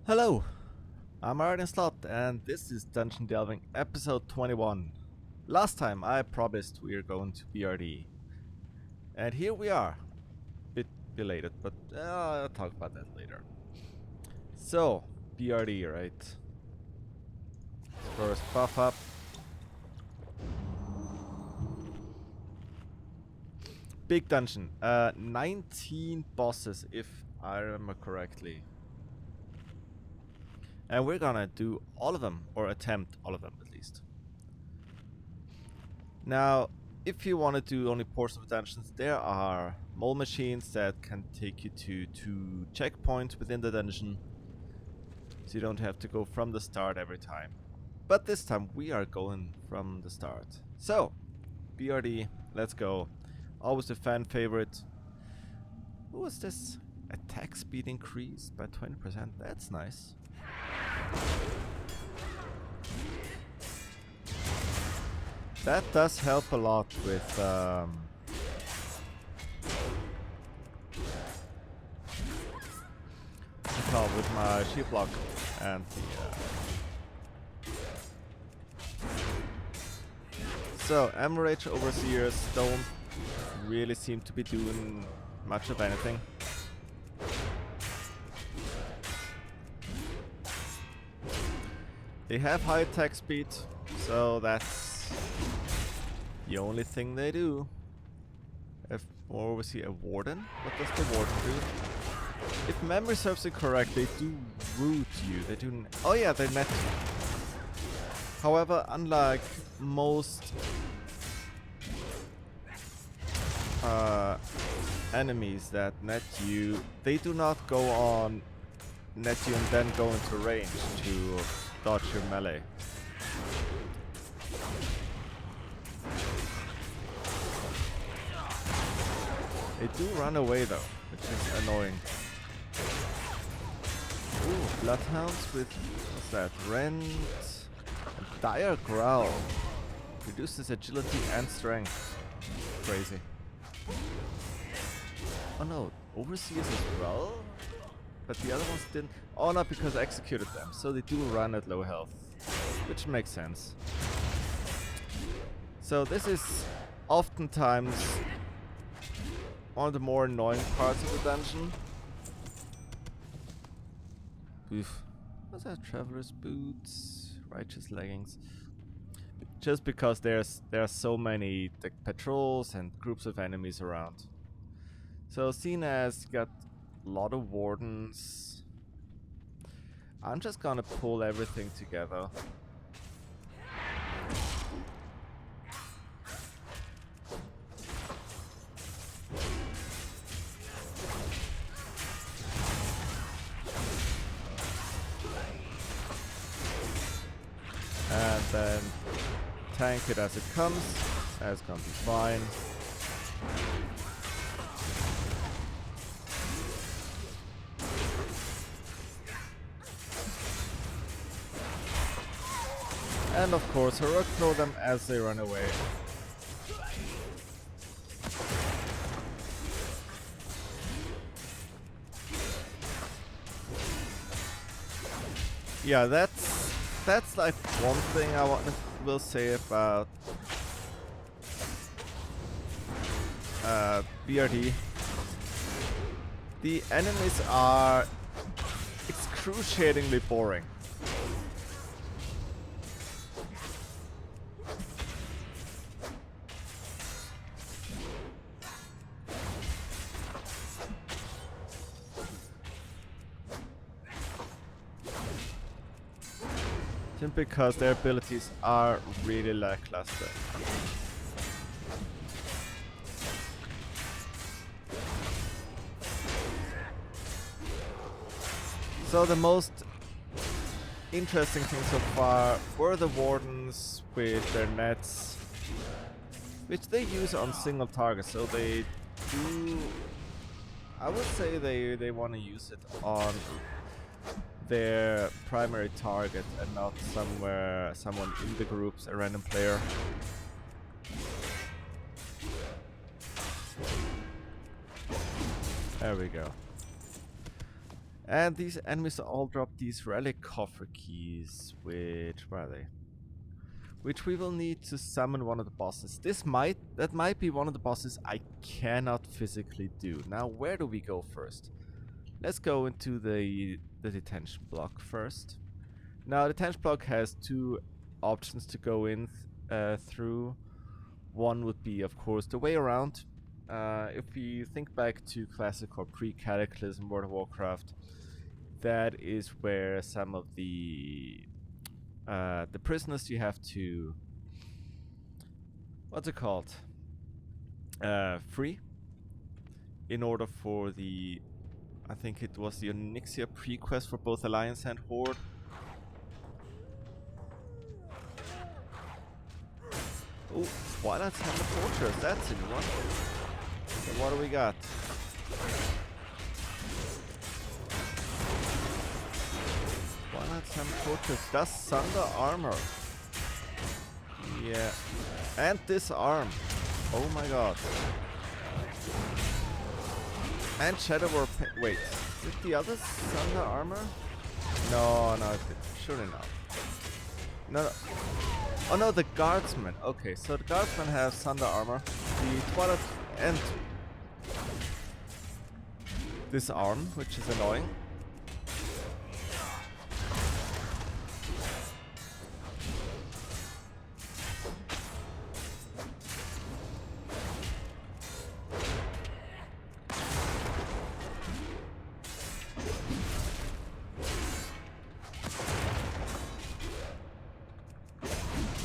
Hello, I'm Arden Slot and this is Dungeon Delving episode 21. Last time I promised we are going to BRD. And here we are. Bit belated, but I'll talk about that later. So, BRD, right? First buff up. Big dungeon. 19 bosses if I remember correctly. And we're gonna do all of them, or attempt all of them at least. Now, if you want to do only portions of dungeons, there are mole machines that can take you to 2 checkpoints within the dungeon. So you don't have to go from the start every time. But this time we are going from the start. So, BRD, let's go. Always a fan favorite. What was this? Attack speed increased by 20%. That's nice. That does help a lot with with my shield block and the so Emerage Overseers don't really seem to be doing much of anything. They have high attack speed, so that's the only thing they do. If or was he a warden? What does the warden do? If memory serves it correct, they do root you. They do. Oh yeah, they net you. However, unlike most enemies that net you, they do not go on net you and then go into range to dodge your melee. They do run away though, which is annoying. Ooh, bloodhounds with, what's that, rend and dire growl. Reduces agility and strength. Crazy. Oh no, overseers as well? But the other ones didn't. Oh no, because I executed them, so they do run at low health. Which makes sense. So this is oftentimes one of the more annoying parts of the dungeon. Oof. What's that? Traveler's boots, righteous leggings. Just because there are so many patrols and groups of enemies around. So seeing as you got a lot of wardens, I'm just gonna pull everything together. And then tank it as it comes. That's gonna be fine. And of course, heroic throw them as they run away. Yeah, that's like one thing I will say about BRD. The enemies are excruciatingly boring. Simply because their abilities are really lackluster. So the most interesting thing so far were the wardens with their nets, which they use on single targets. So they do, I would say they want to use it on their primary target and not someone in the groups, a random player. There we go. And these enemies all drop these relic coffer keys, where are they? Which we will need to summon one of the bosses. That might be one of the bosses I cannot physically do. Now, where do we go first? Let's go into the detention block first. Now, the detention block has two options to go in through. One would be, of course, the way around. If we think back to classic or pre-Cataclysm World of Warcraft, that is where some of the prisoners you have to, what's it called? Free. In order for the, I think it was the Onyxia pre-quest for both Alliance and Horde. Oh, Twilight's Hammer Fortress, that's a new one. So what do we got? Twilight's Hammer Fortress does Thunder Armor. Yeah. And Disarm. Oh my god. And Shadow Warp. Wait, did the others Thunder Armor? No, it didn't. Surely not. No. Oh no, the Guardsman. Okay, so the Guardsman has Thunder Armor. The Twilight and Disarm, which is annoying.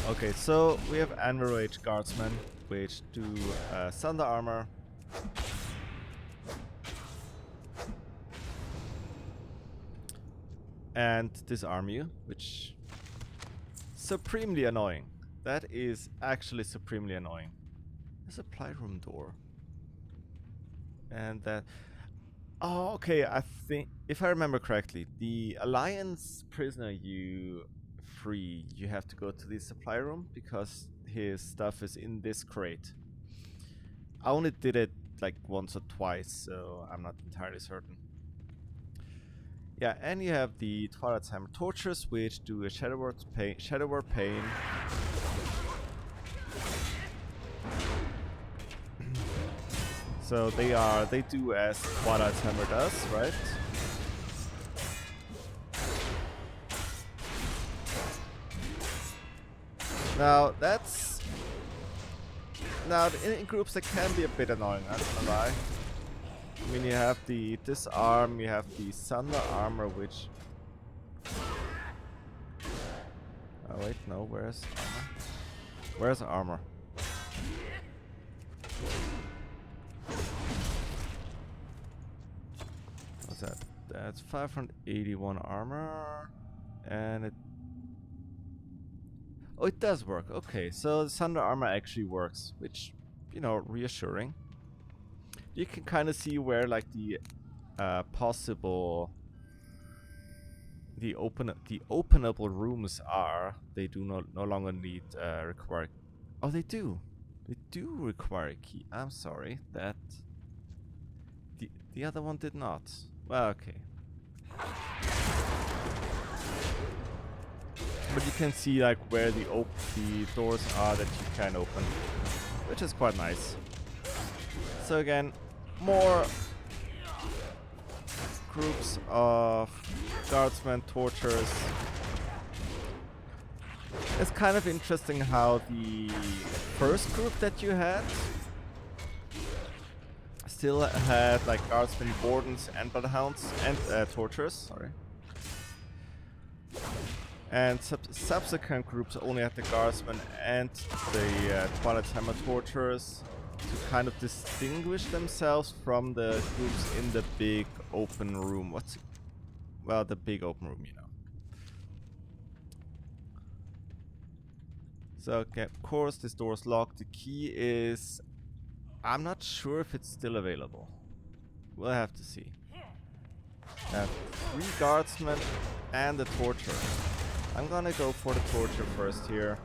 Okay, so we have Anvil Rage Guardsmen, which do Thunder Armor. And Disarm you, which supremely annoying. That is actually supremely annoying. There's a supply room door. And that... Oh, okay, I think, if I remember correctly, the Alliance prisoner you free, you have to go to the supply room because his stuff is in this crate. I only did it like once or twice, so I'm not entirely certain. Yeah, and you have the Twilight's Hammer Tortures, which do a Shadow Warp Pain. So they do as Twilight's Hammer does, right? Now that's... Now in groups that can be a bit annoying, I'm not gonna lie. I mean, you have the Disarm, you have the Thunder Armor, which... Oh wait, no, where's armor? Where's armor? What's that? That's 581 armor, and it... Oh, it does work. Okay, so the Thunder Armor actually works, which, you know, reassuring. You can kind of see where, like, the possible... The openable rooms are. They do no longer need require... Oh, they do! They do require a key. I'm sorry, that... The other one did not. Well, okay. But you can see like where the doors are that you can open, which is quite nice. So again, more groups of guardsmen, torturers. It's kind of interesting how the first group that you had still had like guardsmen, wardens, and bloodhounds, and torturers. Sorry. And subsequent groups only had the guardsmen and the Twilight's Hammer Torturers to kind of distinguish themselves from the groups in the big open room. Well, the big open room, you know. So, okay, of course, this door is locked. The key is... I'm not sure if it's still available. We'll have to see. 3 guardsmen and a torturer. I'm gonna go for the torture first here.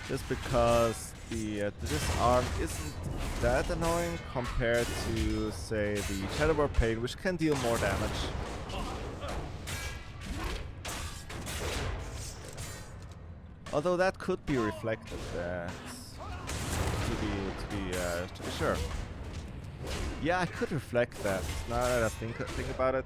Just because the disarm isn't that annoying compared to, say, the Shadowboard Pain, which can deal more damage. Although that could be reflected, to be sure. Yeah, I could reflect that. Now that I think about it.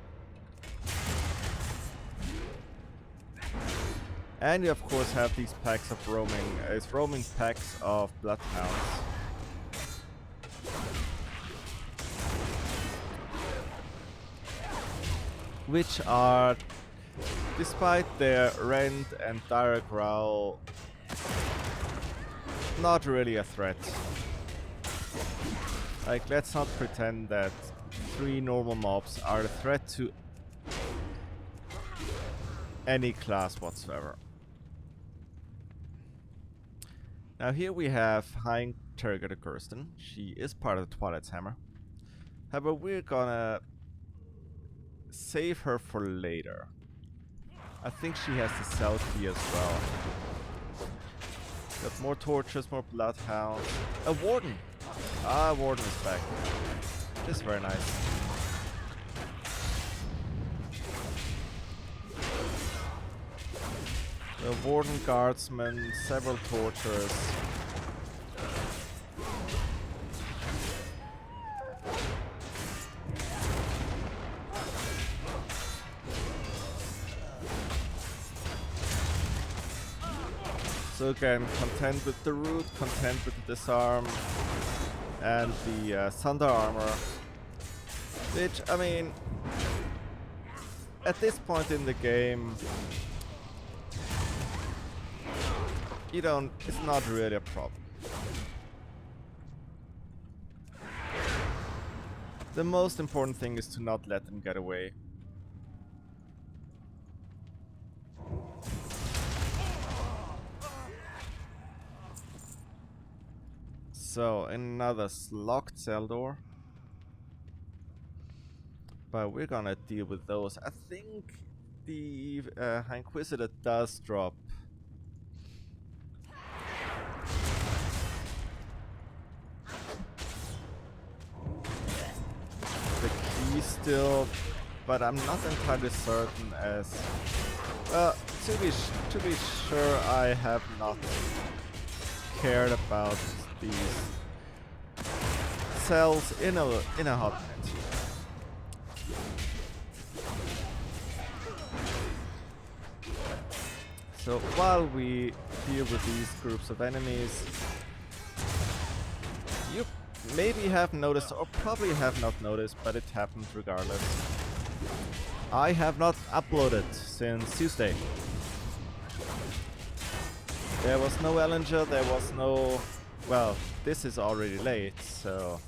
And you of course have these packs of roaming packs of bloodhounds. Which are, despite their rend and direct growl, not really a threat. Like, let's not pretend that 3 normal mobs are a threat to any class whatsoever. Now here we have Hein Turgid Kirsten. She is part of the Twilight's Hammer. However, we're gonna save her for later. I think she has the Selkie as well. Got more torches, more bloodhounds. A warden! Ah, warden is back. This is very nice. The warden guardsman, several tortures. So again, content with the root, content with the disarm, and the thunder armor. Which, I mean, at this point in the game, it's not really a problem. The most important thing is to not let them get away. So, another locked cell door. But we're gonna deal with those. I think the Inquisitor does drop. The key still, but I'm not entirely certain as... to be sure, I have not cared about these cells in a hot minute. So while we deal with these groups of enemies, you maybe have noticed, or probably have not noticed, but it happens regardless. I have not uploaded since Tuesday. There was no Ellinger, there was no... Well, this is already late, so...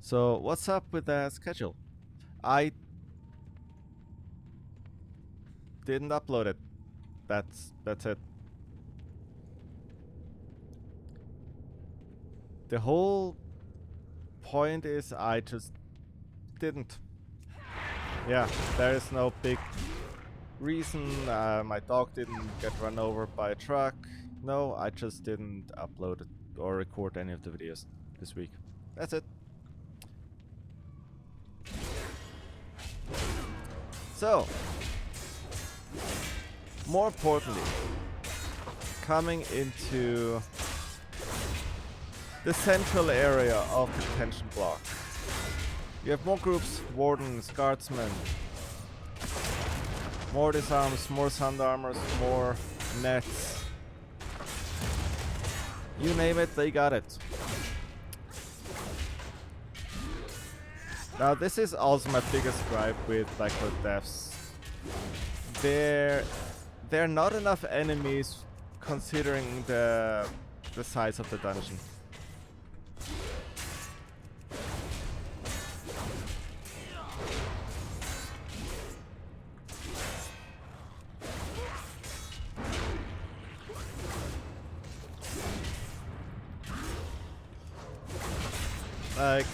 So, what's up with the schedule? I didn't upload it. That's it. The whole point is I just didn't. Yeah, there is no big reason. My dog didn't get run over by a truck. No, I just didn't upload it or record any of the videos this week. That's it. So, more importantly, coming into the central area of the detention block. You have more groups, wardens, guardsmen, more disarms, more sand armors, more nets. You name it, they got it. Now this is also my biggest gripe with Blackrock devs. There are not enough enemies considering the size of the dungeon. Like,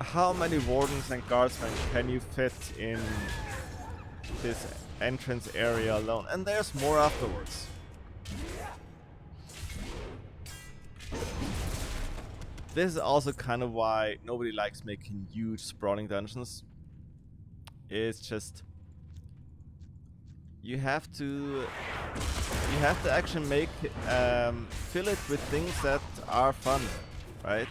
how many wardens and guardsmen can you fit in this entrance area alone? And there's more afterwards. This is also kind of why nobody likes making huge sprawling dungeons. It's just you have to actually make fill it with things that are fun, right?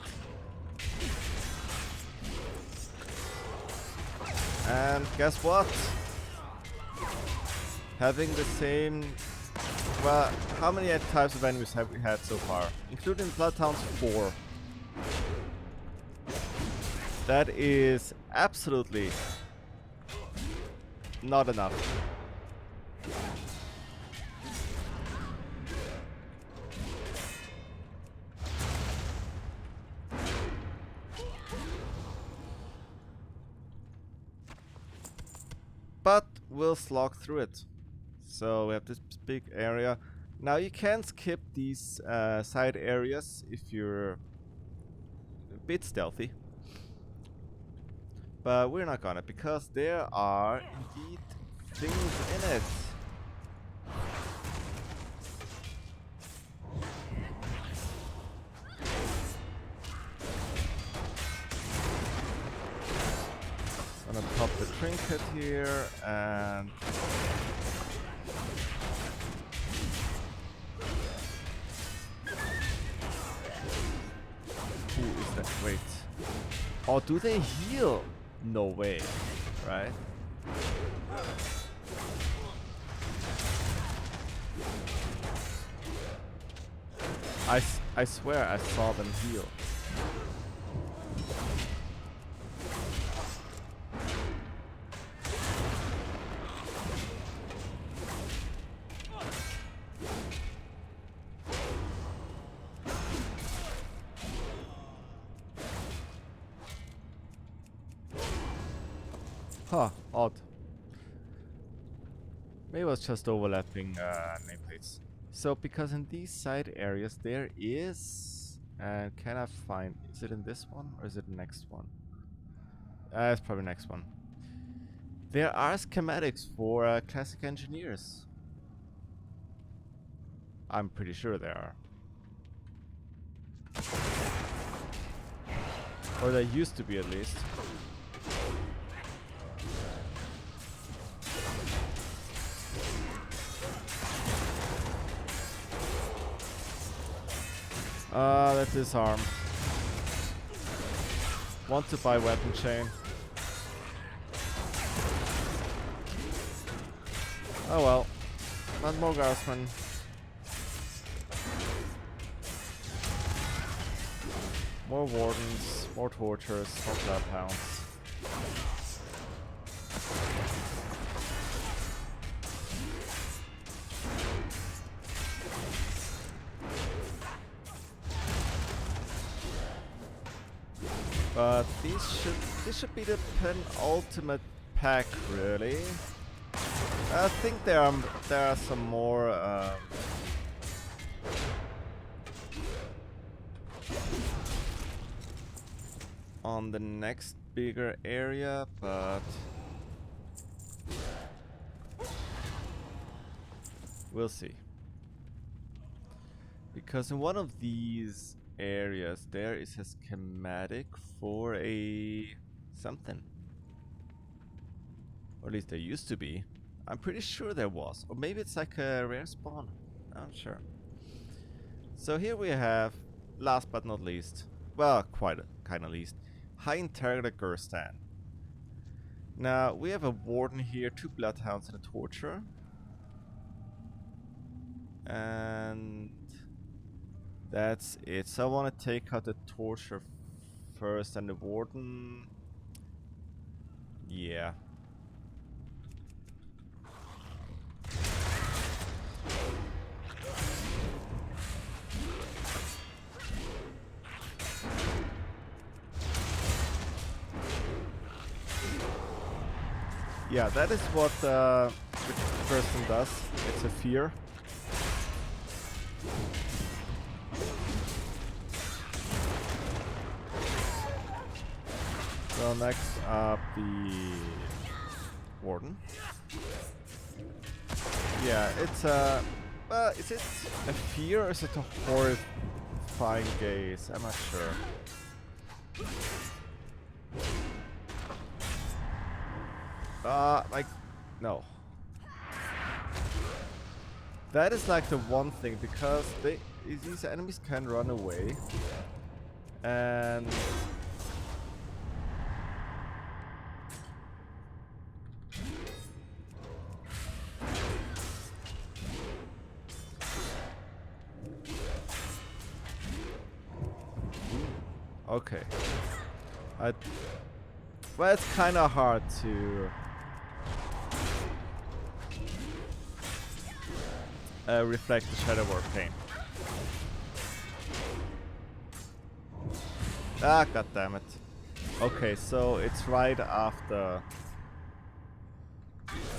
And guess what? Having the same... Well, how many types of enemies have we had so far? Including Bloodhounds, 4. That is absolutely not enough. But we'll slog through it. So we have this big area. Now you can skip these side areas if you're a bit stealthy. But we're not gonna, because there are indeed things in it. Gonna pop the trinket here and... Who is that? Wait. Oh, do they heal? No way, right? I swear I saw them heal. Huh, odd. Maybe it was just overlapping nameplates. So, because in these side areas there is... can I find... Is it in this one or is it the next one? It's probably next one. There are schematics for classic engineers. I'm pretty sure there are. Or there used to be at least. Let's disarm. Want to buy weapon chain. Oh well. Not more guardsmen. More wardens, more tortures, more bloodhounds. But this should be the penultimate pack, really. I think there are some more on the next bigger area, but we'll see. Because in one of these areas there is a schematic for a something. Or at least there used to be. I'm pretty sure there was. Or maybe it's like a rare spawn. I'm not sure. So here we have, last but not least, well, kind of least, High Integrity Gurstan. Now, we have a Warden here, 2 Bloodhounds and a Torture. And that's it. So I want to take out the Torture first and the Warden. Yeah. Yeah, that is what the person does. It's a fear. So next up, the Warden. Yeah, it's is it a fear or is it a horrifying gaze? I'm not sure. Like, no. That is like the one thing, because these enemies can run away. And okay. Well, it's kind of hard to reflect the Shadow War pain. Ah, god damn it. Okay, so it's right after.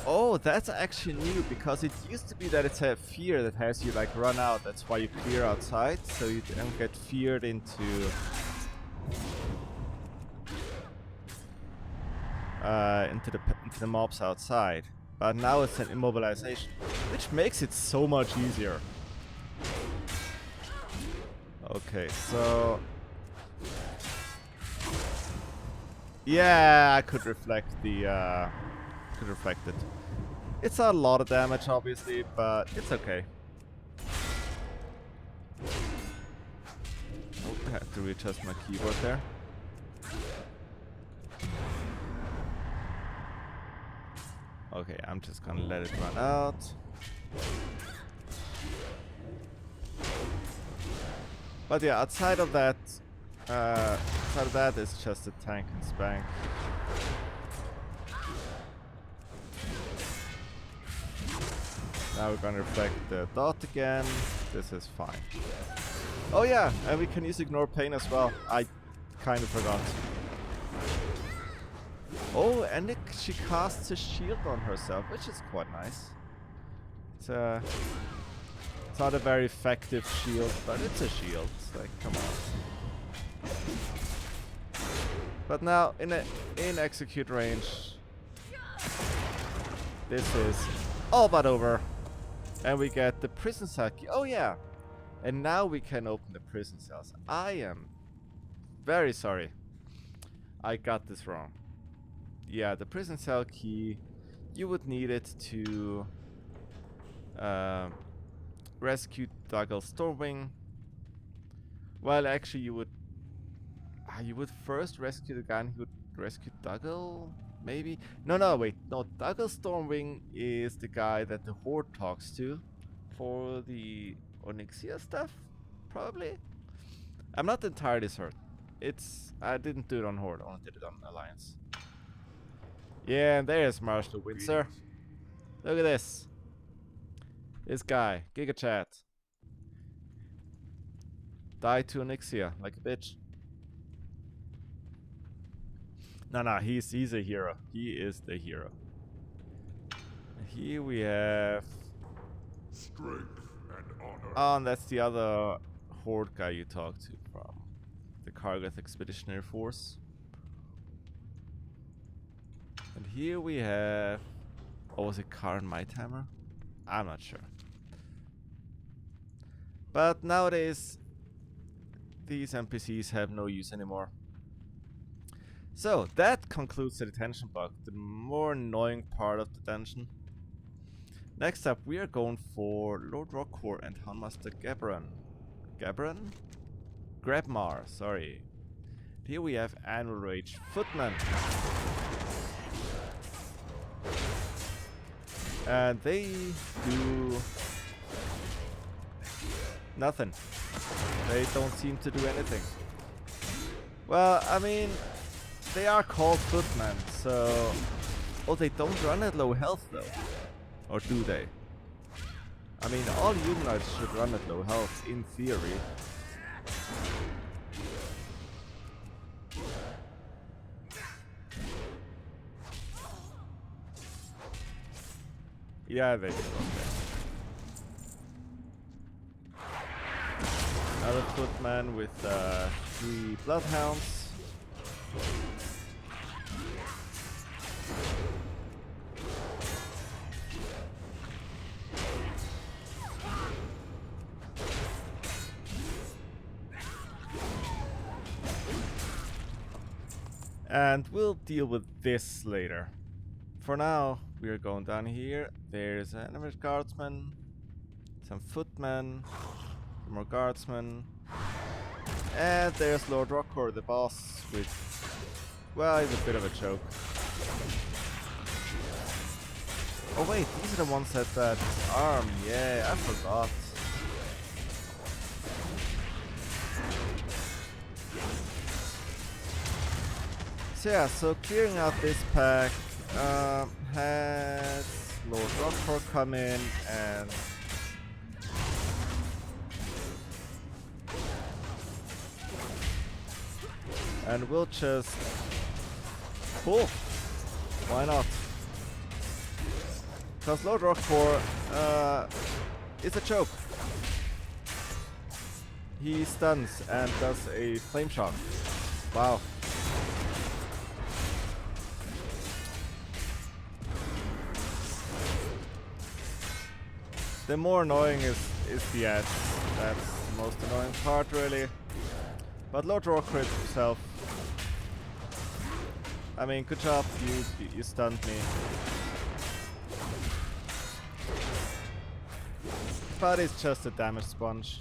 Oh, that's actually new, because it used to be that it's a fear that has you like run out. That's why you clear outside, so you don't get feared into the mobs outside. But now it's an immobilization, which makes it so much easier. Okay, so yeah, I could reflect the it. It's a lot of damage, obviously, but it's okay. Oh, I have to readjust my keyboard there. Okay, I'm just gonna let it run out. But yeah, outside of that, it's just a tank and spank. Now we're gonna reflect the dot again. This is fine. Oh yeah, and we can use ignore pain as well. I kind of forgot. Oh, and she casts a shield on herself, which is quite nice. It's not a very effective shield, but it's a shield. It's like, come on. But now in execute range, this is all but over. And we get the prison cell key. Oh yeah. And now we can open the prison cells. I am very sorry. I got this wrong. Yeah, the prison cell key, you would need it to rescue Dougal Stormwing. Well, actually, you would first rescue the guy who would rescue Dougal, maybe? No, wait. No, Dougal Stormwing is the guy that the Horde talks to for the Onyxia stuff, probably? I'm not entirely certain. I didn't do it on Horde, I only did it on Alliance. Yeah, and there's Marshall Windsor. Look at this. This guy, Giga Chat. Died to Onyxia, like a bitch. No, he's a hero. He is the hero. Here we have strength and honor. Oh, and that's the other Horde guy you talked to from the Kargath Expeditionary Force. And here we have... Oh, was it Karn Mighthammer? I'm not sure. But nowadays, these NPCs have no use anymore. So, that concludes the detention block, the more annoying part of the dungeon. Next up, we are going for Lord Rockcore and Houndmaster Gabran. Grabmar, sorry. Here we have Annual Rage Footman. And they do nothing. They don't seem to do anything. Well, I mean, they are called footmen, so... Oh, they don't run at low health though. Or do they? I mean, all humanoids should run at low health, in theory. Yeah, they do. Okay. Another footman with 3 bloodhounds. And we'll deal with this later. For now, we are going down here. There's an average guardsman, some footmen, some more guardsmen. And there's Lord Rockor, the boss, which, well, he's a bit of a joke. Oh wait, these are the ones that arm. Yeah, I forgot. So yeah, so clearing out this pack has Lord Rockor come in and we'll just pull. Why not? Because Lord Rockor is a joke. He stuns and does a flame shock. Wow. The more annoying is the ads. That's the most annoying part, really. But Lord Rockor himself, I mean, good job, you stunned me. But it's just a damage sponge.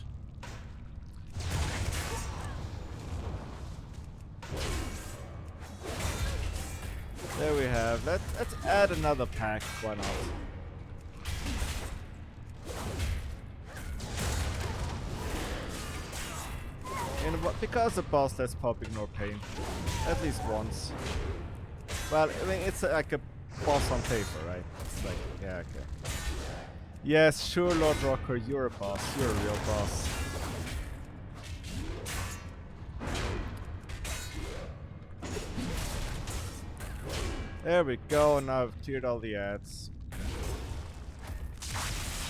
There we have. Let's add another pack. Why not? Because the boss lets pop ignore pain. At least once. Well, I mean, it's like a boss on paper, right? It's like, yeah, okay. Yes, sure, Lord Rockor, you're a boss. You're a real boss. There we go, now I've cleared all the ads.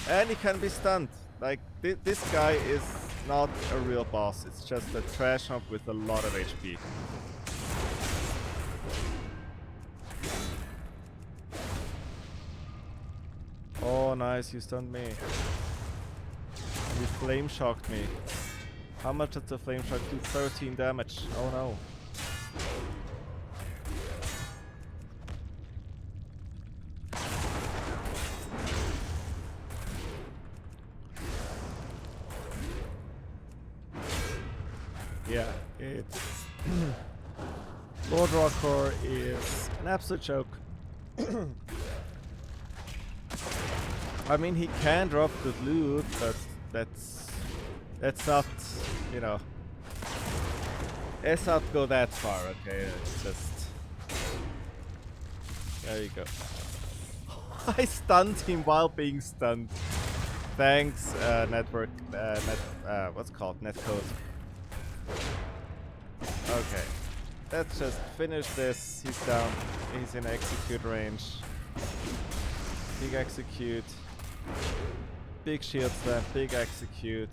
And he can be stunned. Like, this guy is not a real boss, it's just a trash mob with a lot of HP. Oh nice, you stunned me. You flame shocked me. How much does the flame shock do? 13 damage. Oh no. Yeah, it's Lord Rockor is an absolute joke. I mean, he can drop good loot, but that's not, you know, let's not go that far, okay? It's just, there you go. I stunned him while being stunned. Thanks, network, what's it called? Netcode. Okay, let's just finish this. He's down. He's in execute range. Big execute. Big shield slam. Big execute.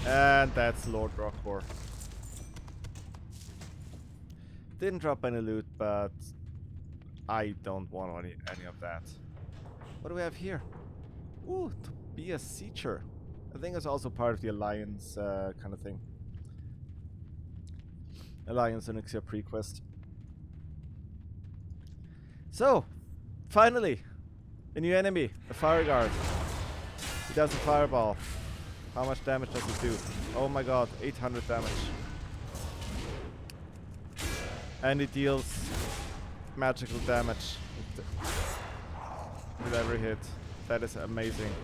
And that's Lord Rockor. Didn't drop any loot, but I don't want any of that. What do we have here? Ooh, to be a Seacher. I think it's also part of the Alliance kind of thing. Alliance and Onyxia Prequest. So, finally, a new enemy, a Fire Guard. He does a fireball. How much damage does it do? Oh my god, 800 damage. And it deals magical damage with every hit. That is amazing.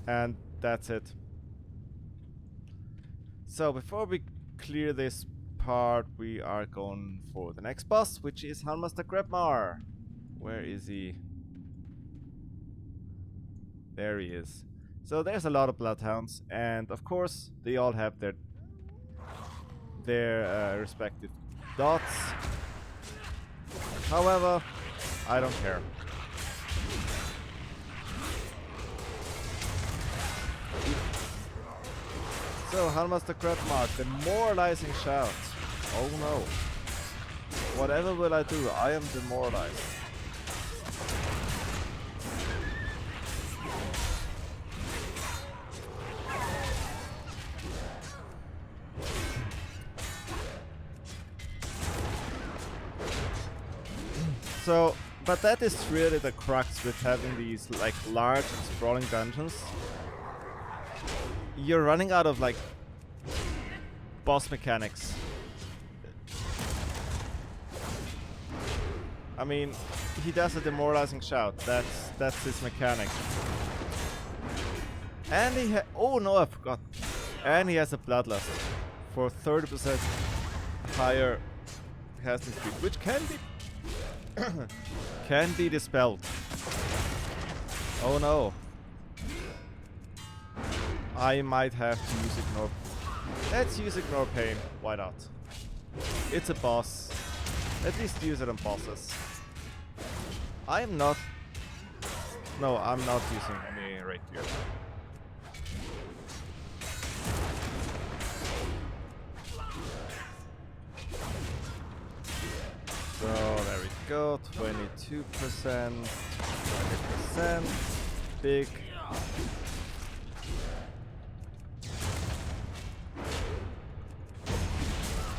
And that's it. So before we clear this part, we are going for the next boss, which is Handmaster Grebmar. Where is he? There he is. So there's a lot of bloodhounds, and of course they all have their respective dots. However, I don't care. So, Handmaster Grebmar, demoralizing shout. Oh no. Whatever will I do, I am demoralized. So, but that is really the crux with having these like large and sprawling dungeons. You're running out of like boss mechanics. I mean, he does a demoralizing shout. That's his mechanic. And he oh no, I forgot. And he has a bloodlust for 30% higher casting speed, which can be can be dispelled. Oh no. I might have to use ignore. Let's use ignore pain. Why not? It's a boss. At least use it on bosses. I am not. No, I'm not using any rapier. So there we go. 22%, 20%, big.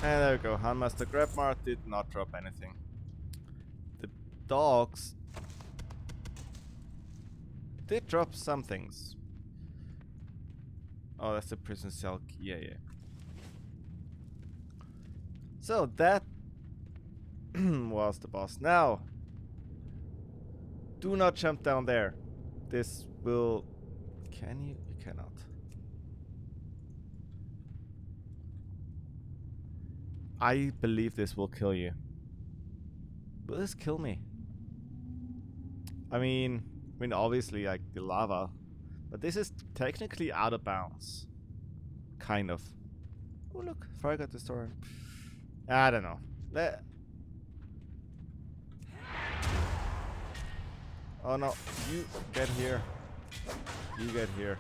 And there we go. Handmaster Grabmar did not drop anything. The dogs did drop some things. Oh, that's the prison cell. Yeah, yeah. So that was the boss. Now, do not jump down there. This will... Can you? You cannot. I believe this will kill you. Will this kill me? I mean, obviously, like the lava, but this is technically out of bounds. Kind of. Oh look, fire got destroyed. I don't know. Oh no, you get here. You get here.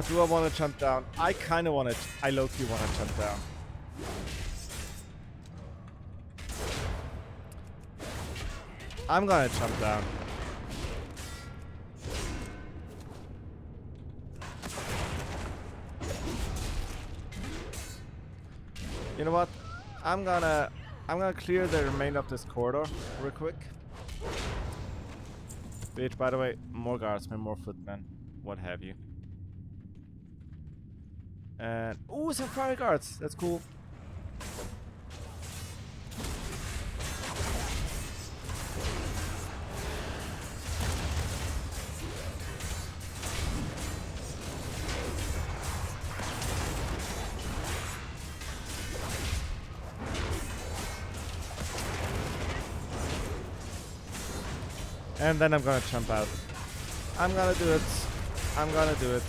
Do I want to jump down? I kind of want to. I low-key want to jump down. I'm gonna jump down. You know what? I'm gonna clear the remainder of this corridor real quick. Which, by the way, more guardsmen, more footmen, what have you. And ooh, some fire guards. That's cool. And then I'm gonna jump out. I'm gonna do it. I'm gonna do it.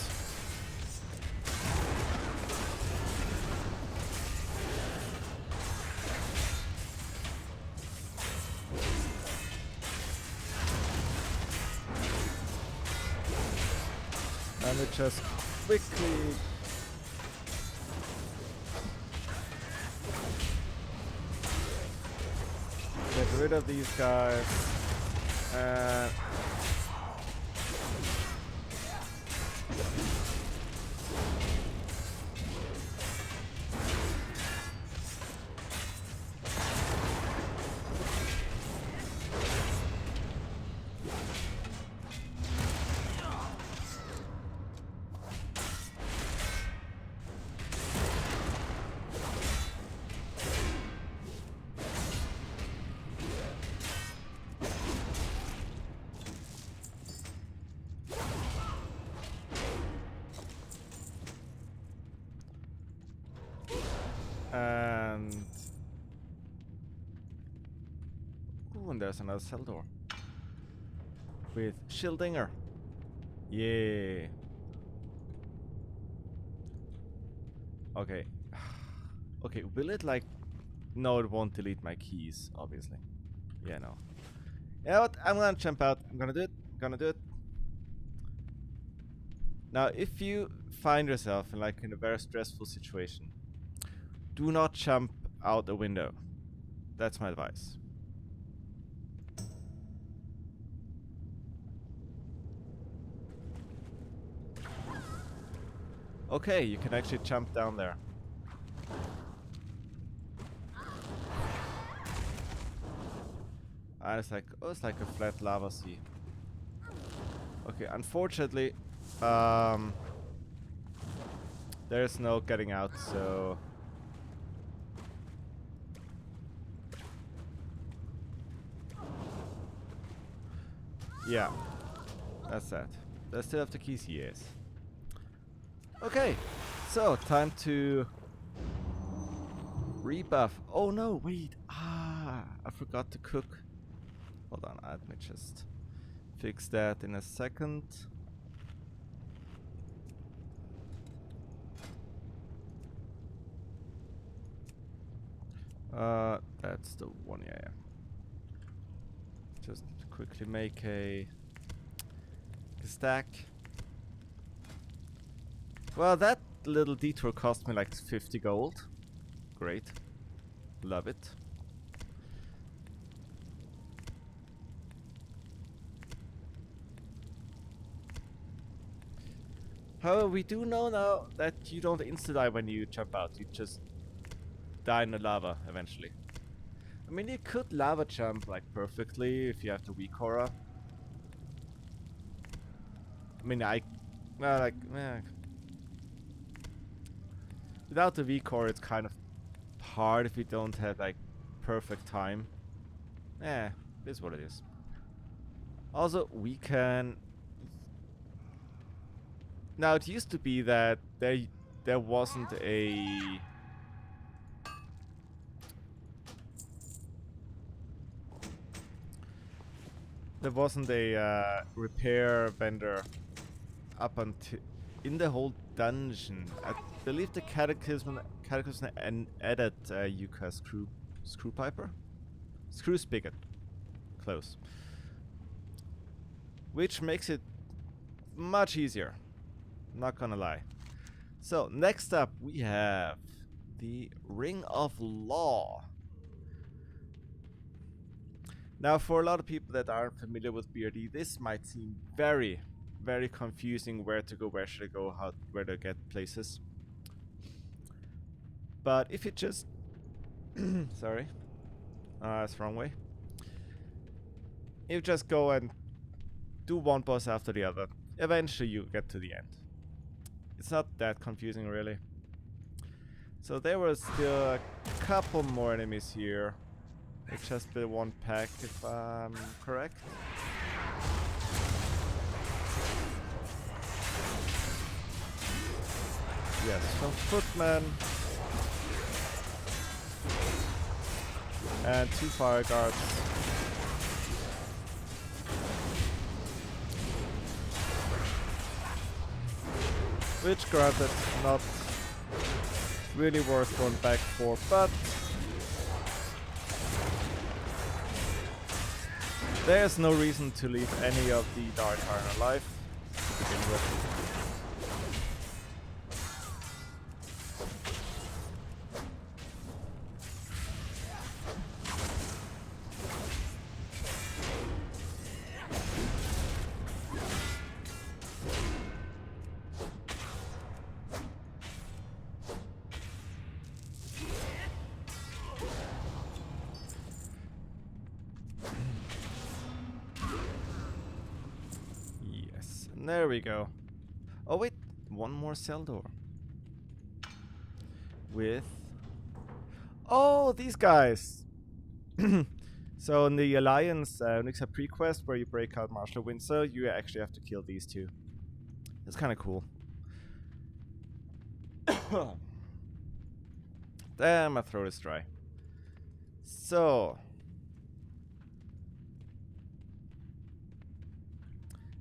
Let me just quickly get rid of these guys. Ooh, and there's another cell door with Schildinger. Yeah. Okay. Okay, will it like... No, it won't delete my keys, obviously. Yeah, no. You know what? I'm gonna jump out. I'm gonna do it. I'm gonna do it. Now, if you find yourself in like in a very stressful situation, do not jump out a window. That's my advice. Okay, you can actually jump down there. And it's like, oh, it's like a flat lava sea. Okay, unfortunately, there's no getting out, so... Yeah, that's that. Do I still have the keys? Yes. Okay, so time to rebuff. Oh no, wait. I forgot to cook. Hold on, let me just fix that in a second. That's the one, yeah. Just quickly make a stack. Well, that little detour cost me like 50 gold. Great. Love it. However, we do know now that you don't insta-die when you jump out. You just die in the lava eventually. I mean, you could lava jump like perfectly if you have the weak aura. I mean, without the weak aura, it's kind of hard if you don't have like perfect time. It is what it is. Also, we can... Now, it used to be that there wasn't a... There wasn't a repair vendor up until in the whole dungeon. I believe the Cataclysm added Yuka screw piper, screw spigot, close, which makes it much easier. Not gonna lie. So next up we have the Ring of Law. Now, for a lot of people that aren't familiar with BRD, this might seem very, very confusing where to go, where should I go, where to get places. But if you just... sorry. That's the wrong way. You just go and do one boss after the other. Eventually you get to the end. It's not that confusing, really. So there was still a couple more enemies here. It's just the one pack, if I'm correct. Yes, some footmen. And 2 fire guards. Which, granted, not really worth going back for, but there's no reason to leave any of the Dark Iron alive to begin with. There we go. Oh wait, one more cell door. With... Oh, these guys! So in the Alliance Nixa pre-quest where you break out Marshal Windsor, you actually have to kill these two. It's kind of cool. Damn, my throat is dry. So...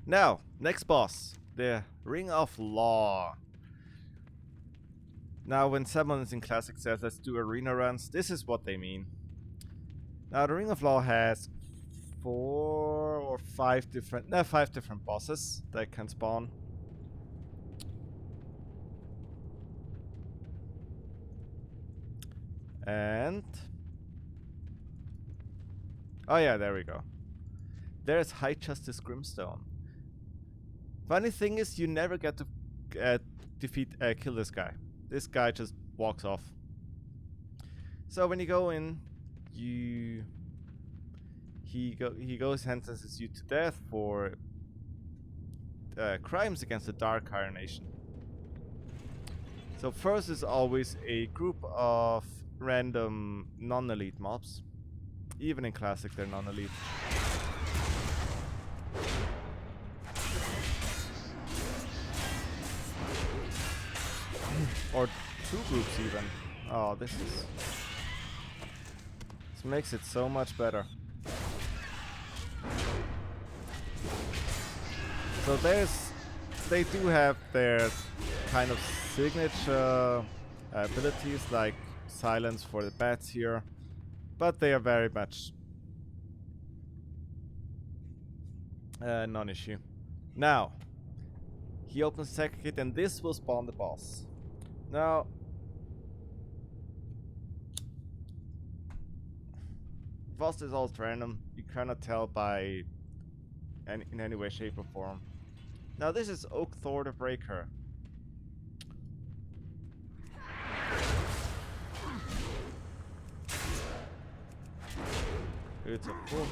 Now, next boss, the Ring of Law. Now, when someone is in Classic says, let's do arena runs, this is what they mean. Now, the Ring of Law has 4 or 5 different, no, 5 different bosses that can spawn. And oh yeah, there we go. There's High Justice Grimstone. Funny thing is, you never get to kill this guy. This guy just walks off. So when you go in, he sentences you to death for crimes against the Dark Iron Nation. So first is always a group of random non-elite mobs. Even in Classic, they're non-elite. Or 2 groups even. Oh, this makes it so much better. So they do have their kind of signature abilities, like silence for the bats here, but they are very much non-issue. Now, he opens the second kit and this will spawn the boss. Now, boss is all random. You cannot tell by in any way, shape, or form. Now this is Oak Thor the Breaker. It's a full.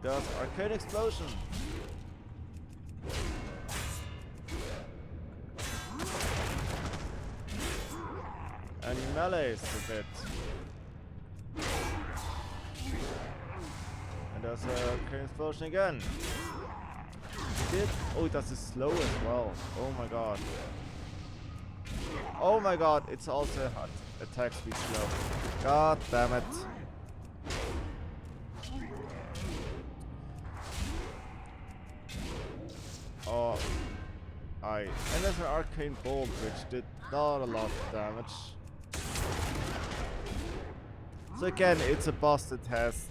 Does Arcane Explosion. And he melees a bit. And does Arcane Explosion again. He did. Oh, it does it slow as well. Oh my god. Oh my god, it's also hot. Attack speed slow. God damn it. Oh, and there's an Arcane Bolt which did not a lot of damage. So again, it's a boss that has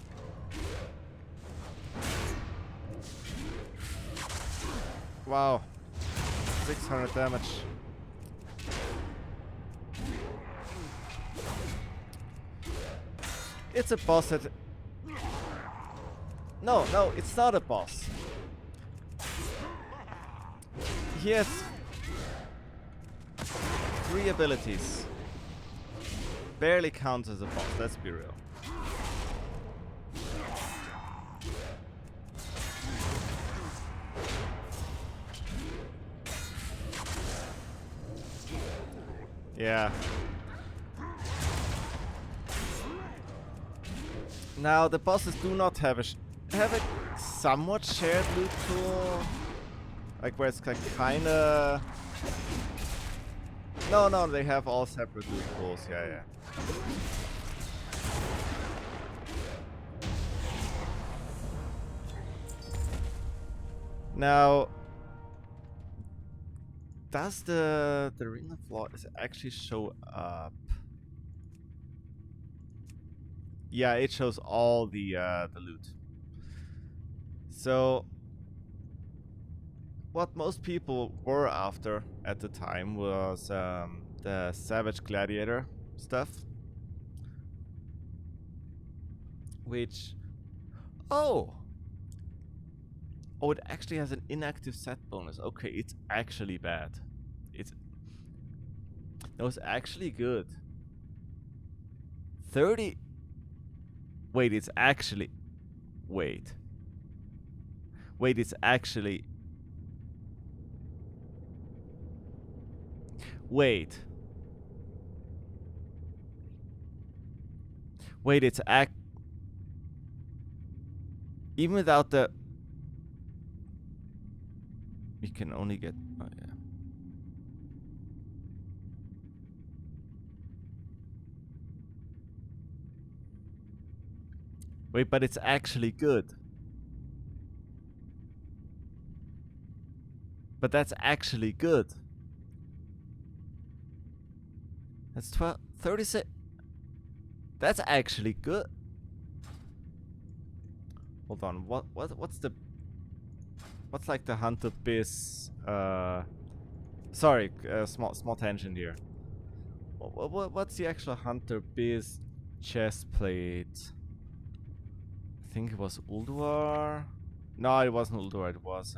wow, 600 damage. It's a boss that... No, it's not a boss. He has 3 abilities. Barely counts as a boss, let's be real. Yeah. Now the bosses do not have a somewhat shared loot pool, like where it's like kinda. No, they have all separate loot pools. Yeah. Now, does the Ring of Law actually show up? Yeah, it shows all the loot. So, what most people were after at the time was the Savage Gladiator stuff, which oh, it actually has an inactive set bonus. Okay, it's actually bad. No, it's actually good. 30. Wait, it's actually. Wait, it's actually. Wait, it's even without the. You can only get. Oh yeah. Wait, but it's actually good. But that's actually good. That's 36. That's actually good. Hold on. What's like the hunter biz? Sorry, small tangent here. What's the actual hunter biz chest plate? I think it was Ulduar. No, it wasn't Ulduar. It was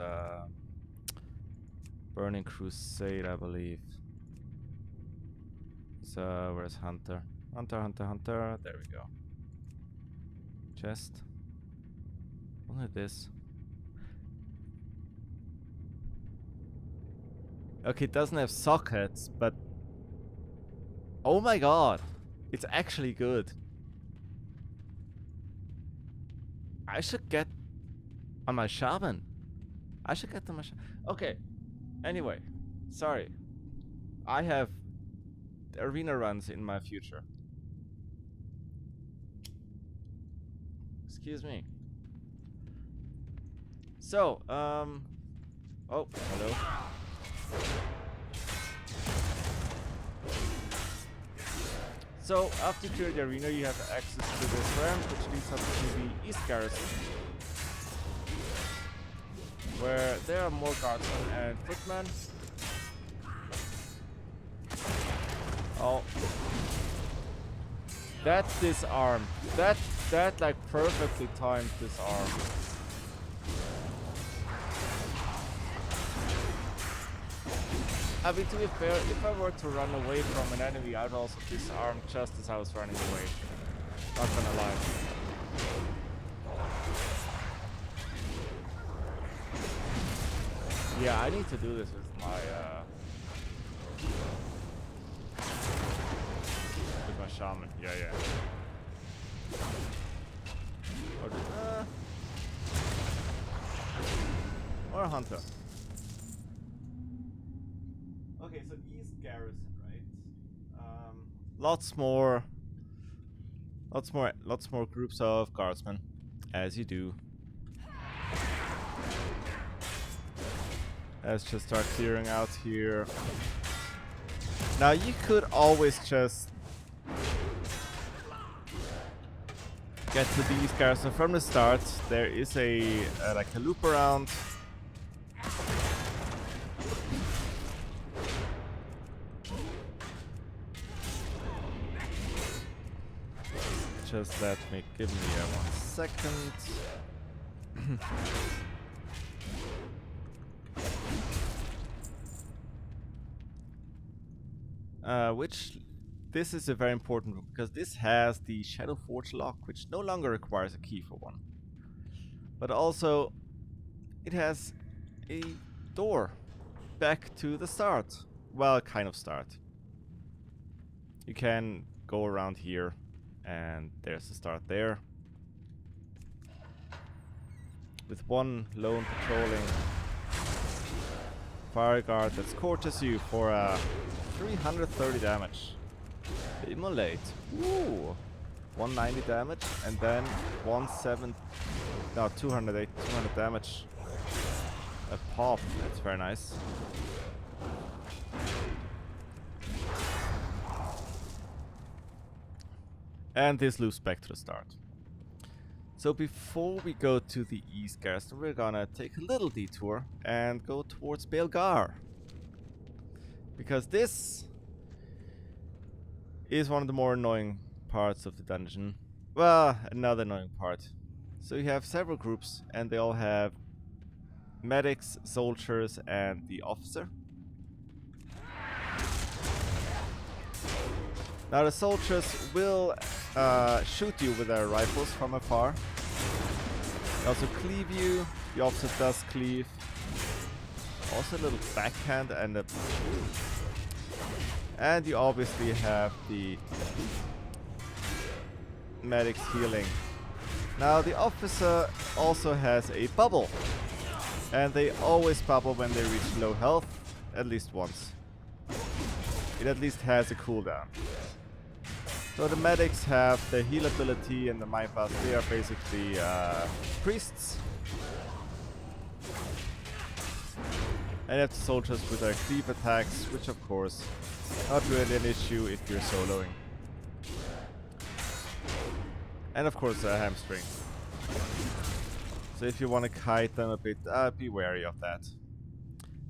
Burning Crusade, I believe. So where's Hunter? Hunter. There we go. Chest. Look at this. Okay, it doesn't have sockets, but oh my god, it's actually good. I should get on my shaman. I should get on my shaman. Okay. Anyway, sorry. I have arena runs in my future. Excuse me. So, oh, hello. So, after you clear the arena, you have access to this ramp, which leads up to the East Garrison, where there are more guardsmen and footmen. Oh. That disarm. That like perfectly timed disarm. I mean, to be fair, if I were to run away from an enemy, I'd also disarm just as I was running away. Not gonna lie. Yeah, I need to do this with my shaman. Yeah. Or a hunter. Okay, so East Garrison, right? Lots more groups of guardsmen, as you do. Let's just start clearing out here. Now you could always just get to the East Garrison from the start. There is a like a loop around. Just give me 1 second. This is a very important room because this has the Shadow Forge lock, which no longer requires a key for one. But also, it has a door back to the start. Well, kind of start. You can go around here, and there's the start there. With one lone patrolling fire guard that scorches you for 330 damage. Immolate. Ooh. 190 damage and then 200 damage. A pop. That's very nice. And this loops back to the start. So before we go to the East Garrison, we're gonna take a little detour and go towards Belgar. Because this is one of the more annoying parts of the dungeon. Well, another annoying part. So you have several groups and they all have medics, soldiers, and the officer. Now the soldiers will shoot you with their rifles from afar. They also cleave you. The officer does cleave. Also a little backhand and you obviously have the medics healing. Now the officer also has a bubble. And they always bubble when they reach low health, at least once. It at least has a cooldown. So the medics have the heal ability and the mind buff. They are basically priests. And you have the soldiers with their cleave attacks, which of course not really an issue if you're soloing. And of course a hamstring. So if you want to kite them a bit, be wary of that.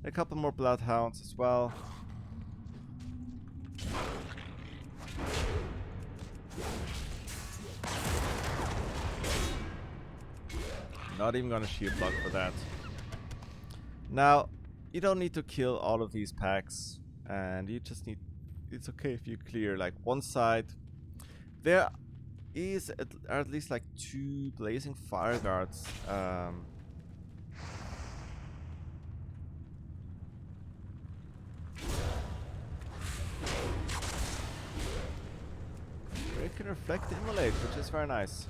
A couple more bloodhounds as well. Not even gonna shield block for that. Now, you don't need to kill all of these packs, and you just need... It's okay if you clear like one side. There is at least like 2 blazing fire guards. They can reflect immolate, which is very nice.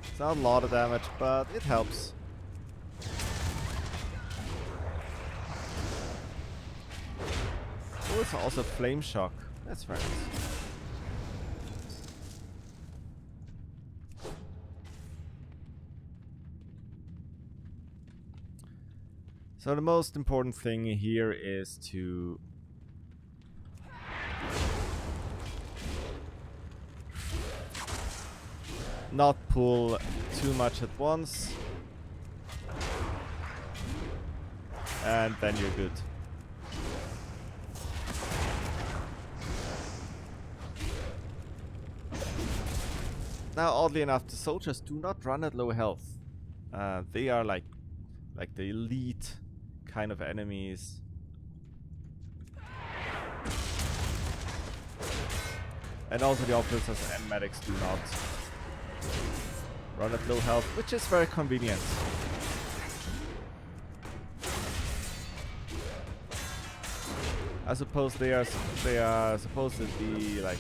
It's not a lot of damage, but it helps. Oh, it's also flame shock. That's very nice. So the most important thing here is to not pull too much at once, and then you're good. Now, oddly enough, the soldiers do not run at low health. They are like the elite kind of enemies. And also the officers and medics do not run at low health, which is very convenient. I suppose they are supposed to be like,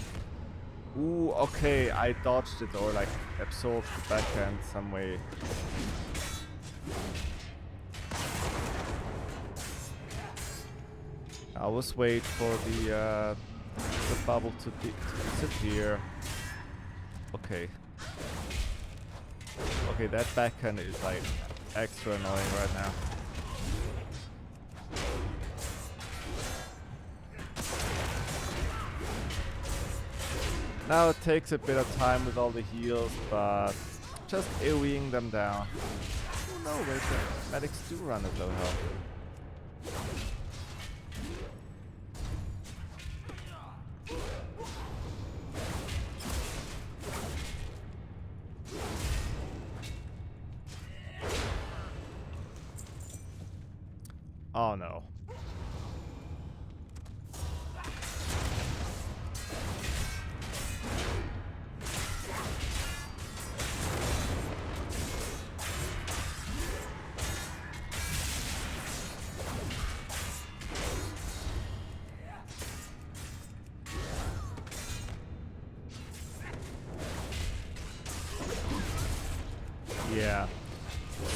ooh, okay, I dodged it or like absorbed the backhand some way. I was wait for the bubble to disappear. Okay. Okay, that backhand is like extra annoying right now. Now it takes a bit of time with all the heals, but just AoEing them down. Oh no, wait, medics do run at low health. Oh no. Yeah.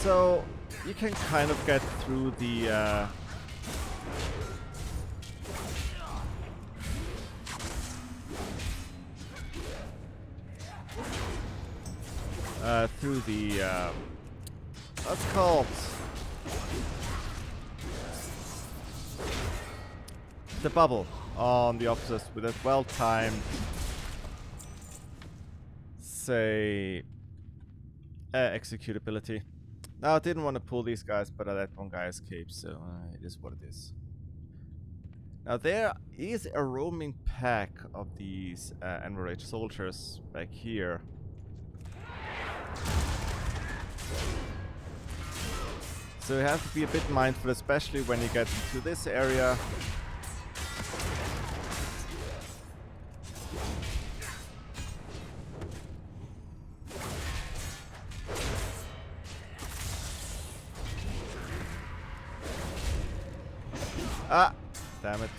So you can kind of get through the what's it called? The bubble on the officers with a well-timed, say, executability. Now I didn't want to pull these guys, but I let one guy escape, so it is what it is. Now there is a roaming pack of these enraged soldiers back here. So you have to be a bit mindful, especially when you get into this area. Ah, damn it.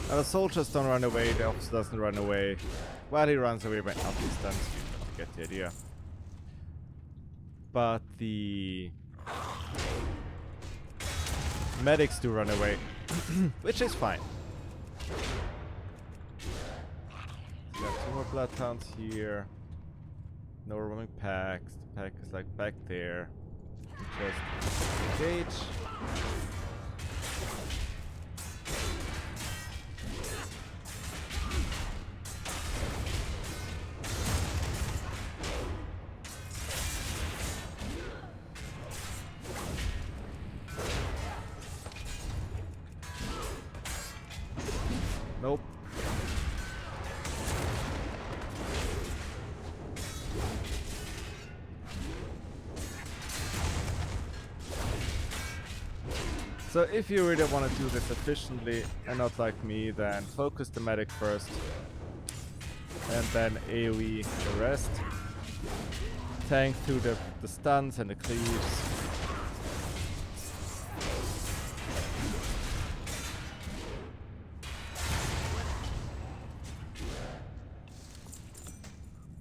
Now the soldiers don't run away, the officer doesn't run away. Well, he runs away when not he's done, so you get the idea. But the medics do run away, which is fine. So got 2 more bloodhounds here. No roaming packs. The pack is like back there. Just engage. Nope. So if you really want to do this efficiently and not like me, then focus the medic first and then AoE the rest. Tank through the stuns and the cleaves.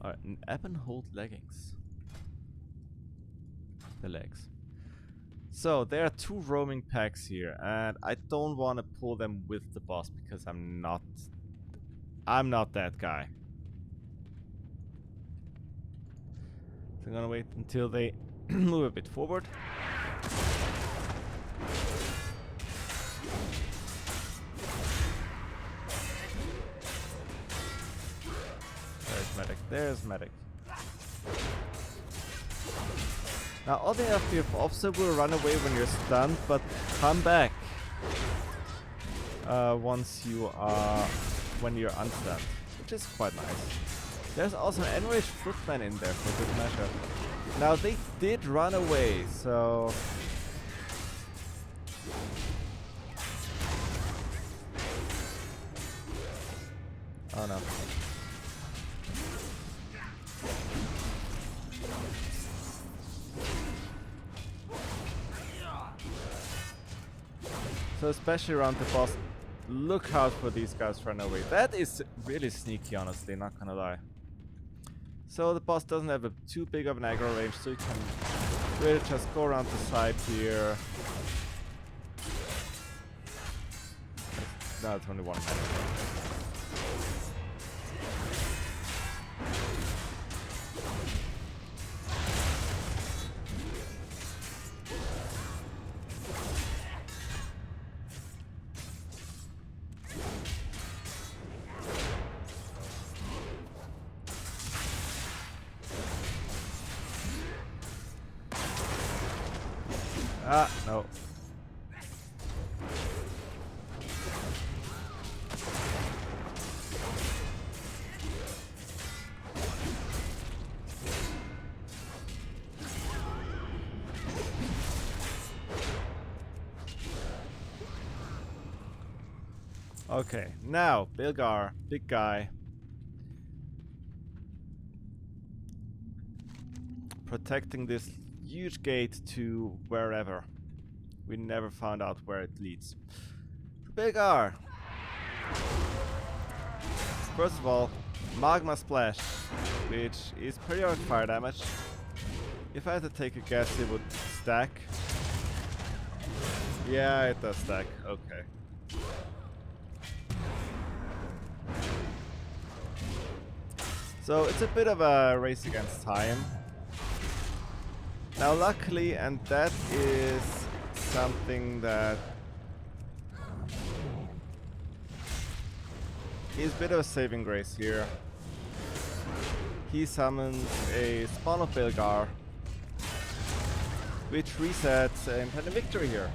Alright, ebb and hold leggings. The legs. So there are 2 roaming packs here, and I don't want to pull them with the boss because I'm not that guy. So I'm gonna wait until they move a bit forward. There's medic, there's medic. Now all the FPF officer will run away when you're stunned, but come back when you're unstunned, which is quite nice. There's also an enraged footman in there for good measure. Now they did run away, so oh no. So especially around the boss, look out for these guys run away. That is really sneaky, honestly, not gonna lie. So the boss doesn't have too big of an aggro range, so you can really just go around the side here. No, it's only 1 minute. Ah, no. Okay, now, Bilgar, big guy. Protecting this huge gate to wherever. We never found out where it leads. Bilgar! First of all, Magma Splash, which is periodic fire damage. If I had to take a guess, it would stack. Yeah, it does stack. Okay. So it's a bit of a race against time. Now luckily, and that is something that is a bit of a saving grace here. He summons a spawn of Bilgar, which resets Impending Victory here.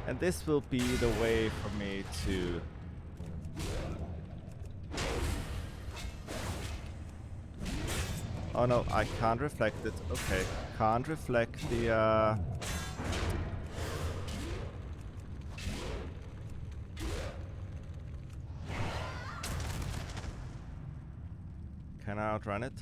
And this will be the way for me to oh no, I can't reflect it. Okay, can't reflect the Can I outrun it?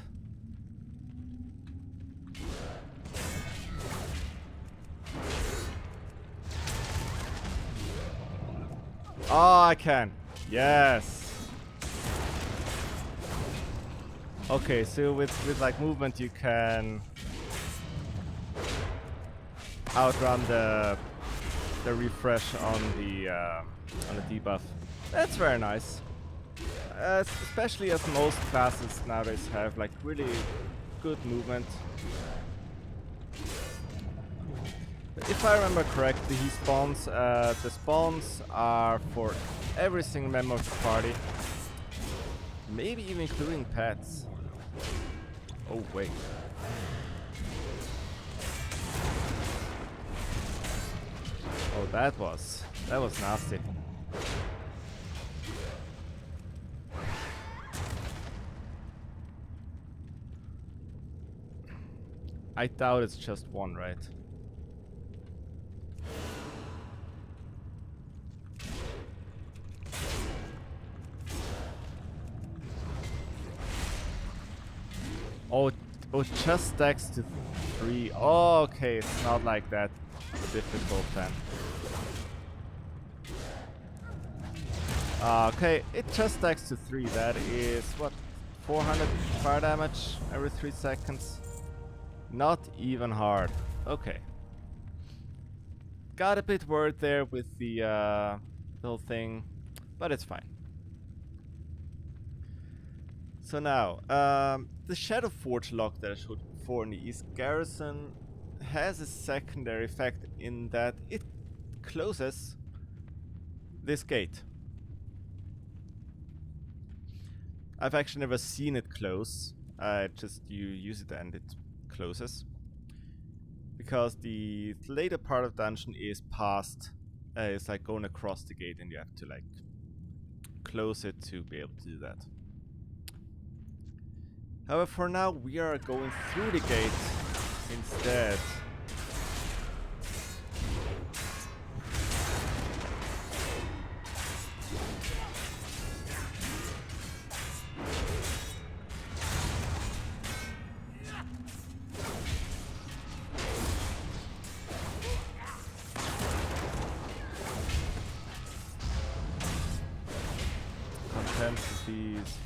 Oh, I can. Yes. Okay, so with like movement you can outrun the the refresh on the debuff. That's very nice. Especially as most classes nowadays have like really good movement. If I remember correctly, he spawns. The spawns are for every single member of the party, maybe even including pets. Oh wait. Oh, that was nasty. I doubt it's just one, right? Oh, just stacks to 3. Oh, okay, it's not like that difficult then. Okay, it just stacks to 3. That is, what, 400 fire damage every 3 seconds? Not even hard. Okay. Got a bit worried there with the whole thing, but it's fine. So now, the Shadow Forge lock that I showed before in the East Garrison has a secondary effect in that it closes this gate. I've actually never seen it close. Just you use it and it closes. Because the later part of the dungeon is past, it's like going across the gate and you have to like close it to be able to do that. However, for now we are going through the gate instead. Content with these.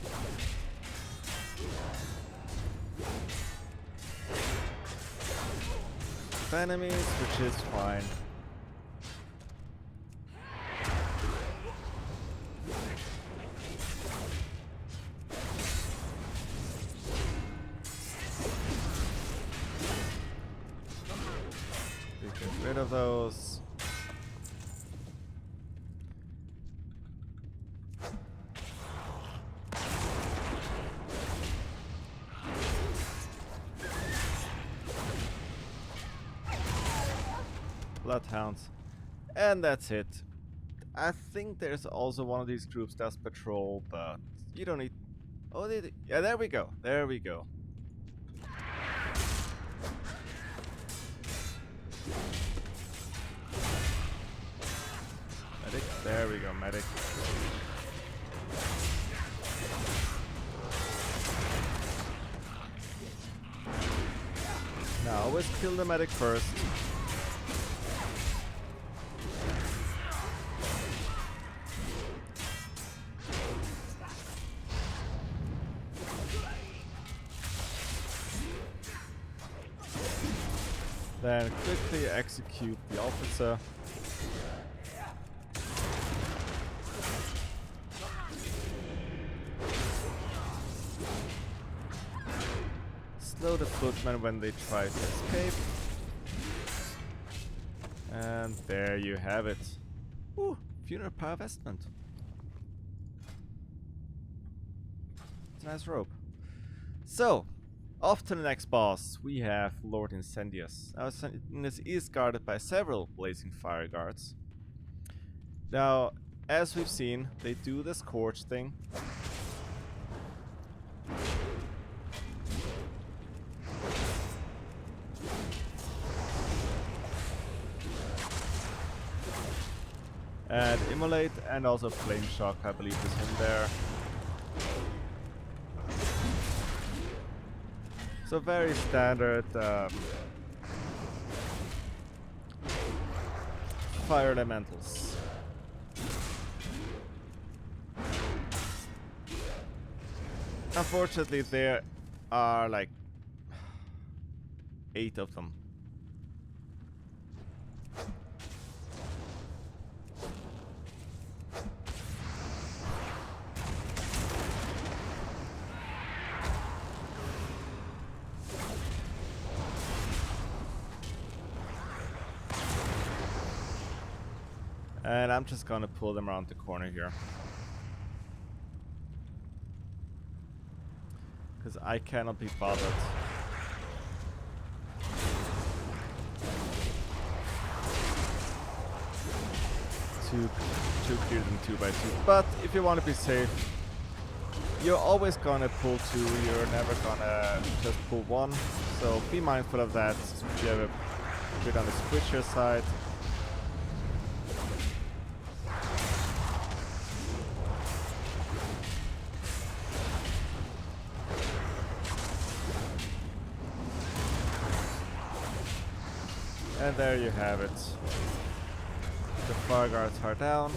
Enemies, which is fine. We get rid of those. Bloodhounds. And that's it. I think there's also one of these groups that's patrol, but you don't need... Oh, yeah, there we go. There we go. Medic. There we go, medic. Now, always kill the medic first. Then quickly execute the officer. Slow the footmen when they try to escape. And there you have it. Ooh, funeral power vestment. It's a nice robe. So, off to the next boss, we have Lord Incendius. Now, Incendius is guarded by several blazing fire guards. Now, as we've seen, they do the Scourge thing. And Immolate and also Flame Shock, I believe, is in there. So very standard fire elementals. Unfortunately, there are like 8 of them. And I'm just gonna pull them around the corner here. Because I cannot be bothered to clear them 2 by 2. But if you want to be safe, you're always gonna pull 2, you're never gonna just pull 1. So be mindful of that. If you have a bit on the squishier side. And there you have it. The fire guards are down.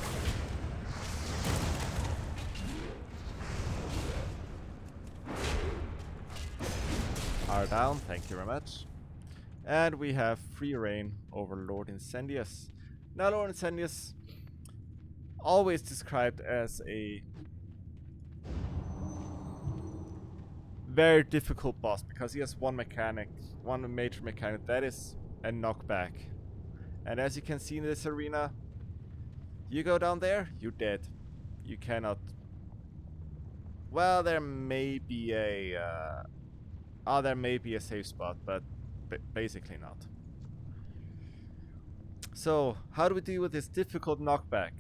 Thank you very much. And we have free reign over Lord Incendius. Now Lord Incendius, always described as a very difficult boss because he has one major mechanic, that is a knockback. And as you can see in this arena, you go down there, you're dead. You cannot... Well, there may be a... there may be a safe spot, but basically not. So, how do we deal with this difficult knockback?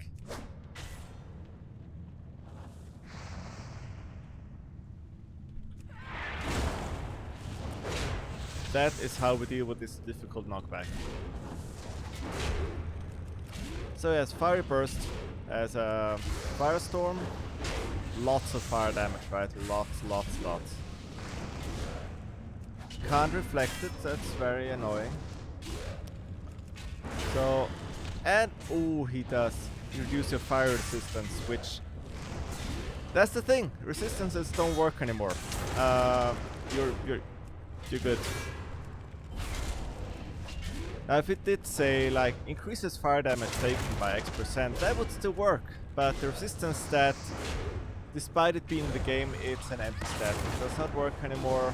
That is how we deal with this difficult knockback. So he has Fiery Burst as a Firestorm. Lots of fire damage, right? Lots. Can't reflect it, that's very annoying. So, and oh, he does reduce your fire resistance, which... That's the thing, resistances don't work anymore. You're good. Now if it did say like increases fire damage taken by X%, that would still work. But the resistance stat, despite it being in the game, it's an empty stat. It does not work anymore.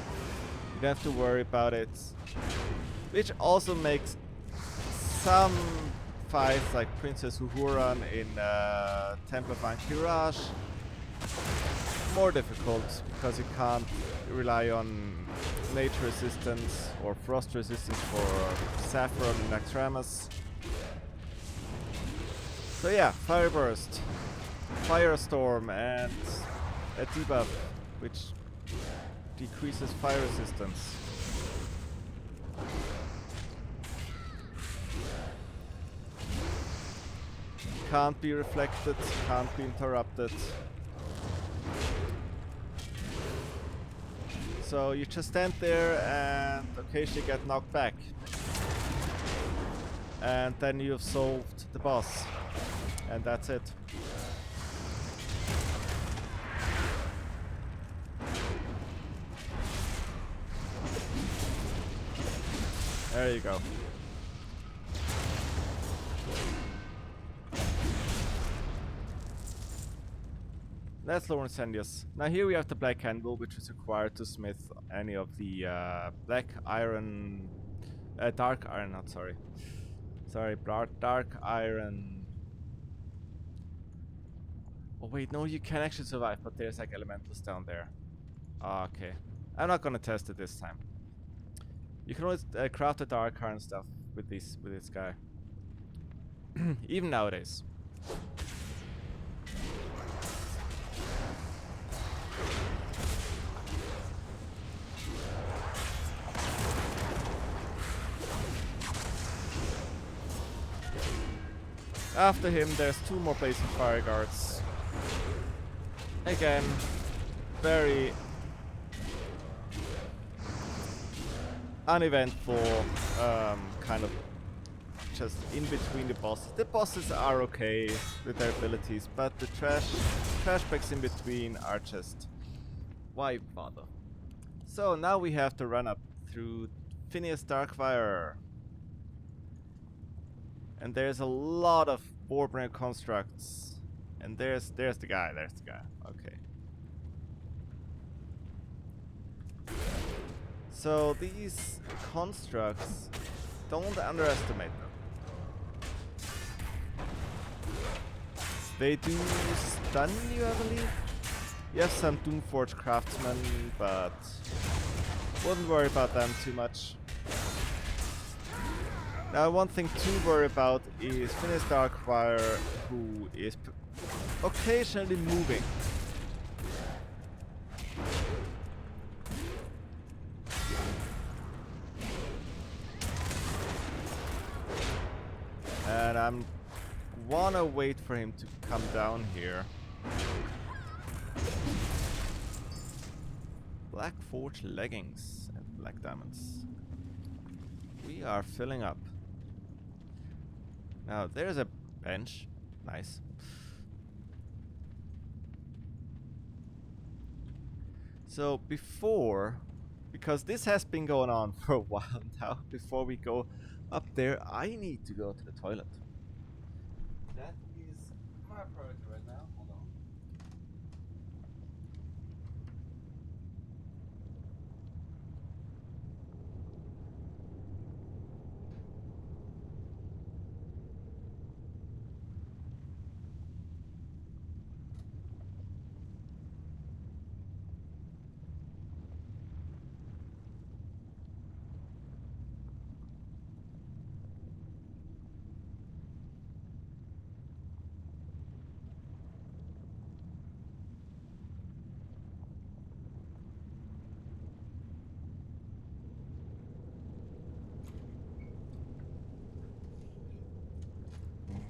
You don't have to worry about it. Which also makes some fights like Princess Uhuran in Temple of Ankh-Kiraj more difficult because you can't rely on nature resistance or frost resistance for Saffron and Naxxramas. So yeah, Fire Burst, Firestorm, and a debuff which decreases fire resistance. Can't be reflected, can't be interrupted. So you just stand there and occasionally get knocked back. And then you've solved the boss. And that's it. There you go. That's Lord Incendius. Now here we have the Black Candle, which is required to smith any of the Black Iron... Dark Iron, not sorry. Sorry, Dark Iron... Oh wait, no, you can actually survive, but there's like elementals down there. Ah, okay. I'm not gonna test it this time. You can always craft the Dark Iron stuff with this guy. Even nowadays. After him, there's 2 more Blazing Fire Guards. Again, very uneventful, kind of just in between the bosses. The bosses are okay with their abilities, but the trash packs in between are just... Why bother? So now we have to run up through Phineas Darkfire. And there's a lot of Warbringer constructs. And there's the guy, okay. So these constructs, don't underestimate them. They do stun you, I believe. You have some Doomforge craftsmen, but wouldn't worry about them too much. Now, one thing to worry about is Finis Darkfire, who is occasionally moving. And I'm wanna wait for him to come down here. Black Forge leggings and black diamonds. We are filling up. Now there's a bench. Nice. So before, because this has been going on for a while now, before we go up there, I need to go to the toilet. That is my priority right now. Hold on.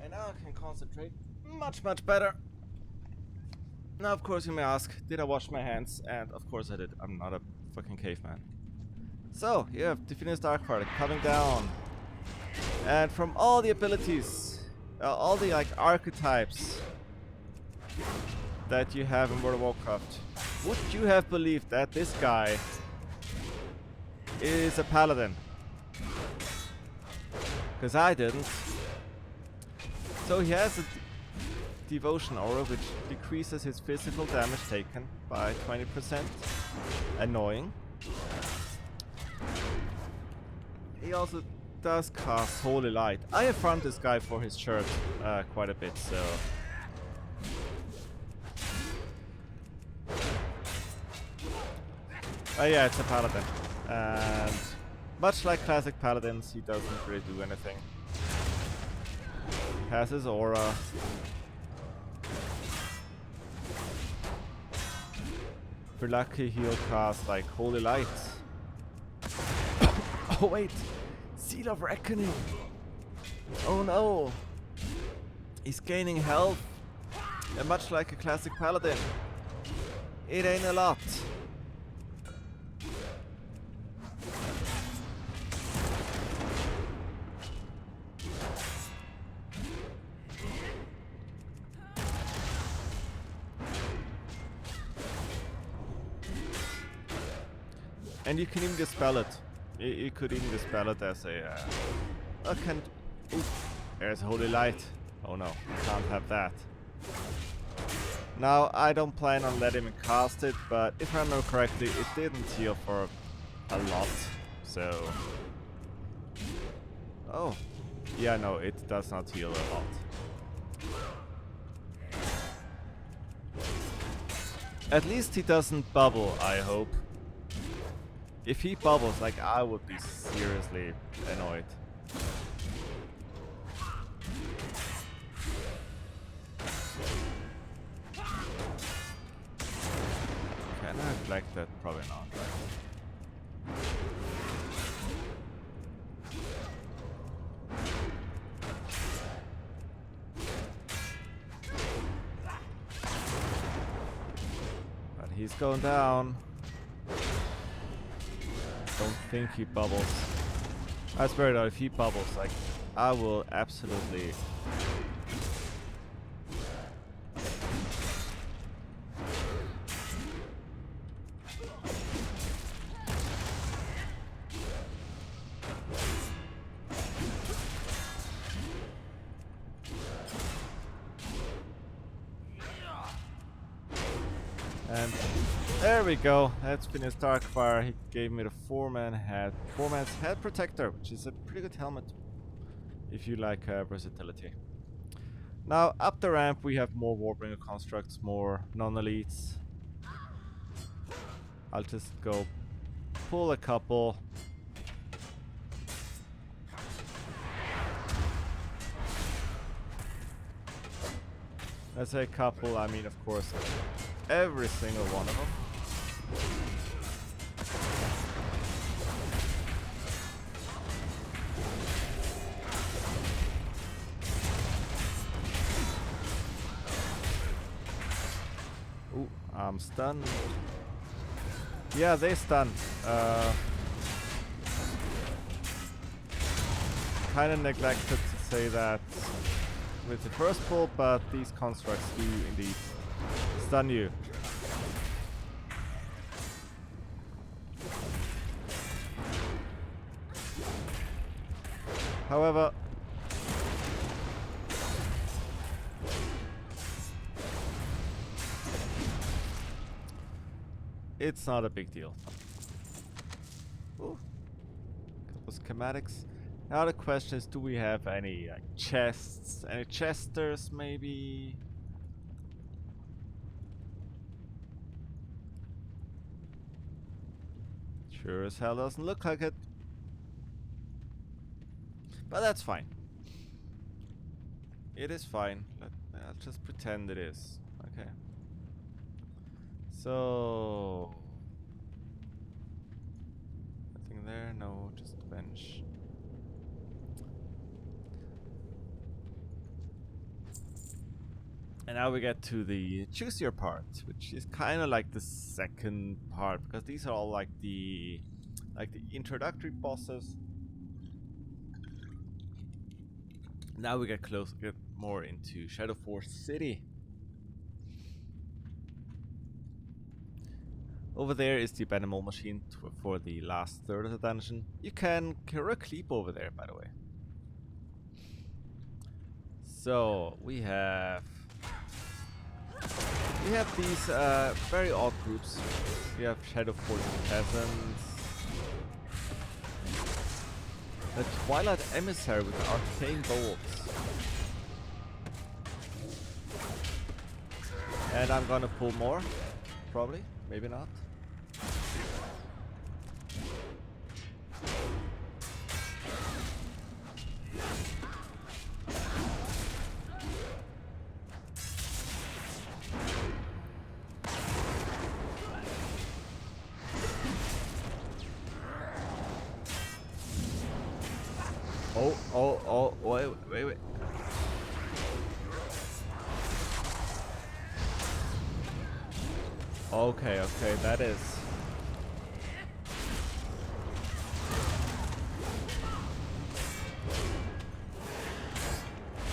And now I can concentrate much better. Now, of course, you may ask, did I wash my hands? And of course I did. I'm not a fucking caveman. So, you have Definitive Darkfire coming down. And from all the abilities, all the like archetypes that you have in World of Warcraft, would you have believed that this guy is a paladin? Because I didn't. So he has a devotion aura which decreases his physical damage taken by 20%. Annoying. He also does cast Holy Light. I have farmed this guy for his shirt quite a bit, so... yeah, it's a paladin. And much like classic paladins, he doesn't really do anything. Has his aura. If you're lucky, he'll cast like Holy Light. Oh wait! Seal of Reckoning! Oh no! He's gaining health. And much like a classic paladin, it ain't a lot. And you can even dispel it. You could even dispel it as a... there's Holy Light. Oh no, can't have that. Now, I don't plan on letting him cast it, but if I remember correctly, it didn't heal for a lot, so... Oh. Yeah, no, it does not heal a lot. At least he doesn't bubble, I hope. If he bubbles, like, I would be seriously annoyed. Can I reflect that? Probably not, right? But he's going down. Don't think he bubbles. I swear though, if he bubbles, like, I will absolutely... And there we go. That's been his Darkfire. He gave me the four-man's head protector, which is a pretty good helmet if you like versatility. Now, up the ramp, we have more Warbringer constructs, more non-elites. I'll just go pull a couple. I say a couple, I mean, of course, every single one of them. Ooh, I'm stunned. Yeah, they stun. Kind of neglected to say that with the first pull, but these constructs do indeed stun you. However, it's not a big deal. Ooh, couple schematics. Now the question is, do we have any chests? Any chesters, maybe? Sure as hell doesn't look like it. But that's fine. It is fine. I'll just pretend it is. Okay. So... nothing there? No, just a bench. And now we get to the juicier part, which is kind of like the second part, because these are all like the introductory bosses. Now we get more into Shadowforge City. Over there is the abandoned mole machine for the last third of the dungeon. You can creep over there, by the way. So we have these very odd groups. We have Shadowforge peasants, the Twilight Emissary with arcane bolts, and I'm gonna pull more, probably, maybe not. Oh, wait. Okay, that is...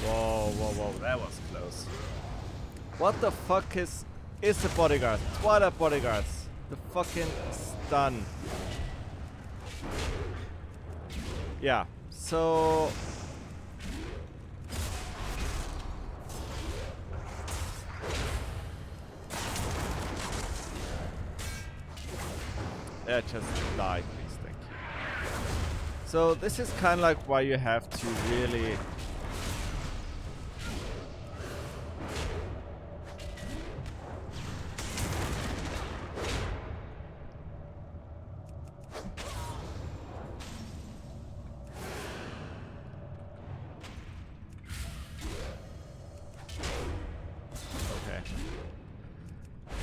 Whoa, that was close. What the fuck is the bodyguard? Twilight bodyguards. The fucking stun. Yeah, so... yeah, just die, please, thank you. So this is kind of like why you have to really...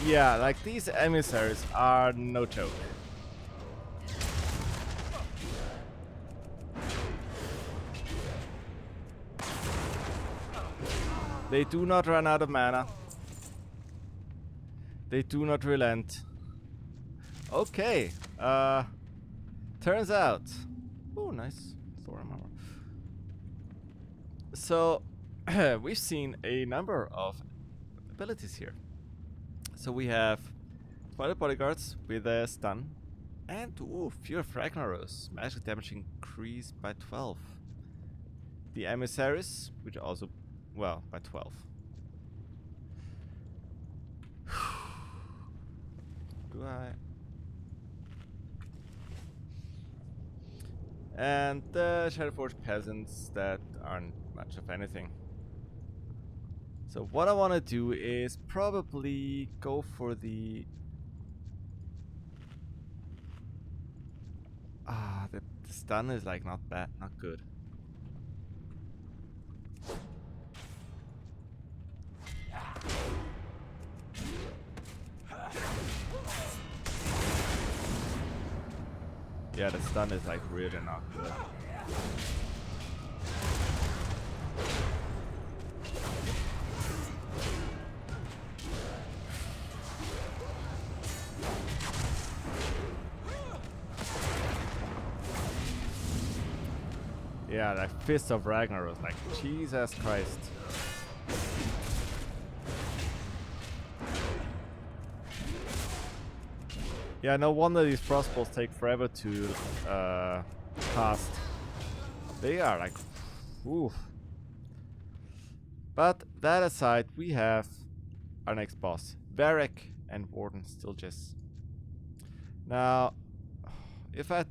yeah, like these emissaries are no joke. They do not run out of mana. They do not relent. Okay, turns out... oh, nice. Thorum armor. So, we've seen a number of abilities here. So we have Twilight Bodyguards with a stun. And, ooh, Fear of Ragnaros. Magic damage increased by 12. The Emissaries, which also, well, by 12. Do I? And the Shadowforge Peasants that aren't much of anything. So what I want to do is probably go for the... the stun is like not bad, not good. Yeah, the stun is like really not good. Yeah, that Fist of Ragnar was like, Jesus Christ. Yeah, no wonder these frostballs take forever to cast. They are like, oof. But that aside, we have our next boss, Varric and Warden still just. Now, if I'm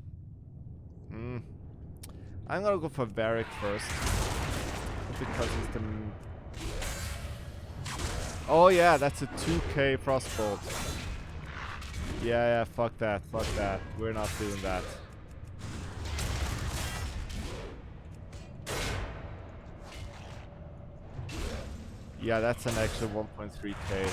gonna go for Varric first because he's the. Oh yeah, that's a 2k frostbolt. Yeah, fuck that, We're not doing that. Yeah, that's an extra 1.3k.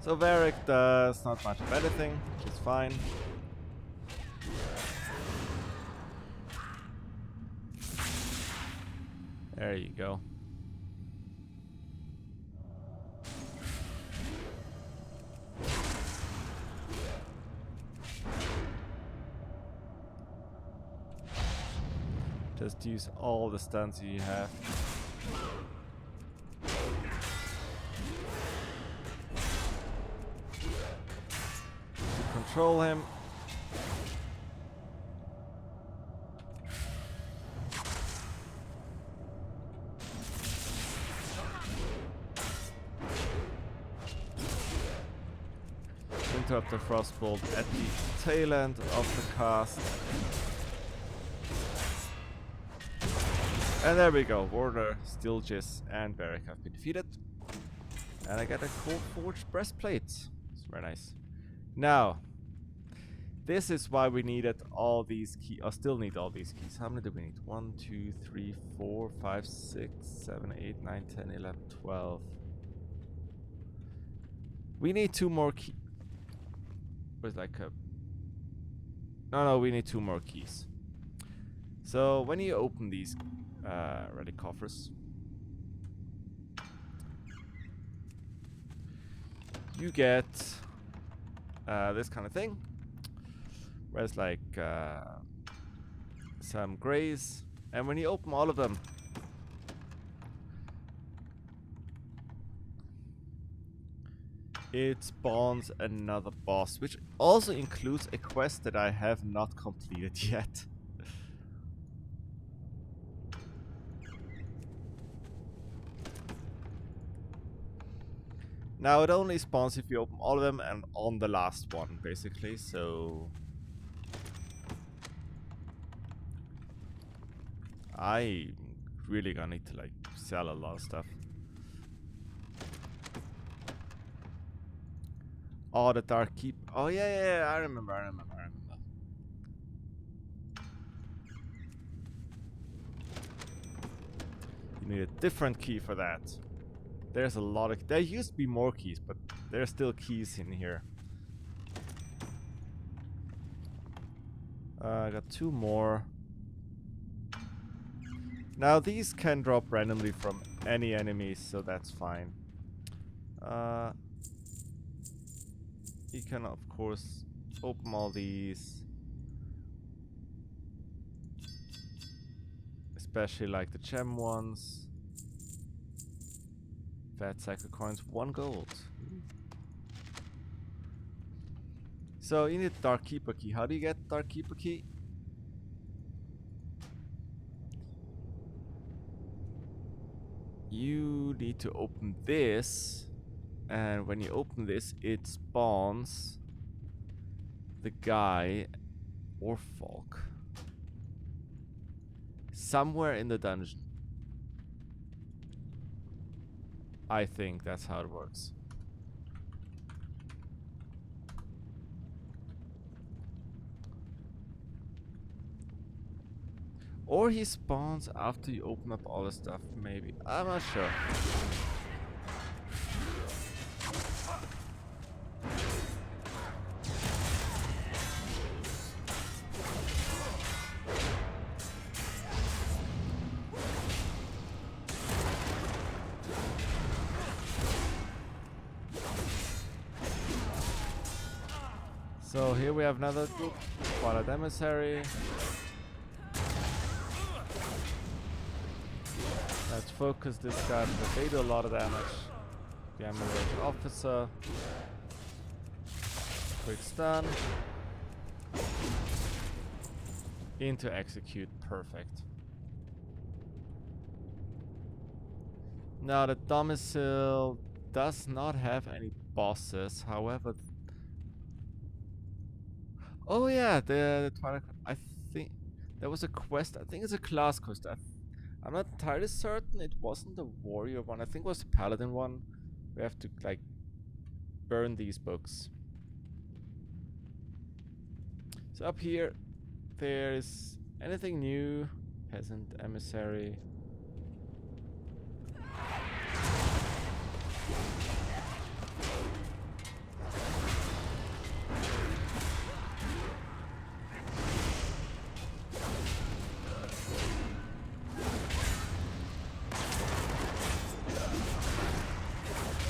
So Varric does not much of anything, which is fine. There you go. Just use all the stuns you have. To control him. Interrupt the frostbolt at the tail end of the cast. And there we go. Warder, Stilgis, and Varric have been defeated. And I get a cold forged breastplate. It's very nice. Now, this is why we needed all these keys. I still need all these keys. How many do we need? 1, 2, 3, 4, 5, 6, 7, 8, 9, 10, 11, 12. We need 2 more keys. With like a... No, we need 2 more keys. So when you open these relic coffers, you get this kind of thing. Where it's like some grays. And when you open all of them, it spawns another boss, which also includes a quest that I have not completed yet. Now it only spawns if you open all of them and on the last one, basically, so... I really gonna need to like sell a lot of stuff. Oh, the Dark Keep. Oh yeah, I remember. You need a different key for that. There's a lot of... There used to be more keys, but there's still keys in here. I got 2 more. Now these can drop randomly from any enemies, so that's fine. You can of course open all these. Especially like the gem ones. Fat sack of coins, 1 gold. So you need Dark Keeper key. How do you get Dark Keeper key? You need to open this And when you open this, it spawns the guy or Falk somewhere in the dungeon. I think that's how it works. Or he spawns after you open up all the stuff, maybe. I'm not sure. So here we have another group, Twilight Emissary. Let's focus this guy because they do a lot of damage. Gamma Rage Officer. Quick stun. Into execute, perfect. Now the domicile does not have any bosses, however. Oh yeah, the Twilight. I think there was a quest. I think it's a class quest. I'm not entirely certain. It wasn't the warrior one. I think it was the paladin one. We have to like burn these books. So up here, there's anything new? Peasant emissary.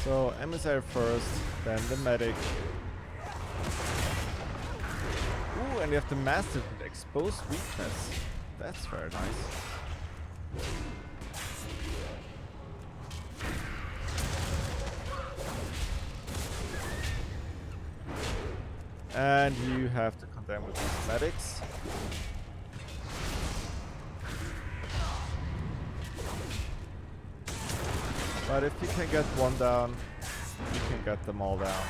So emissary first, then the medic. Ooh, and you have the massive exposed weakness. That's very nice. And you have to contend with these medics. But if you can get one down, you can get them all down.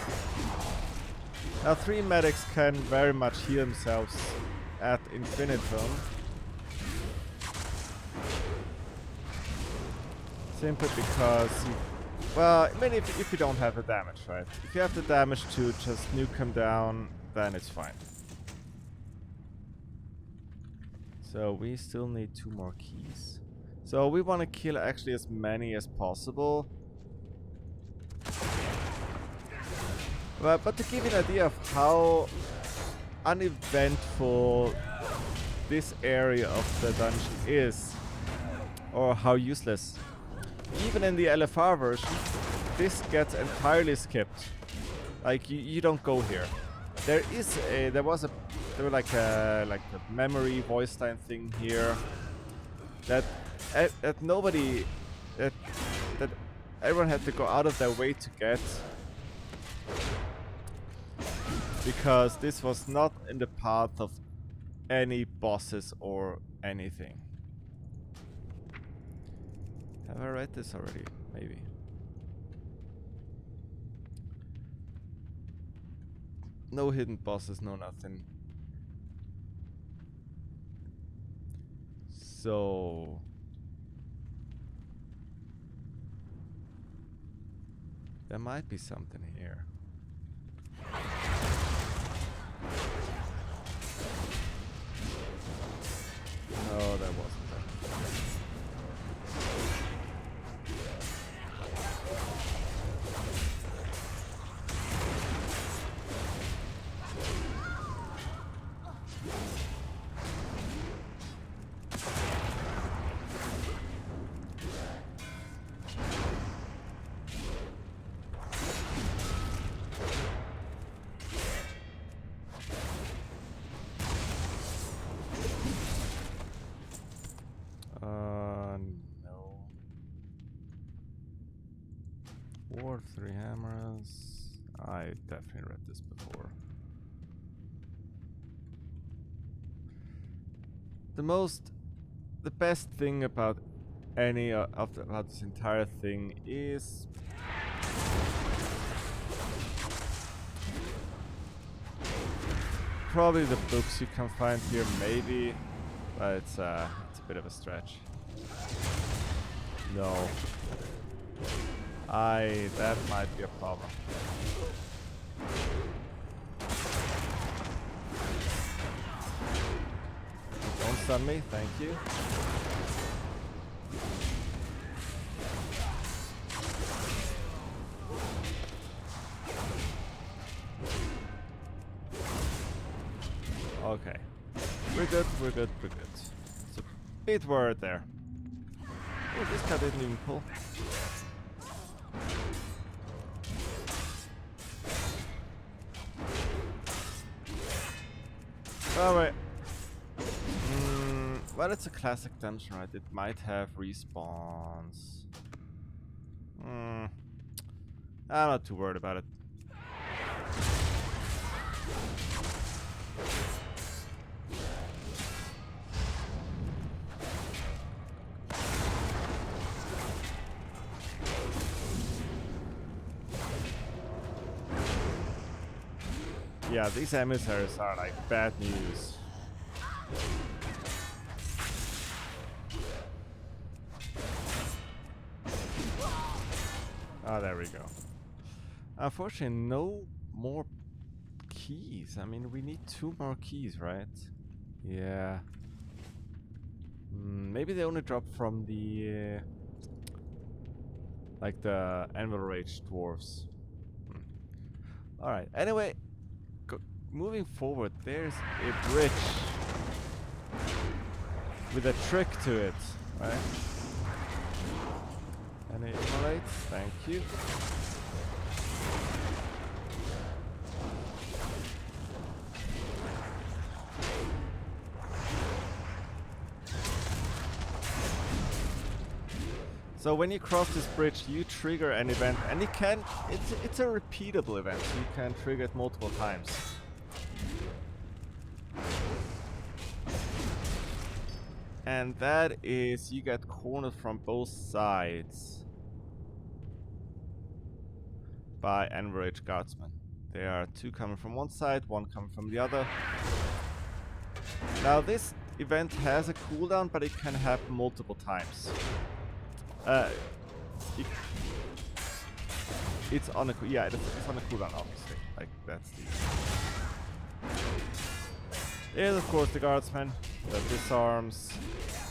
Now 3 medics can very much heal themselves at infinitum. Simply because well, I mean if you don't have the damage, right? If you have the damage to just nuke him down, then it's fine. So we still need 2 more keys. So we want to kill actually as many as possible. But to give you an idea of how uneventful this area of the dungeon is, or how useless, even in the LFR version, this gets entirely skipped. Like you don't go here. There was a memory voice line thing here that nobody that everyone had to go out of their way to get, because this was not in the path of any bosses or anything. Have I read this already? Maybe. No hidden bosses, no nothing. So there might be something here. No, there wasn't. No. War 3 hammers. I definitely read this before. The best thing about about this entire thing is probably the books you can find here, maybe, but it's a bit of a stretch. No. That might be a problem. Don't stun me, thank you. Okay. We're good, we're good, we're good. It's a bit worried there. Oh, this guy didn't even pull. Alright. Well, it's a classic dungeon, right? It might have respawns. I'm not too worried about it. Yeah, these emissaries are like bad news. Oh, there we go. Unfortunately, no more keys. I mean, we need 2 more keys, right? Yeah. Maybe they only drop from the... like the Anvil Rage dwarves. Alright, anyway, moving forward, there's a bridge with a trick to it, right? Any immolates? Thank you. So when you cross this bridge, you trigger an event, and it's a repeatable event, so you can trigger it multiple times. And that is, you get cornered from both sides by Enraged Guardsmen. There are 2 coming from one side, 1 coming from the other. Now this event has a cooldown, but it can happen multiple times. It's on a it's on a cooldown, obviously. Like that's the. There's of course the guardsman that disarms.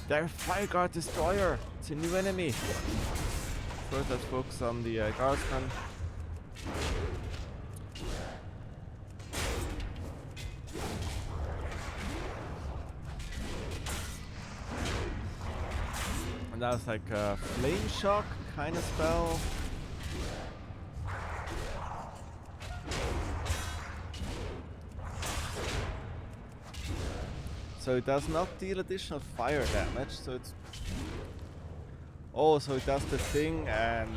Their Fire Guard Destroyer. It's a new enemy. First, let's focus on the guardsman. And that's like a flame shock kind of spell. So it does not deal additional fire damage, so it's... Oh, so it does the thing and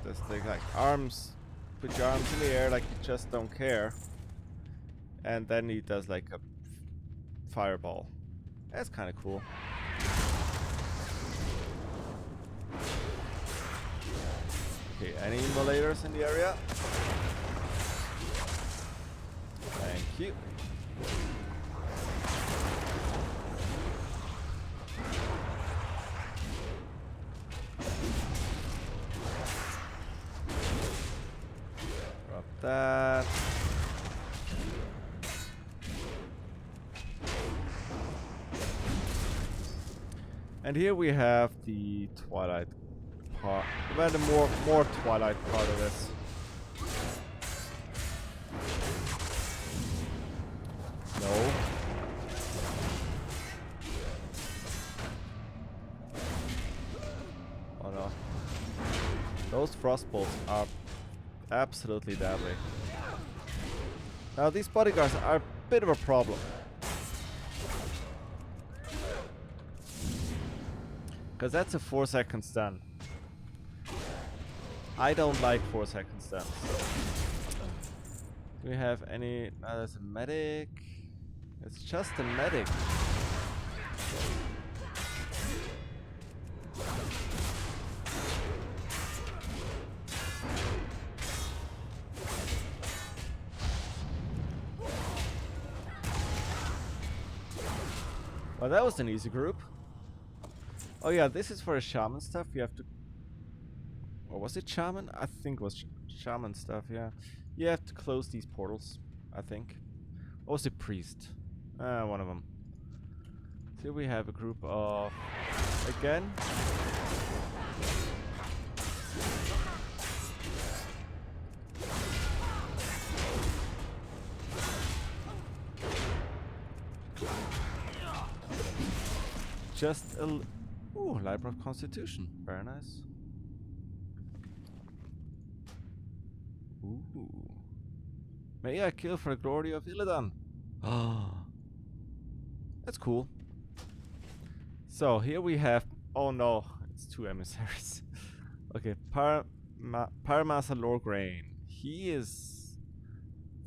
does the like arms, put your arms in the air like you just don't care. And then he does like a fireball. That's kind of cool. Okay, any immolators in the area? Thank you. Drop that. And here we have the Twilight part, well, the more Twilight part of this. No. Oh no. Those frost bolts are absolutely deadly. Now these bodyguards are a bit of a problem. Because that's a 4-second stun. I don't like 4-second stuns. Do we have any... No, there's a medic. It's just a medic. Well, that was an easy group. Oh yeah, this is for the shaman stuff. You have to... Or was it shaman? I think it was shaman stuff, yeah. You have to close these portals, I think. Or was it priest? One of them. Here we have a group of... Again. Just a... Ooh, Library of Constitution. Very nice. Ooh. May I kill for the glory of Illidan. Ah. That's cool. So, here we have... Oh no, it's 2 emissaries. Okay, Paramasa Lorgrain. He is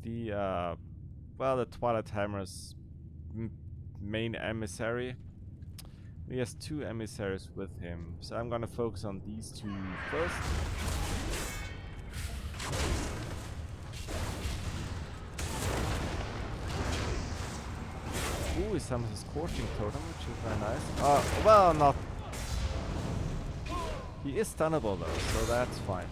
the, well, the Twilight Hammer's main emissary. He has 2 emissaries with him, so I'm gonna focus on these 2 first. Ooh, he summons a Scorching Totem, which is very nice. Well, not... He is stunnable though, so that's fine.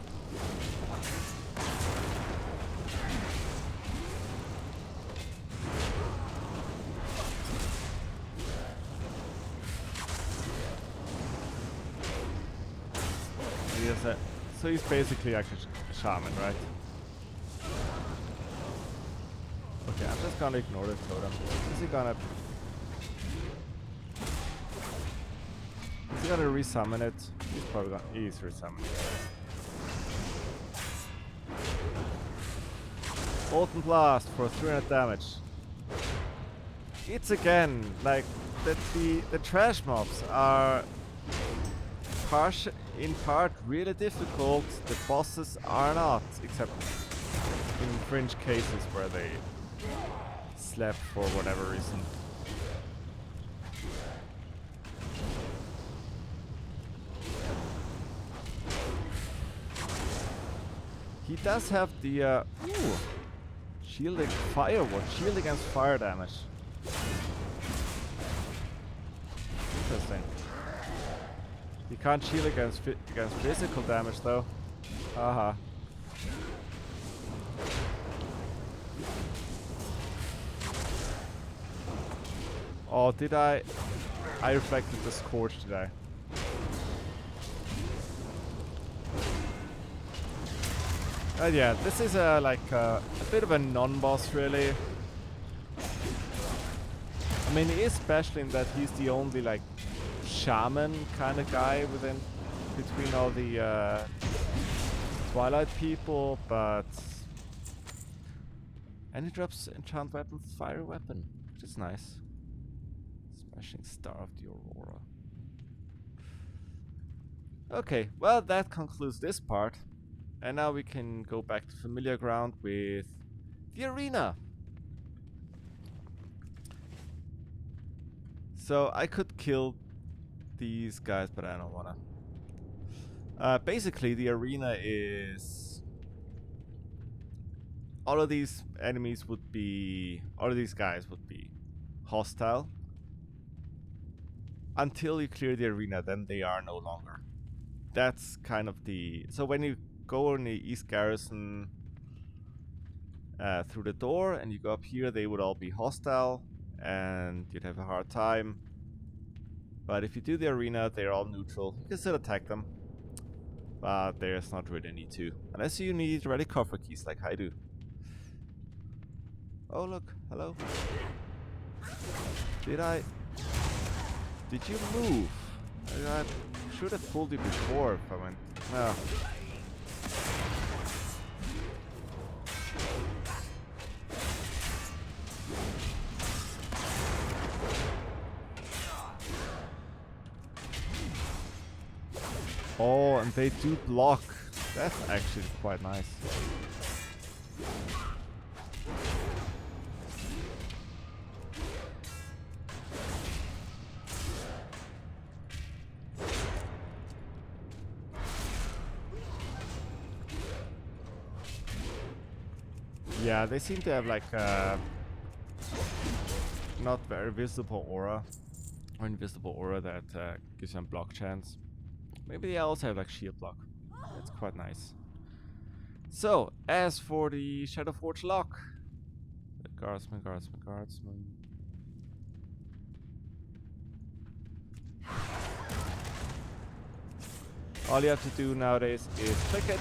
So he's basically like a shaman, right? Okay, I'm just gonna ignore the totem. Is he gonna resummon it? He's probably gonna... He's resummoning it. Molten Blast for 300 damage. It's again like that the trash mobs are in part really difficult. The bosses are not, except in fringe cases where they slept for whatever reason. He does have the shielding fire. What? Shield against fire damage. Interesting. You can't shield against physical damage though. Haha. Oh, did I? I reflected the Scorch, did I? Yeah, this is like a bit of a non-boss, really. I mean, he is special in that he's the only like shaman kind of guy between all the Twilight people, but and he drops enchant weapon, fire weapon, which is nice. Smashing Star of the Aurora. Okay, well that concludes this part. And now we can go back to familiar ground with the arena. So I could kill these guys, but I don't wanna. Basically, the arena is... all of these enemies would be... all of these guys would be hostile. Until you clear the arena, then they are no longer. That's kind of the... So when you go in the East Garrison through the door and you go up here, they would all be hostile and you'd have a hard time. But if you do the arena, they're all neutral. You can still attack them, but there's not really a need to. Unless you need ready coffer keys like I do. Oh look, hello. Did you move? I should have pulled you before if I went... No. Oh, and they do block. That's actually quite nice. Yeah, they seem to have like a not very visible aura. Or invisible aura that gives them block chance. Maybe they also have like shield block. That's quite nice. So, as for the Shadowforge lock, the guardsman. All you have to do nowadays is click it.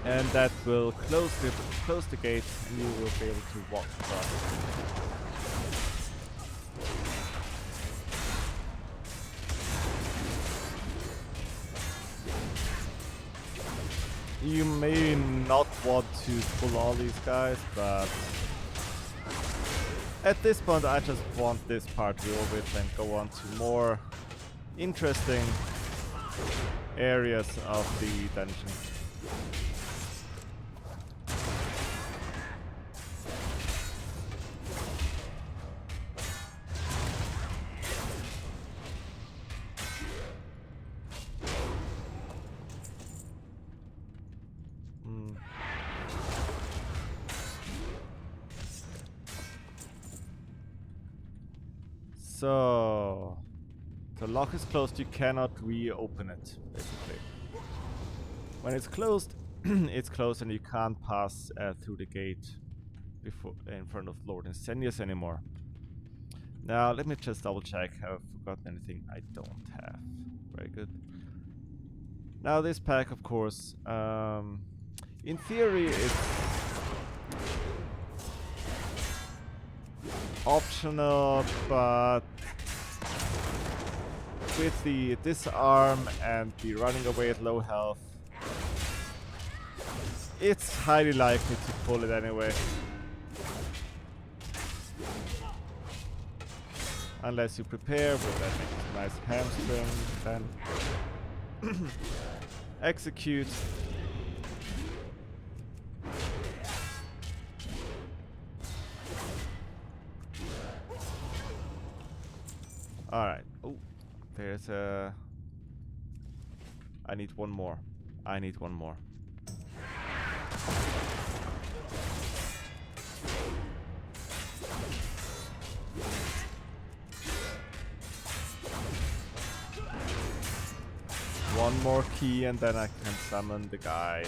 And that will close the gate, and you will be able to walk across. You may not want to pull all these guys, but at this point I just want this part to be over with and go on to more interesting areas of the dungeon. So, the lock is closed, you cannot reopen it, basically. When it's closed, it's closed and you can't pass through the gate before in front of Lord Insenius anymore. Now, let me just double check. Have I forgotten anything? I don't have. Very good. Now, this pack, of course, in theory, it's optional, but with the disarm and the running away at low health, it's highly likely to pull it anyway. Unless you prepare with a nice hamstring, then execute. Alright. Oh, there's a... I need one more. One more key and then I can summon the guy.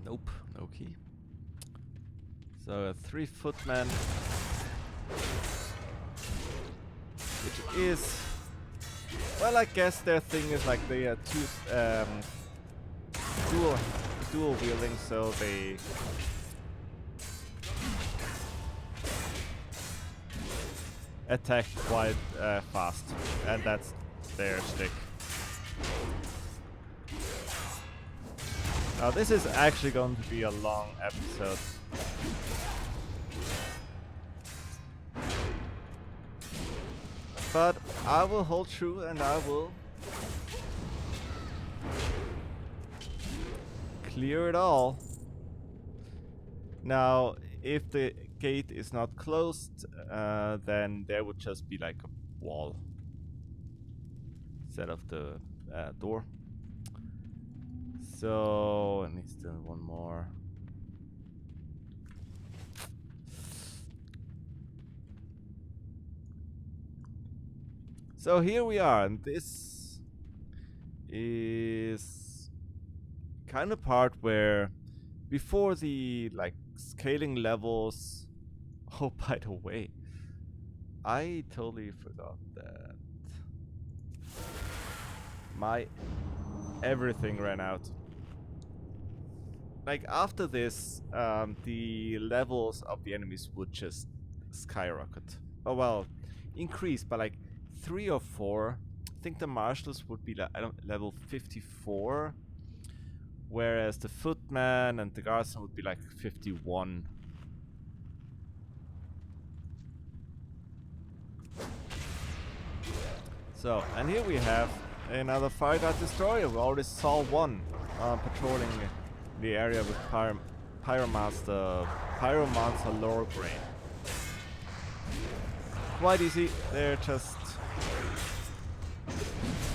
Nope, no key. So a 3-footman, which is, well, I guess their thing is like they are dual wielding, so they attack quite fast, and that's their shtick. Now this is actually going to be a long episode. But I will hold true and I will clear it all. Now, if the gate is not closed, then there would just be like a wall instead of the door. So, it needs to one more. So here we are, and this is kind of part where before the like scaling levels. Oh, by the way, I totally forgot that my everything ran out. Like after this, the levels of the enemies would just skyrocket. Oh well, increase by like 3 or 4 think the marshals would be level 54, whereas the footman and the guardsman would be like 51. So, and here we have another Fire God Destroyer. We already saw one patrolling the area with Pyromonster Lorebrain. Quite easy, they're just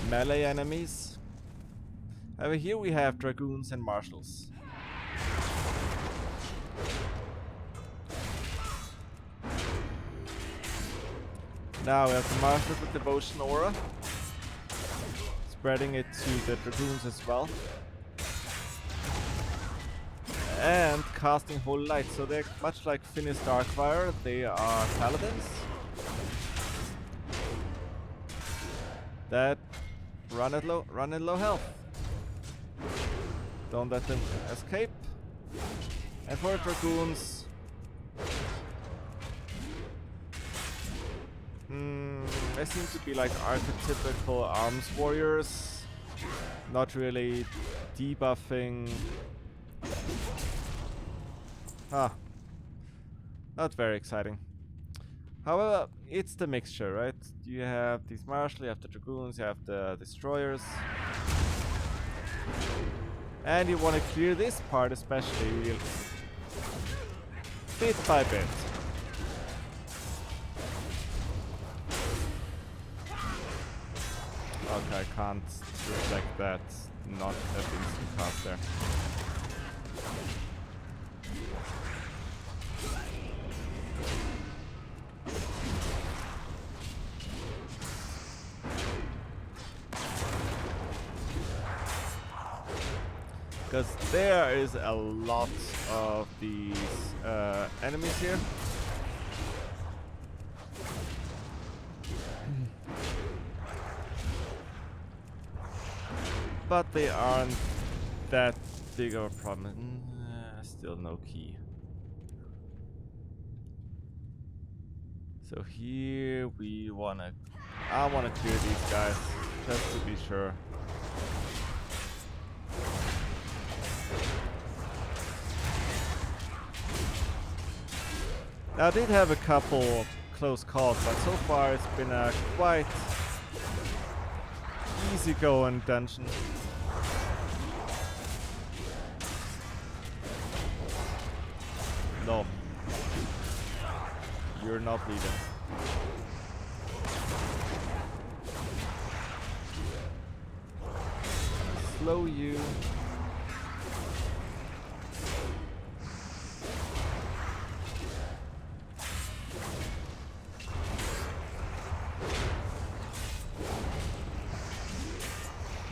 melee enemies. Over here we have Dragoons and Marshals. Now we have the Marshals with Devotion Aura, spreading it to the Dragoons as well. And casting Holy Light, so they're much like Finis Darkfire, they are Paladins that run at low health. Don't let them escape. And for Dragoons, they seem to be like archetypical arms warriors, not really debuffing. Not very exciting. However, it's the mixture, right? You have these marshals, you have the dragoons, you have the destroyers. And you want to clear this part especially bit by bit. Okay, I can't reflect that, not that instant cast there. Because there is a lot of these enemies here. But they aren't that big of a problem. Still no key. So here I wanna clear these guys, just to be sure. Now I did have a couple close calls, but so far it's been a quite easy going dungeon. No. You're not bleeding. Slow you.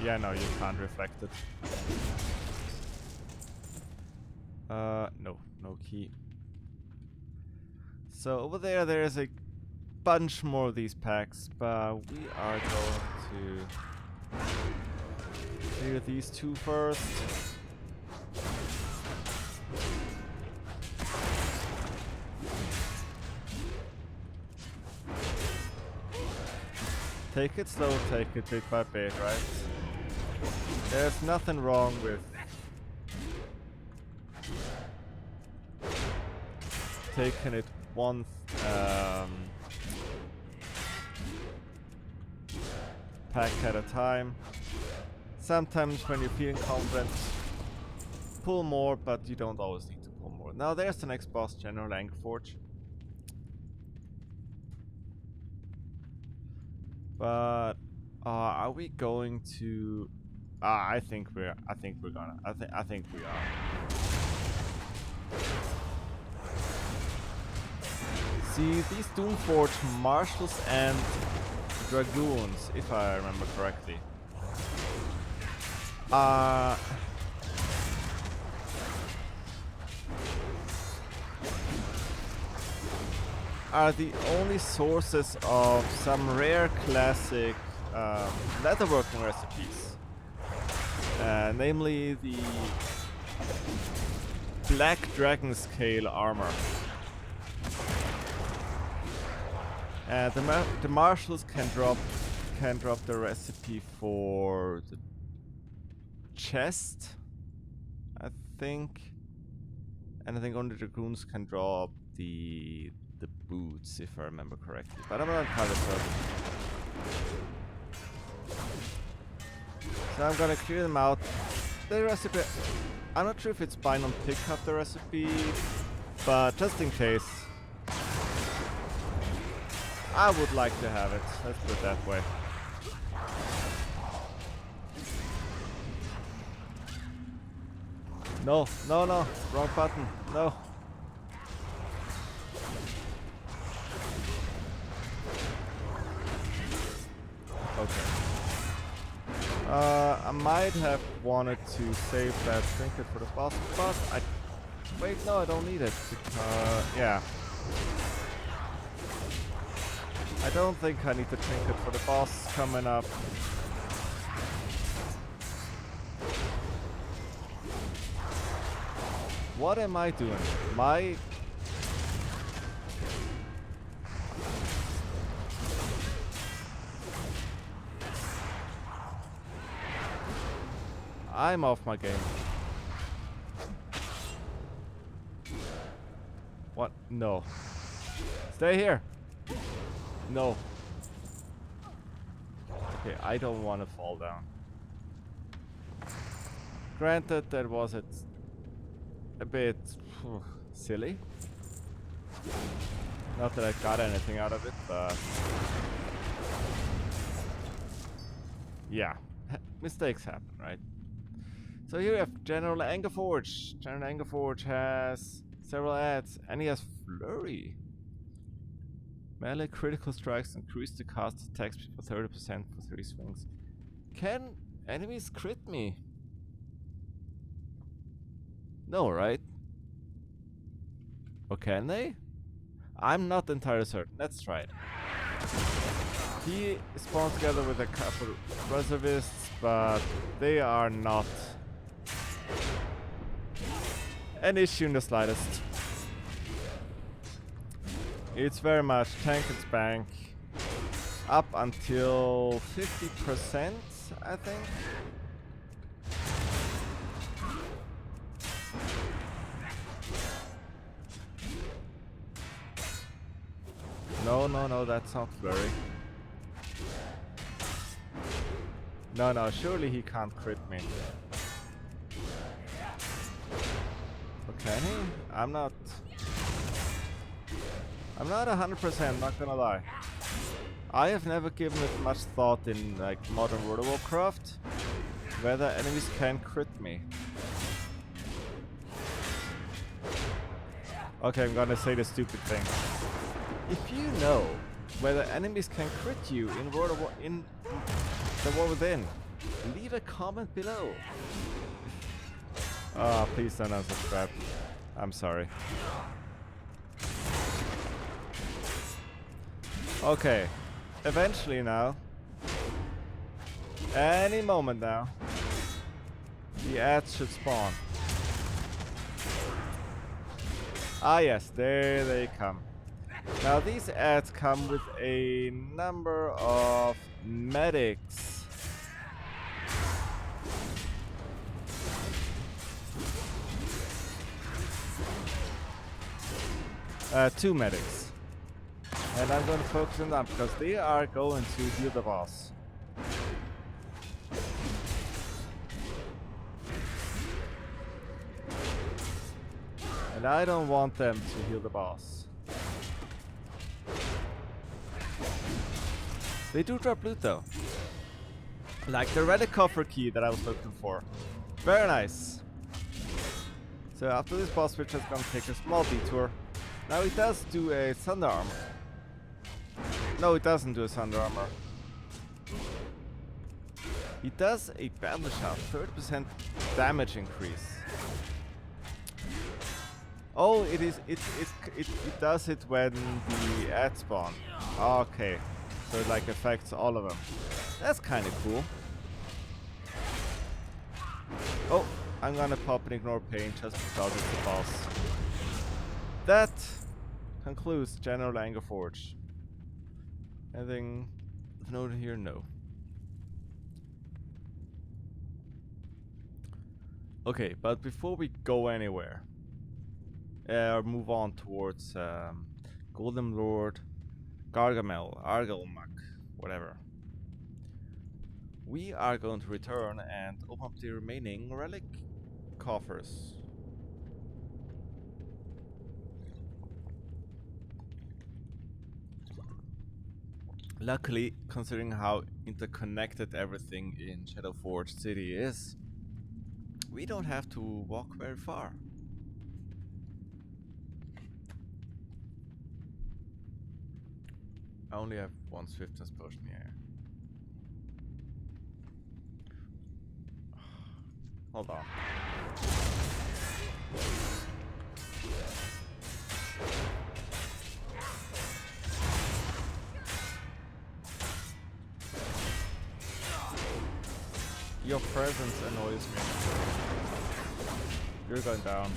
Yeah, no, you can't reflect it. No key. So over there is a bunch more of these packs, but we are going to clear these two first. Take it slow, take it bit by bit, right? There's nothing wrong with taking it one pack at a time. Sometimes when you're feeling confident, pull more, but you don't always need to pull more. Now there's the next boss, General Angerforge. But are we going to? I think we are. I think we are. See, these Doomforge marshals and dragoons, if I remember correctly, are the only sources of some rare classic leatherworking recipes. Namely the Black Dragon Scale armor. The marshals can can drop the recipe for the chest, I think. And I think only the dragoons can drop the boots, if I remember correctly. But I'm not entirely certain. So I'm gonna clear them out. The recipe, I'm not sure if it's bind on pick up the recipe, but just in case, I would like to have it. Let's put it that way. No, no, no, wrong button, no. Okay. I might have wanted to save that trinket for the boss, but wait, no, I don't need it. Yeah. I don't think I need the trinket for the boss coming up. What am I doing? I'm off my game. What? No. Stay here. No. Okay, I don't want to fall down. Granted, that was a bit silly. Not that I got anything out of it, but yeah, mistakes happen, right? So here we have General Angerforge. General Angerforge has several ads, and he has Flurry. Melee critical strikes increase the cast attack speed for 30% for 3 swings. Can enemies crit me? No, right? Or can they? I'm not entirely certain. Let's try it. He spawns together with a couple reservists, but they are not an issue in the slightest. It's very much tank and spank up until 50%, I think. No, no, no, that's not Flurry. No, no, surely he can't crit me. Okay, I'm not 100%, not gonna lie. I have never given it much thought in like modern World of Warcraft whether enemies can crit me. Okay, I'm gonna say the stupid thing. If you know whether enemies can crit you in World of War in the War Within, leave a comment below. Oh, please don't unsubscribe. I'm sorry. Okay, eventually now, any moment now, the ads should spawn. Ah yes, there they come. Now these ads come with a number of medics. Two medics. And I'm going to focus on them because they are going to heal the boss. And I don't want them to heal the boss. They do drop loot though. Like the relic coffer key that I was looking for. Very nice. So after this boss, we're just gonna take a small detour. Now it does do a thunder armor. No, it doesn't do a thunder armor. It does a battle shout, 30% damage increase. Oh, it does it when the ads spawn. Okay, so it like affects all of them. That's kind of cool. Oh, I'm gonna pop and ignore pain just because it's a boss. That concludes General Angerforge. Anything Something over here? No. Okay, but before we go anywhere, or move on towards Golden Lord, Gargamel, Argelmak, whatever, we are going to return and open up the remaining relic coffers. Luckily, considering how interconnected everything in Shadowforge City is, we don't have to walk very far. I only have one swiftness potion here. Hold on. Your presence annoys me. You're going down.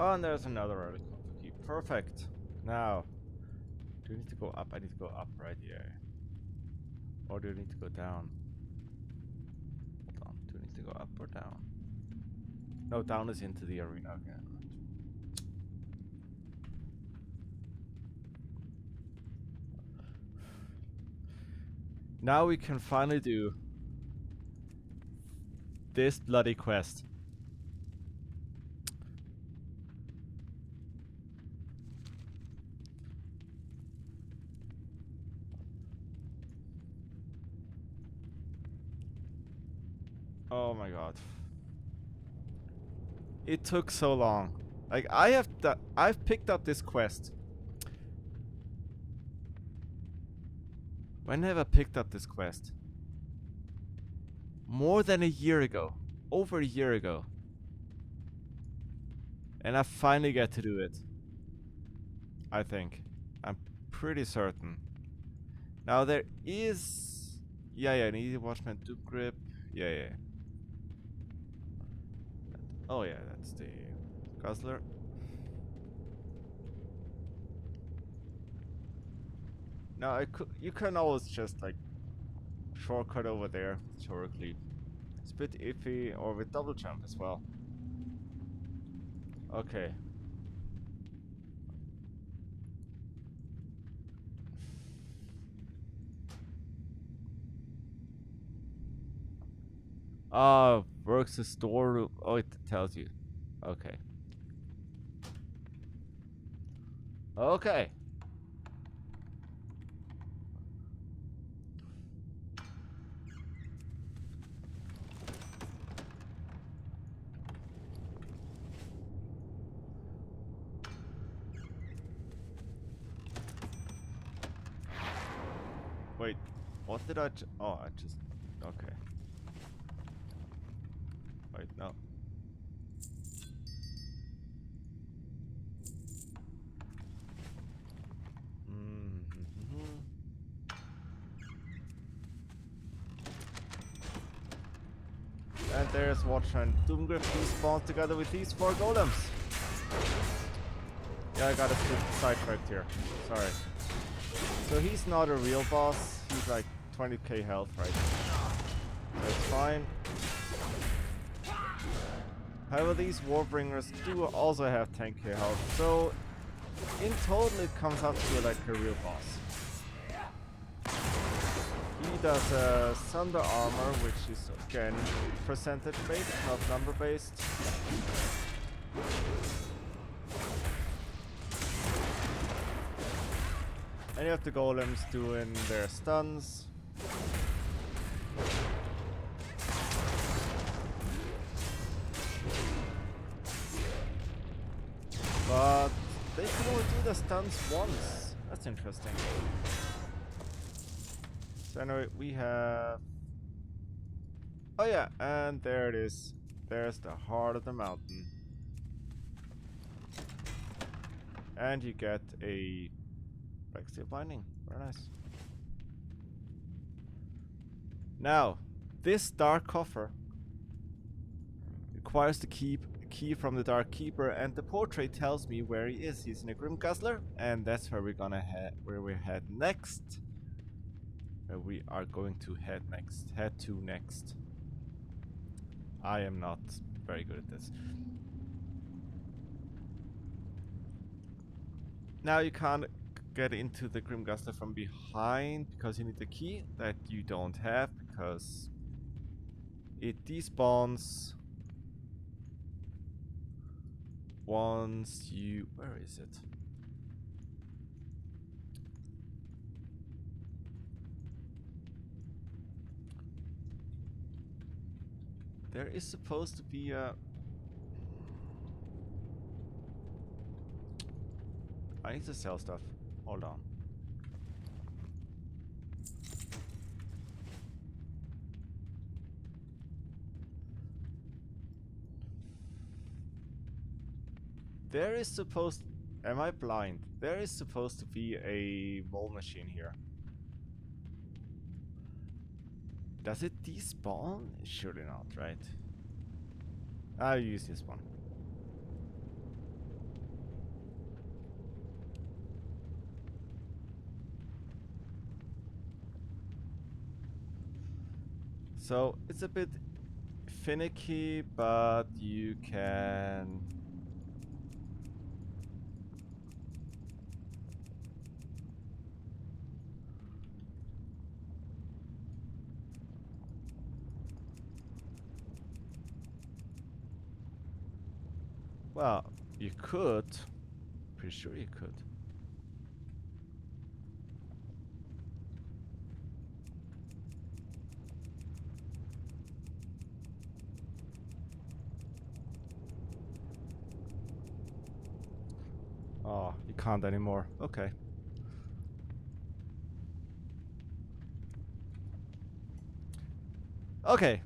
Oh, and there's another relic of the key. Perfect. Now, do you need to go up? I need to go up, right? Yeah. Or do you need to go down? Hold on. Do you need to go up or down? No, down is into the arena again. Now we can finally do this bloody quest. Oh my god. It took so long. Like I've picked up this quest. When have I picked up this quest? More than a year ago. Over a year ago. And I finally get to do it. I think. I'm pretty certain. Now there is... Yeah, needy watchman, dupe grip. Yeah. Oh yeah, that's the guzzler. Now you can always just like shortcut over there historically. It's a bit iffy, or with double jump as well. Okay. Works the store room. Oh, it tells you. Okay. Okay. Wait, what did I oh, I just... Okay. Wait, no. And there's Watchman Doomgriff, who spawns together with these 4 golems. Yeah, I got a sidetracked here. Sorry. So he's not a real boss. He's like 20k health right now. That's fine. However, these Warbringers do also have 10k health. So in total it comes up to like a real boss. He does Thunder Armor, which is again percentage based, not number based. And you have the golems doing their stuns. But they can only do the stuns once. That's interesting. So anyway, we have... Oh yeah, and there it is. There's the heart of the mountain. And you get a black steel binding. Very nice. Now, this dark coffer requires the key from the Dark Keeper, and the portrait tells me where he is. He's in a Grim Guzzler, and that's where we're gonna head. Where we head next. Where we are going to head next. Head to next. I am not very good at this. Now you can't get into the Grim Guzzler from behind because you need the key that you don't have, because it despawns once you... Where is it? There is supposed to be a... I need to sell stuff. Hold on. There is supposed... Am I blind? There is supposed to be a mole machine here. Does it despawn? Surely not, right? I'll use this one. So it's a bit finicky, but you can... Well, you could. Pretty sure you could. Oh, you can't anymore. Okay. Okay.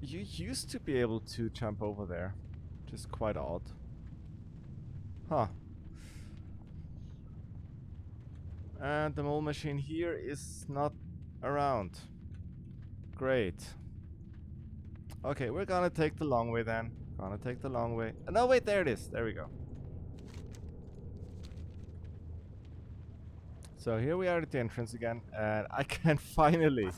You used to be able to jump over there, which is quite odd. Huh. And the mole machine here is not around. Great. Okay, we're gonna take the long way then. Gonna take the long way. No, wait, there it is. There we go. So here we are at the entrance again, and I can finally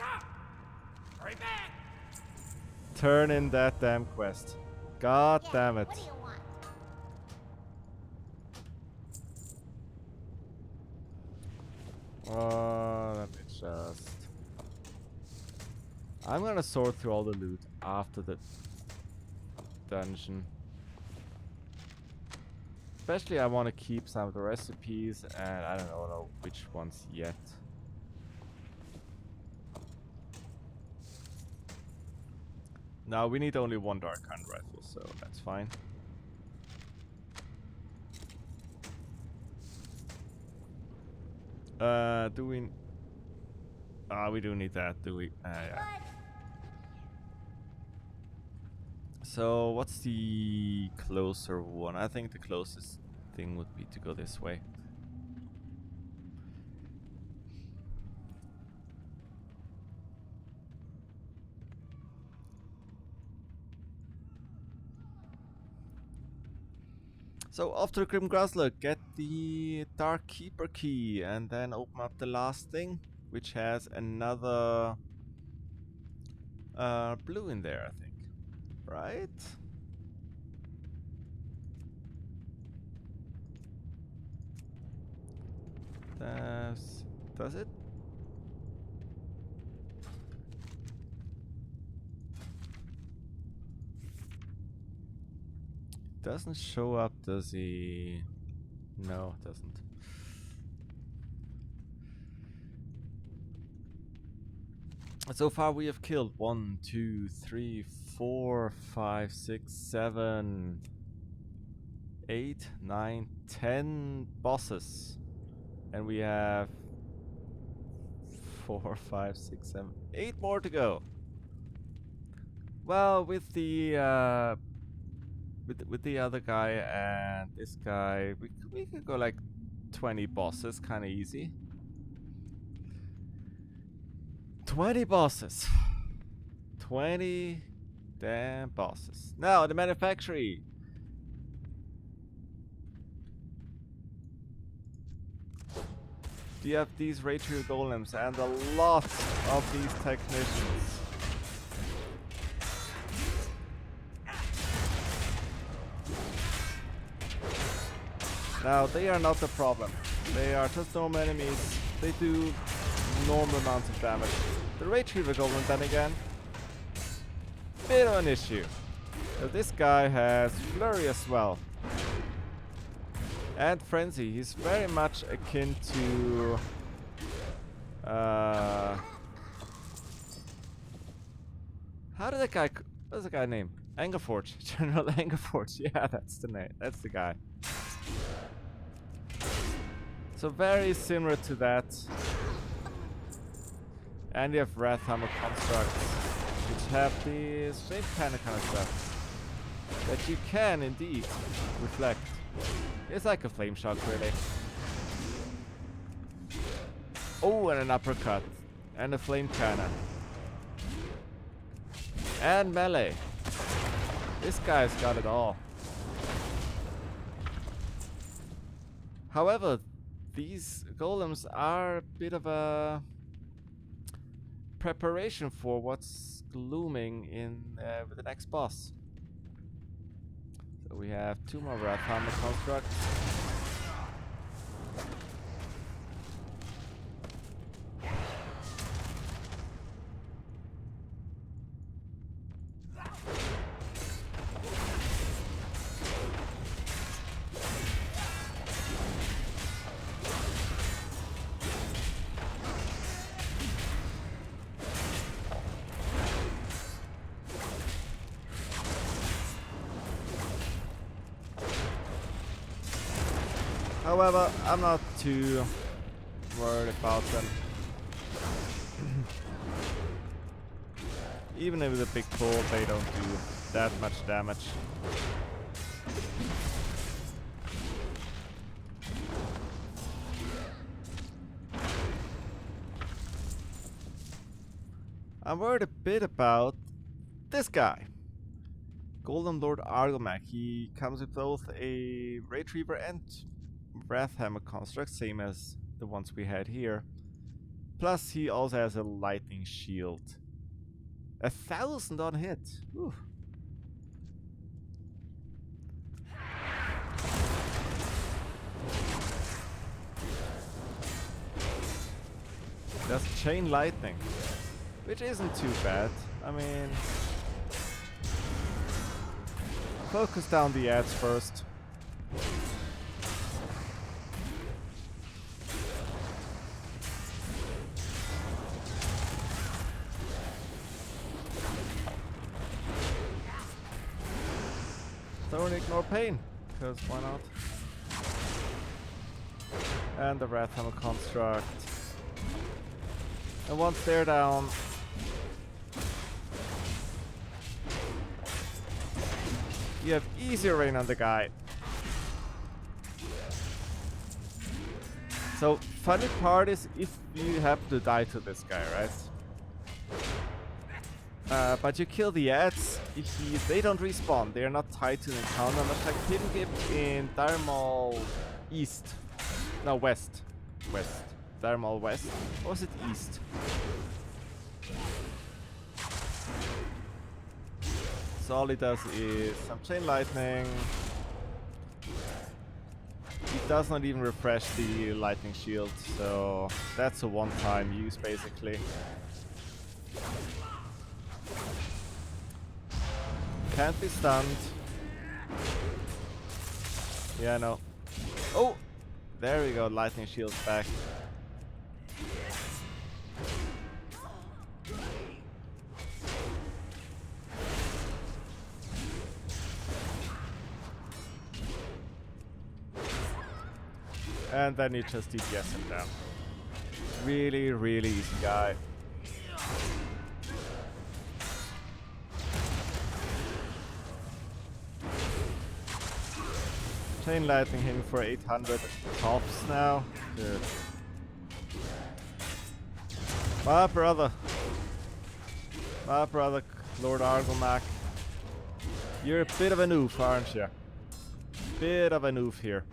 turn in that damn quest. God damn it. What do you want? Let me just... I'm gonna sort through all the loot after the dungeon. Especially I want to keep some of the recipes, and I don't know which ones yet. Now we need only one Dark Hand rifle, so that's fine. Do we... we do need that, do we? Yeah. So, what's the closer one? I think the closest thing would be to go this way. So, after Grim Grasler, get the Dark Keeper key and then open up the last thing, which has another blue in there, I think. Right? Does it? Doesn't show up, does he? No, it doesn't. So far we have killed 1, 2, 3, 4, 5, 6, 7, 8, 9, 10 bosses. And we have 4, 5, 6, 7, 8 more to go. Well, with the other guy and this guy, we could go like 20 bosses, kind of easy. 20 bosses. 20 damn bosses. Now the manufactory. You have these Rachel golems and a lot of these technicians. Now they are not the problem. They are just normal enemies. They do normal amounts of damage. The Retriever Golem then again, bit of an issue. So this guy has Flurry as well. And Frenzy. He's very much akin to how did that guy what's the guy name? Angerforge. General Angerforge. Yeah, that's the name. That's the guy. So very similar to that. And you have Wrathhammer constructs, which have the same kind of stuff that you can indeed reflect. It's like a flame shock, really. Oh, and an uppercut, and a flame cannon, and melee. This guy's got it all. However, these golems are a bit of a preparation for what's looming in with the next boss. So we have 2 more Wrathhammer constructs. However, I'm not too worried about them. Even with a big pull, they don't do that much damage. I'm worried a bit about this guy. Golden Lord Argomac. He comes with both a Retriever and Wrathhammer construct, same as the ones we had here. Plus, he also has a lightning shield. 1,000 on hit. Whew. That's chain lightning, which isn't too bad. I mean, focus down the ads first. Don't ignore pain, because why not? And the Wrathhammer construct. And once they're down, you have easier rain on the guy. So, funny part is if you happen to die to this guy, right? But you kill the ads, they don't respawn, they are not tied to the encounter, much like Pingip in Darmal East. No, West. West. Darmal West. Or was it East? So all he does is some chain lightning. He does not even refresh the lightning shield, so that's a one-time use basically. Can't be stunned. Yeah, no. Oh! There we go, lightning shield's back. And then you just DPS him down. Really, really easy guy. Chain lightning hitting for 800 tops now. Good. My brother, Lord Argomac. You're a bit of a noob, aren't you? Bit of a noob here.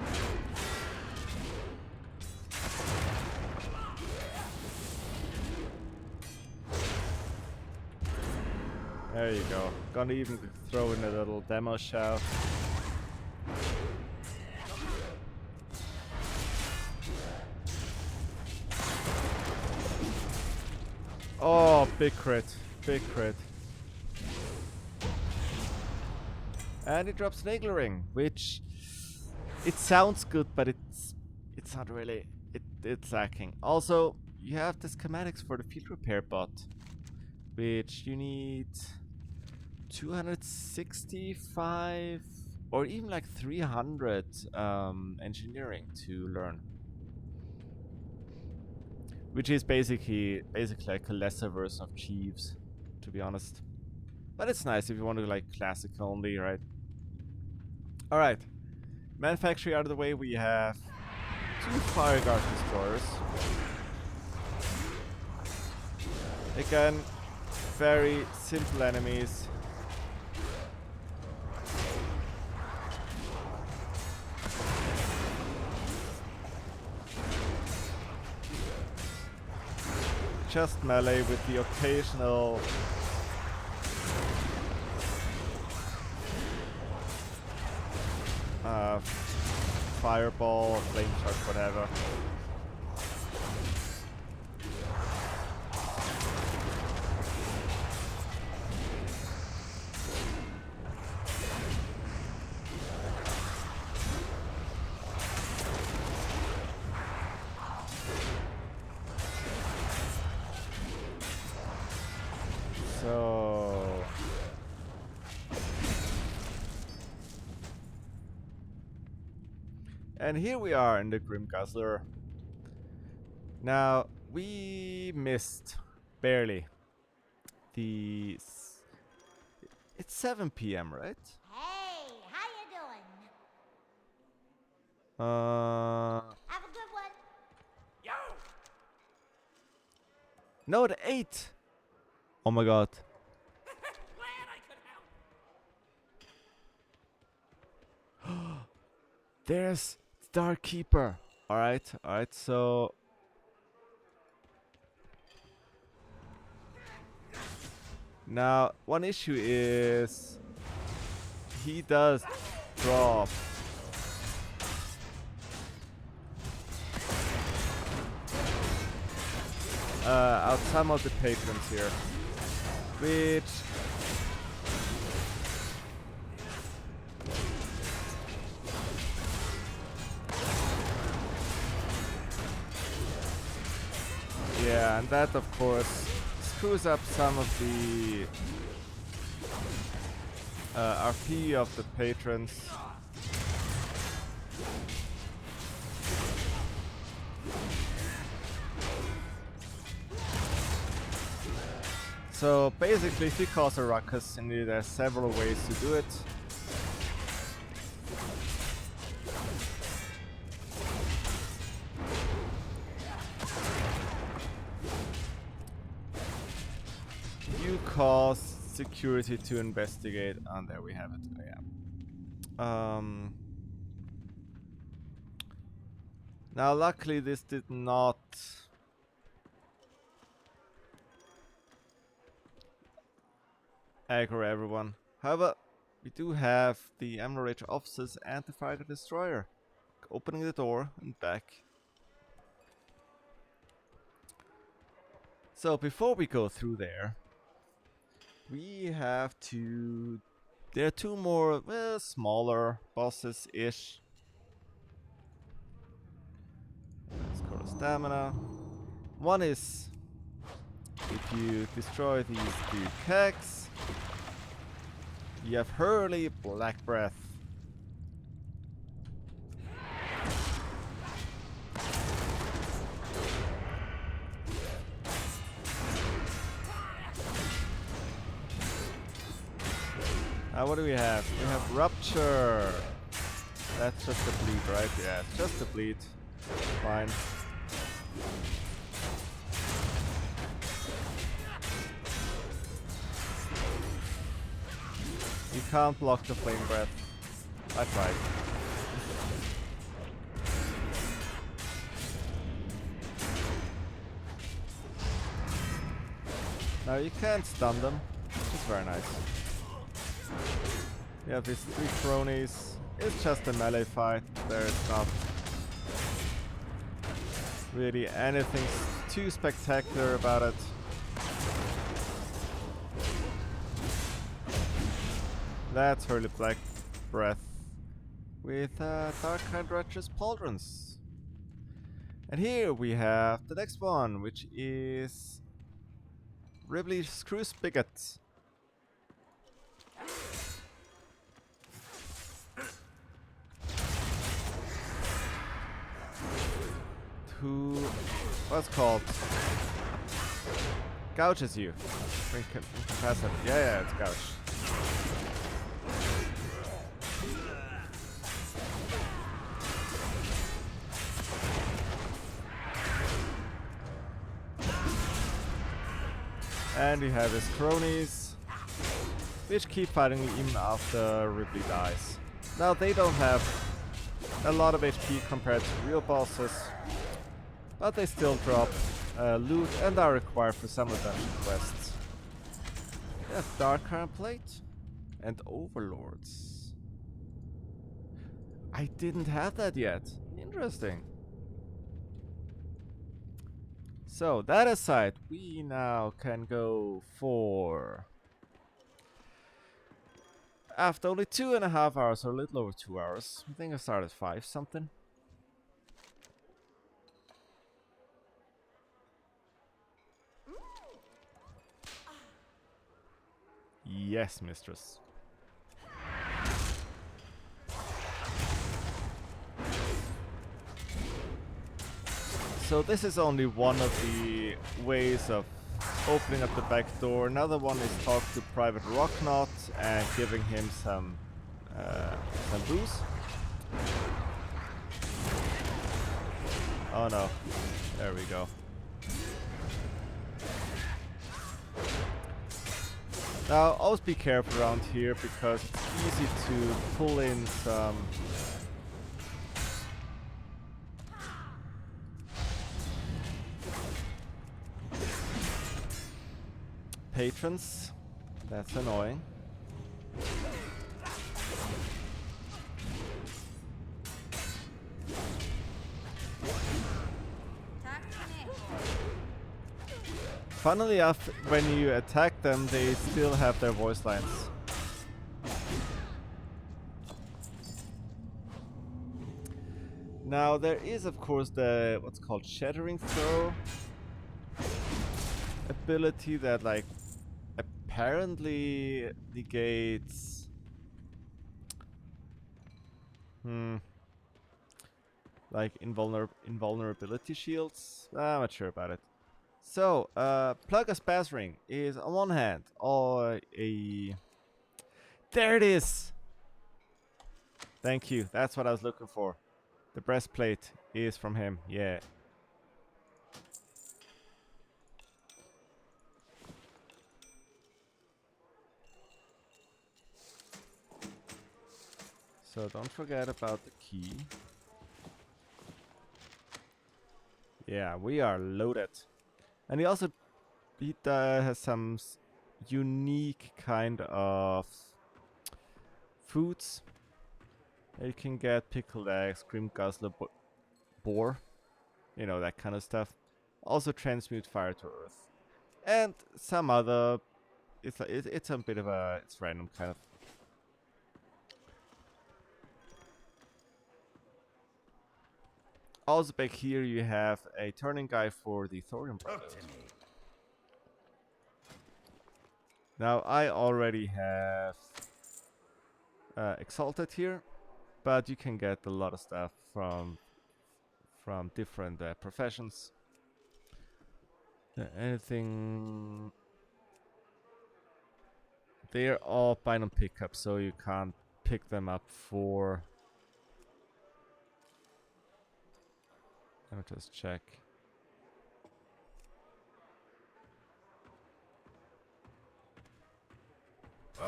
There you go. Gonna even throw in a little demo shout. Oh, big crit. Big crit. And it drops Nagler Ring, which it sounds good, but it's not really. It's lacking. Also, you have the schematics for the field repair bot, which you need 265 or even like 300 engineering to learn, which is basically like a lesser version of Chiefs, to be honest. But it's nice if you want to like classic only, right? All right, manufacturing out of the way. We have 2 Fire Guard destroyers. Again, very simple enemies. Just melee with the occasional fireball, flame shot, whatever. So and here we are in the Grim Guzzler. Now we missed barely the it's 7 p.m. right? Hey, how you doing? Have a good one. Yo! No, the 8. Oh my god. Glad I could help. There's Dark Keeper. Alright, so now one issue is he does drop out some of the patrons here, which yeah, and that of course screws up some of the RP of the patrons. So basically, if you cause a ruckus, and there's several ways to do it. You cause security to investigate, and there we have it. Yeah. Now, luckily, this did not aggro everyone. However, we do have the Emerald Rage officers and the Fighter Destroyer opening the door and back. So before we go through there, we have to... There are 2 more, well, smaller bosses-ish. Let's go to stamina. One is if you destroy these 2 kegs, you have Hurley Black Breath. What do we have? We have Rupture. That's just a bleed, right? Yeah, it's just a bleed. Fine. You can't block the Flame Breath. I tried. Now you can't stun them, which is very nice. You have these 3 cronies. It's just a melee fight. There's not really anything too spectacular about it. That's Hurley Black Breath with Dark Hydratris Pauldrons. And here we have the next one, which is Ribley Screw Spigot. Who, what's called, gouges you. Incapacitated. Yeah, it's gouge. And we have his cronies, which keep fighting even after Ripley dies. Now they don't have a lot of HP compared to real bosses, but they still drop loot and are required for some of the dungeon quests. We have Dark Iron Plate and Overlords. I didn't have that yet. Interesting. So that aside, we now can go for, after only 2.5 hours, or a little over 2 hours. I think I started 5 something. Yes, mistress. So this is only one of the ways of opening up the back door. Another one is talk to Private Rocknot and giving him some booze. Oh no, there we go. Now always be careful around here because it's easy to pull in some patrons. That's annoying. Funnily enough, when you attack them, they still have their voice lines. Now there is of course the what's called Shattering Throw ability that like apparently negates like invulnerability shields. I'm not sure about it. So, plug a spaz ring is on one hand, or a... There it is! Thank you, that's what I was looking for. The breastplate is from him, yeah. So don't forget about the key. Yeah, we are loaded. And he also has some unique kind of foods. You can get pickled eggs, cream guzzler, boar, you know, that kind of stuff. Also transmute fire to earth, and some other. It's like it's a bit of a it's random kind of. Also back here you have a turning guy for the Thorium Brotherhood. Now I already have Exalted here, but you can get a lot of stuff from different professions. Anything They're all bind on pickup, so you can't pick them up for... Let me just check.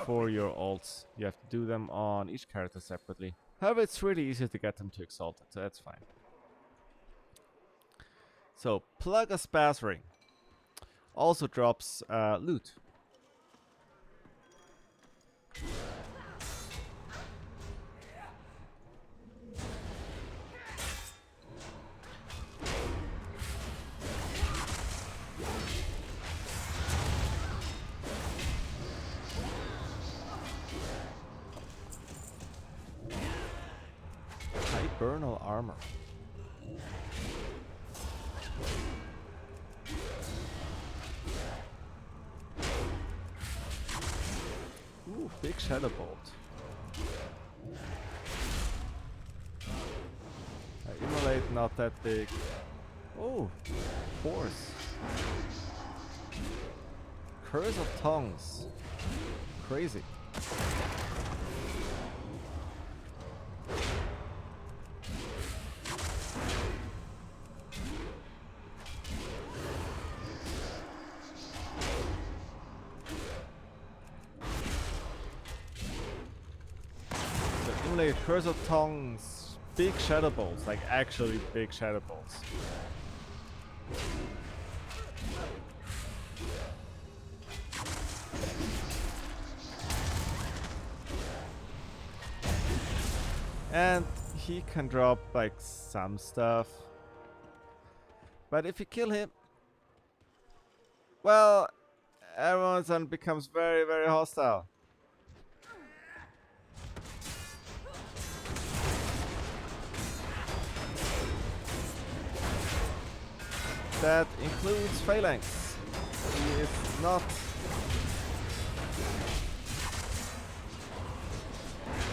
For your alts, you have to do them on each character separately. However, it's really easy to get them to Exalted, so that's fine. So, plug a spaz ring. Also drops loot. Hibernal armor. Ooh, big shadow bolt. Immolate, not that big. Oh, force. Curse of tongues. Crazy. Curse of tongues, big shadow bolts, like actually big shadow bolts. And he can drop like some stuff. But if you kill him, well, everyone then becomes very, very hostile. That includes Phalanx. He is not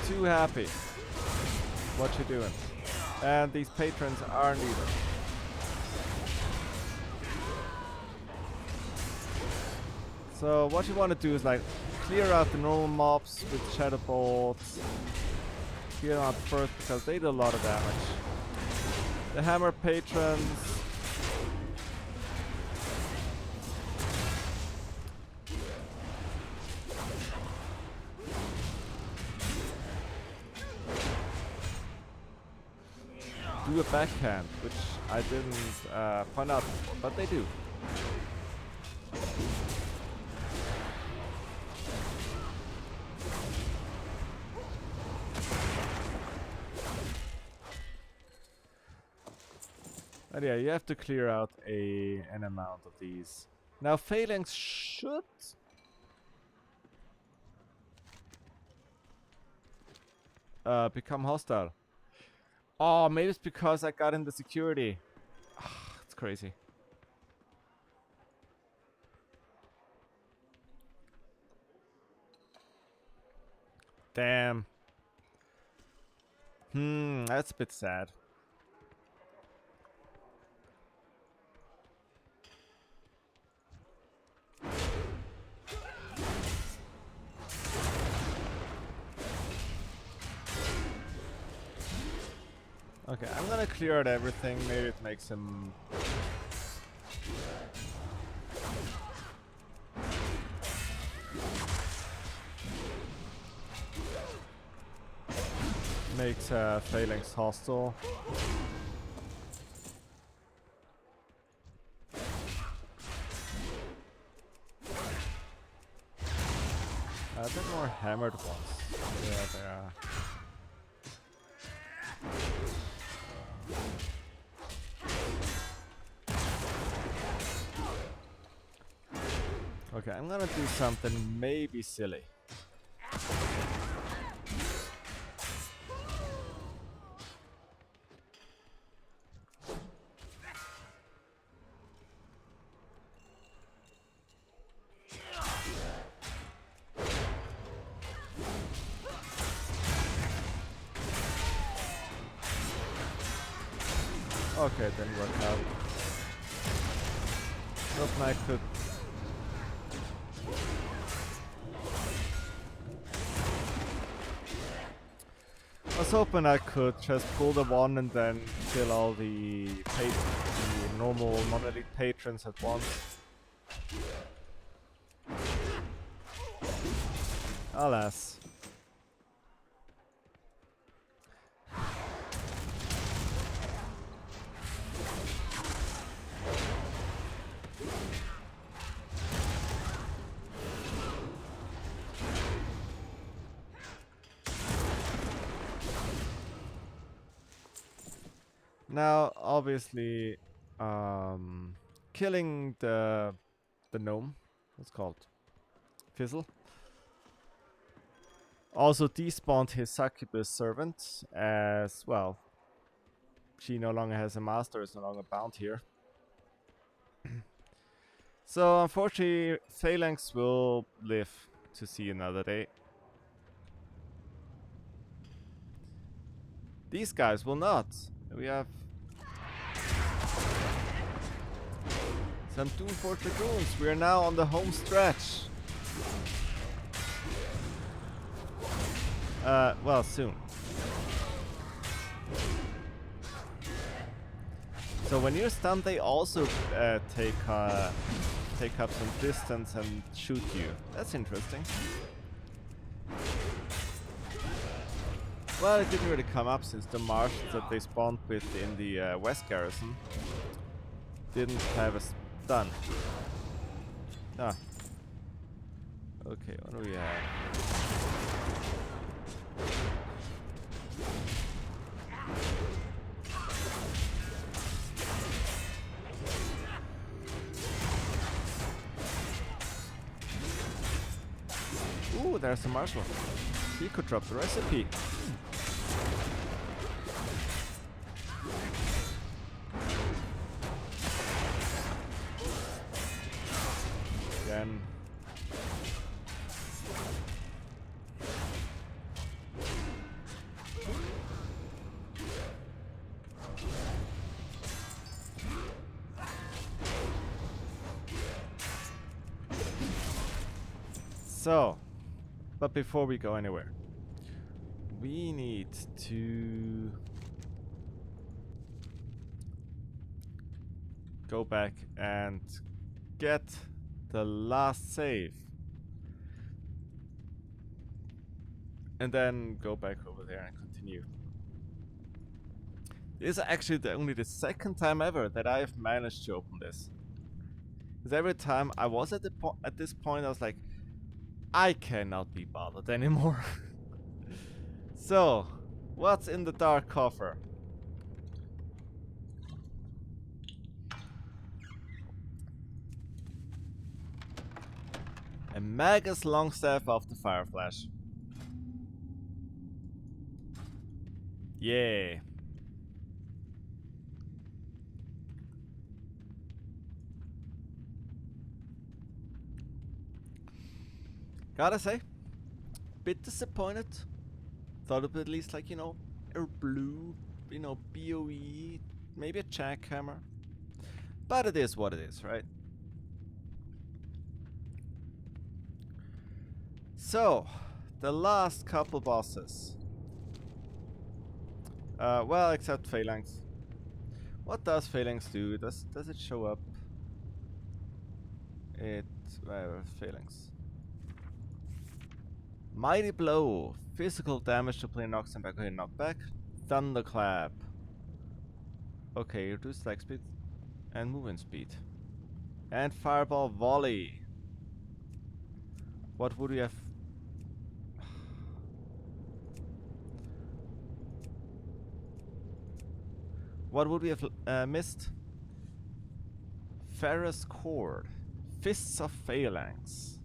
too happy what you're doing. And these patrons aren't either. So what you want to do is like clear out the normal mobs with shadow bolts. Clear out first because they do a lot of damage. The hammer patrons, do a backhand, which I didn't point out before, but they do. But yeah, you have to clear out an amount of these. Now Phalanx should become hostile. Oh, maybe it's because I got in the security. It's crazy. Damn. That's a bit sad. Okay, I'm gonna clear out everything. Maybe it makes him... makes Phalanx hostile. A bit more hammered ones. Yeah, they are. Okay, I'm gonna do something maybe silly. Okay, it didn't work out. Hoping I could... was hoping I could just pull the one and then kill all the normal non-elite patrons at once. Alas. Now, obviously, killing the gnome, what's called Fizzle, also despawned his succubus servant, as well. She no longer has a master, is no longer bound here. So unfortunately, Phalanx will live to see another day. These guys will not. We have some Doomforge Dragoons. We are now on the home stretch. Well, soon. So when you're stunned, they also take up some distance and shoot you. That's interesting. Well, it didn't really come up since the Martians that they spawned with in the West Garrison didn't have a stun. Ah. Okay, what do we have? Ooh, there's a marshal. He could drop the recipe. Again. So, but before we go anywhere, we need to go back and get the last save. And then go back over there and continue. This is actually only the second time ever that I have managed to open this. Because every time I was at this point, I was like, I cannot be bothered anymore. So, what's in the dark coffer? A Magus Longstaff of the Fire Flash. Yeah. Gotta say, bit disappointed. Thought it would at least like, you know, a blue, you know, BOE, maybe a jackhammer. But it is what it is, right? So, the last couple bosses. Well, except Phalanx. What does Phalanx do? Does it show up? Where Phalanx? Mighty Blow. Physical damage to player knocks and back. Okay, knockback. Thunderclap. Okay, reduce strike speed and movement speed. And Fireball Volley. What would we have? What would we have missed? Ferrous Cord. Fists of Phalanx.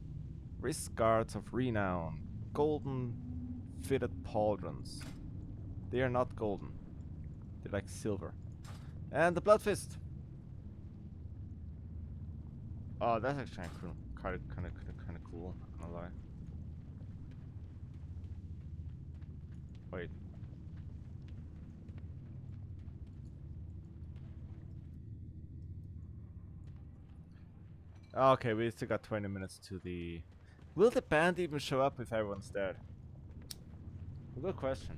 Wrist Guards of Renown. Golden fitted pauldrons. They are not golden. They're like silver. And the Blood Fist. Oh, that's actually kind of cool. Not gonna lie. Wait. Okay, we still got 20 minutes to the... Will the band even show up if everyone's dead? Good question.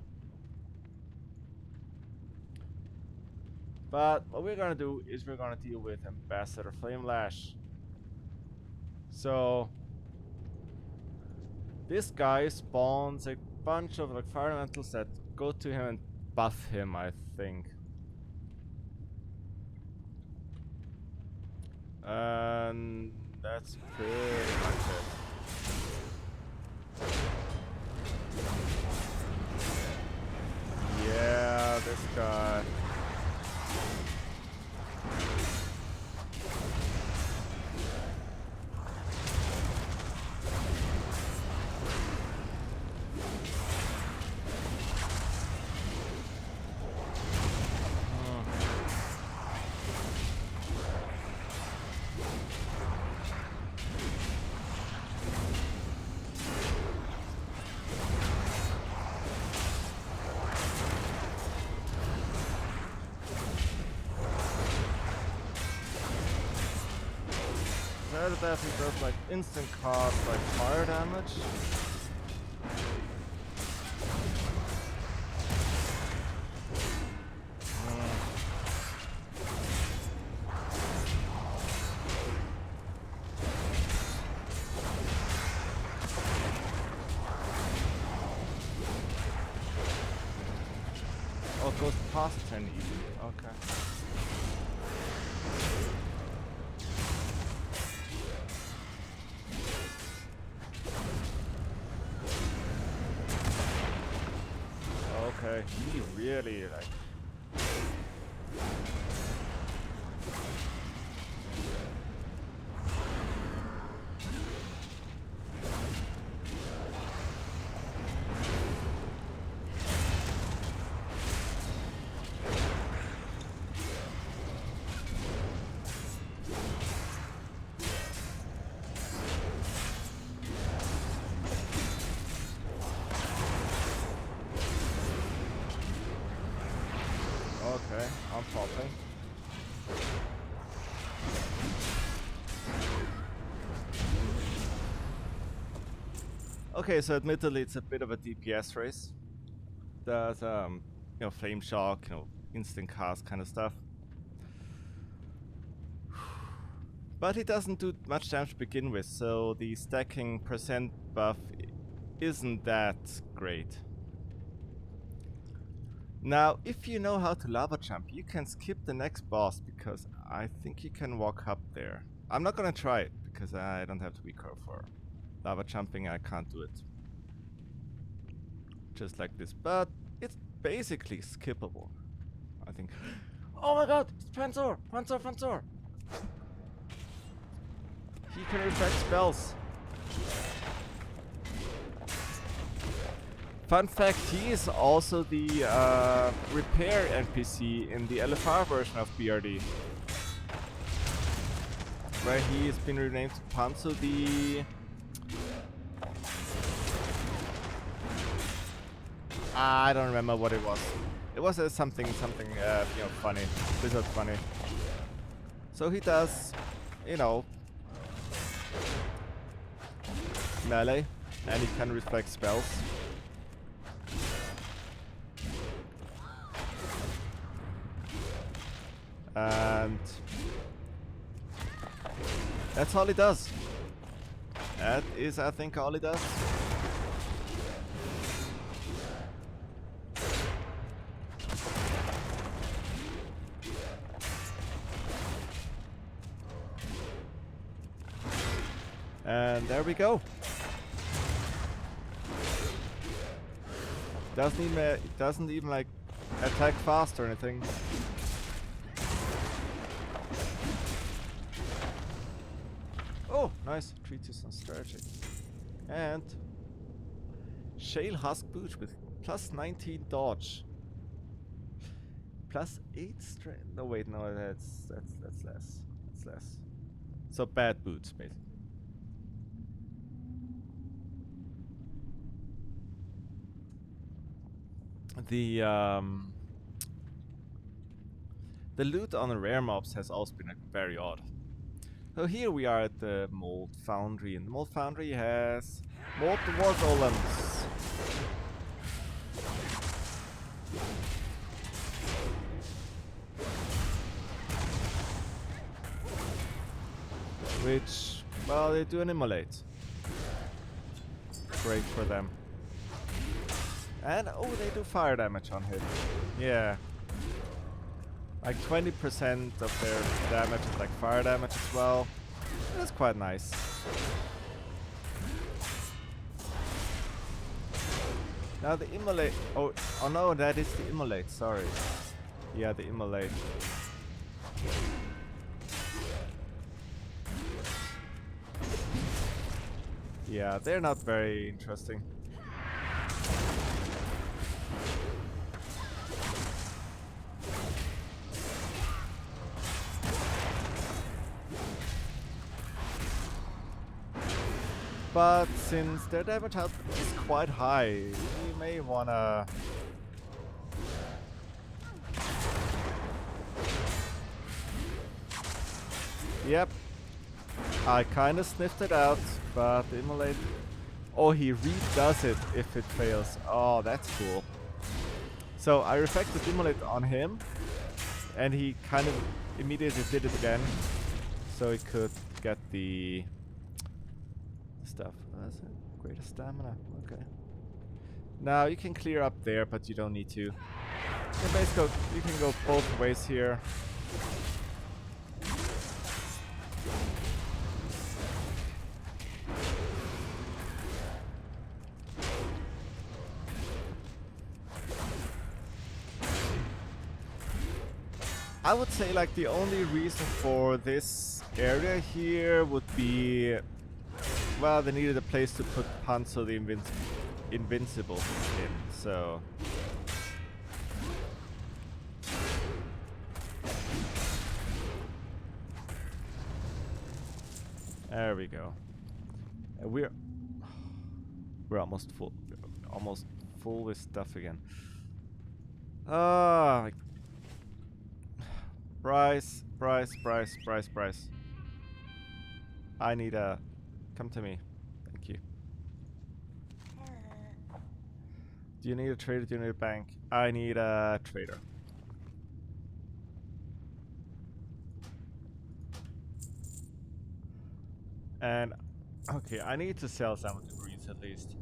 But what we're gonna do is we're gonna deal with Ambassador Flamelash. So this guy spawns a bunch of like fire elementals that go to him and buff him, I think. And that's pretty much it. Yeah, this guy. That he does like instant cast like fire damage. Oh, it goes past 10 easily. Okay. Okay, he really like. Okay, I'm popping. Okay, so admittedly it's a bit of a DPS race. There's you know, flame shock, you know, instant cast kind of stuff. But he doesn't do much damage to begin with, so the stacking percent buff isn't that great. Now, if you know how to lava jump, you can skip the next boss, because I think you can walk up there. I'm not gonna try it, because I don't have to be curved for lava jumping. I can't do it. Just like this, but it's basically skippable, I think. Oh my god! It's Panzer! Panzer! Panzer! He can reflect spells. Fun fact, he is also the repair NPC in the LFR version of BRD, where he has been renamed to Panzo the... I don't remember what it was. It was something, you know, funny. Blizzard funny. So he does, you know, melee, and he can reflect spells. And that's all he does. That is, I think, all he does. And there we go. Doesn't even like attack fast or anything. Oh, nice. Treatise on strategy. And Shale Husk Boots with plus 19 dodge. Plus 8 strength. No wait, no, that's less. That's less. So bad boots, basically. The loot on the rare mobs has also been very odd. So here we are at the Mold Foundry, and the Mold Foundry has Mold War Golems. which, well, they do an immolate. Great for them. And, oh, they do fire damage on hit. Yeah. Like 20% of their damage is like fire damage as well. That's quite nice. Now the immolate. Oh no, that is the immolate. Sorry. Yeah, the immolate. Yeah, they're not very interesting. But since their damage output is quite high, you may wanna... Yep. I kinda sniffed it out, but the immolate... Oh, he redoes it if it fails. Oh, that's cool. So I reflected immolate on him, and he kind of immediately did it again, so he could get the stuff. That's it. Greater stamina. Okay. Now you can clear up there, but you don't need to. Basically, you can go both ways here. I would say like the only reason for this area here would be, well, they needed a place to put Panzo the Invincible in, so... There we go. We're almost full with stuff again. Ah, Bryce. I need a... Come to me. Thank you. Do you need a trader? Do you need a bank? I need a trader. And... Okay, I need to sell some of the greens at least.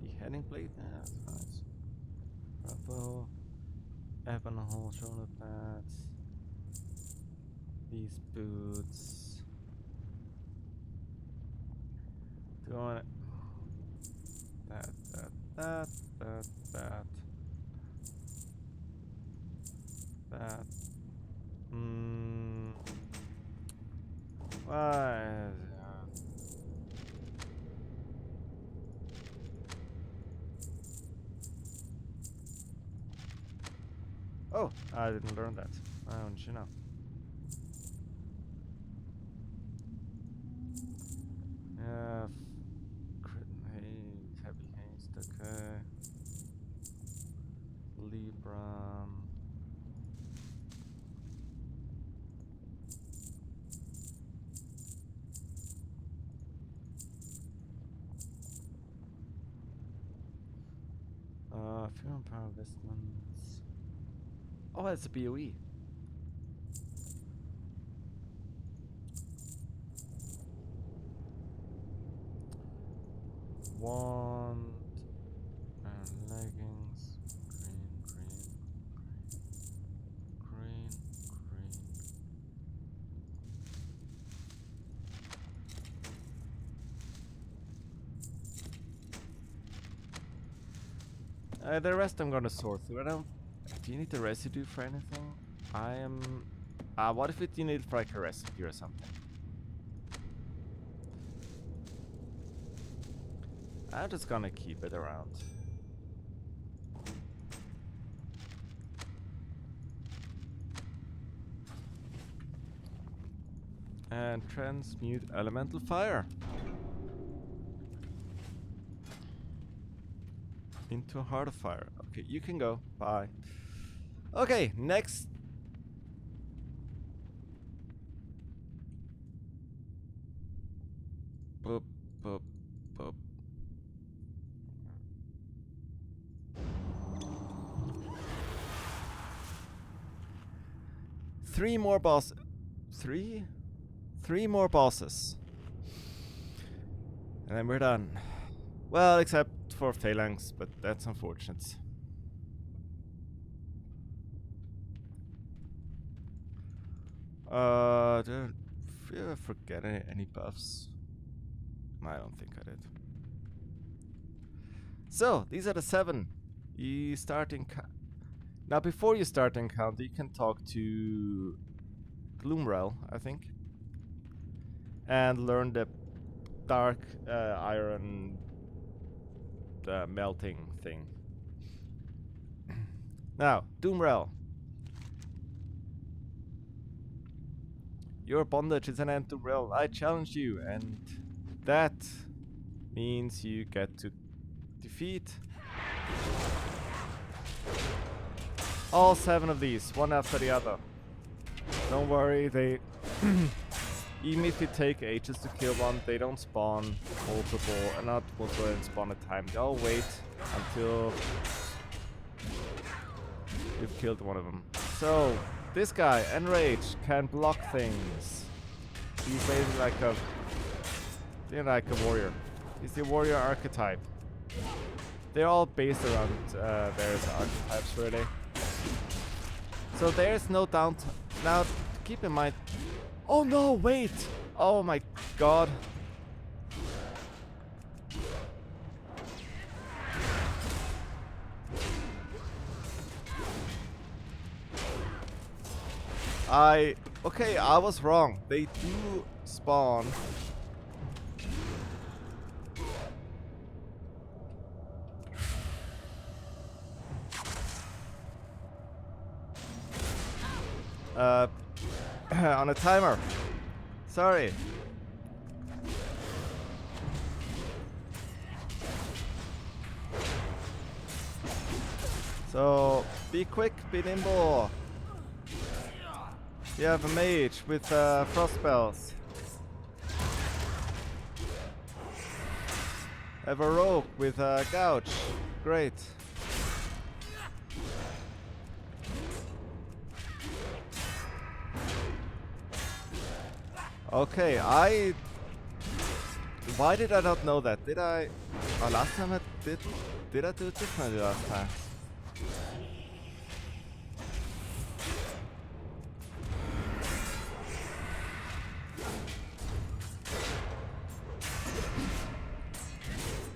Beheading blade? Yeah, that's nice. Bravo. Ebon hole, shoulder pads. These boots. Do I want it? That. Why? Oh, I didn't learn that. Why don't you know? Yeah, crit haste, heavy haste, okay. Libra. Fuel and power investments. Oh, that's a BOE. Wand and leggings. Green. The rest I'm gonna sort through. I don't. Do you need the residue for anything? I am. What if you need for like a residue or something? I'm just gonna keep it around. And transmute elemental fire into a heart of fire. Okay, you can go. Bye. Okay, next. Boop, boop, boop. Three more three more bosses. And then we're done. Well, except for Phalanx, but that's unfortunate. Did I forget any buffs? I don't think I did. So, these are the 7. You start now, before you start the encounter, you can talk to Gloomrel, I think, and learn the dark iron melting thing. Now, Doomrel. Your bondage is an end to Rel. I challenge you, and that means you get to defeat all 7 of these, one after the other. Don't worry, they even if you take ages to kill one, they don't spawn multiple, not multiple and spawn at a time. They'll wait until you've killed one of them. So, this guy, Enrage, can block things. He's basically like a warrior. He's the warrior archetype. They're all based around various archetypes, really. So there's no downtime. Now, keep in mind... Oh no, wait! Oh my god. Okay, I was wrong. They do spawn. On a timer. Sorry. So, be quick, be nimble. You have a mage with frost spells. Have a rogue with gouge. Great. Okay, why did I not know that? Did I... Oh, last time I did I do it differently last time?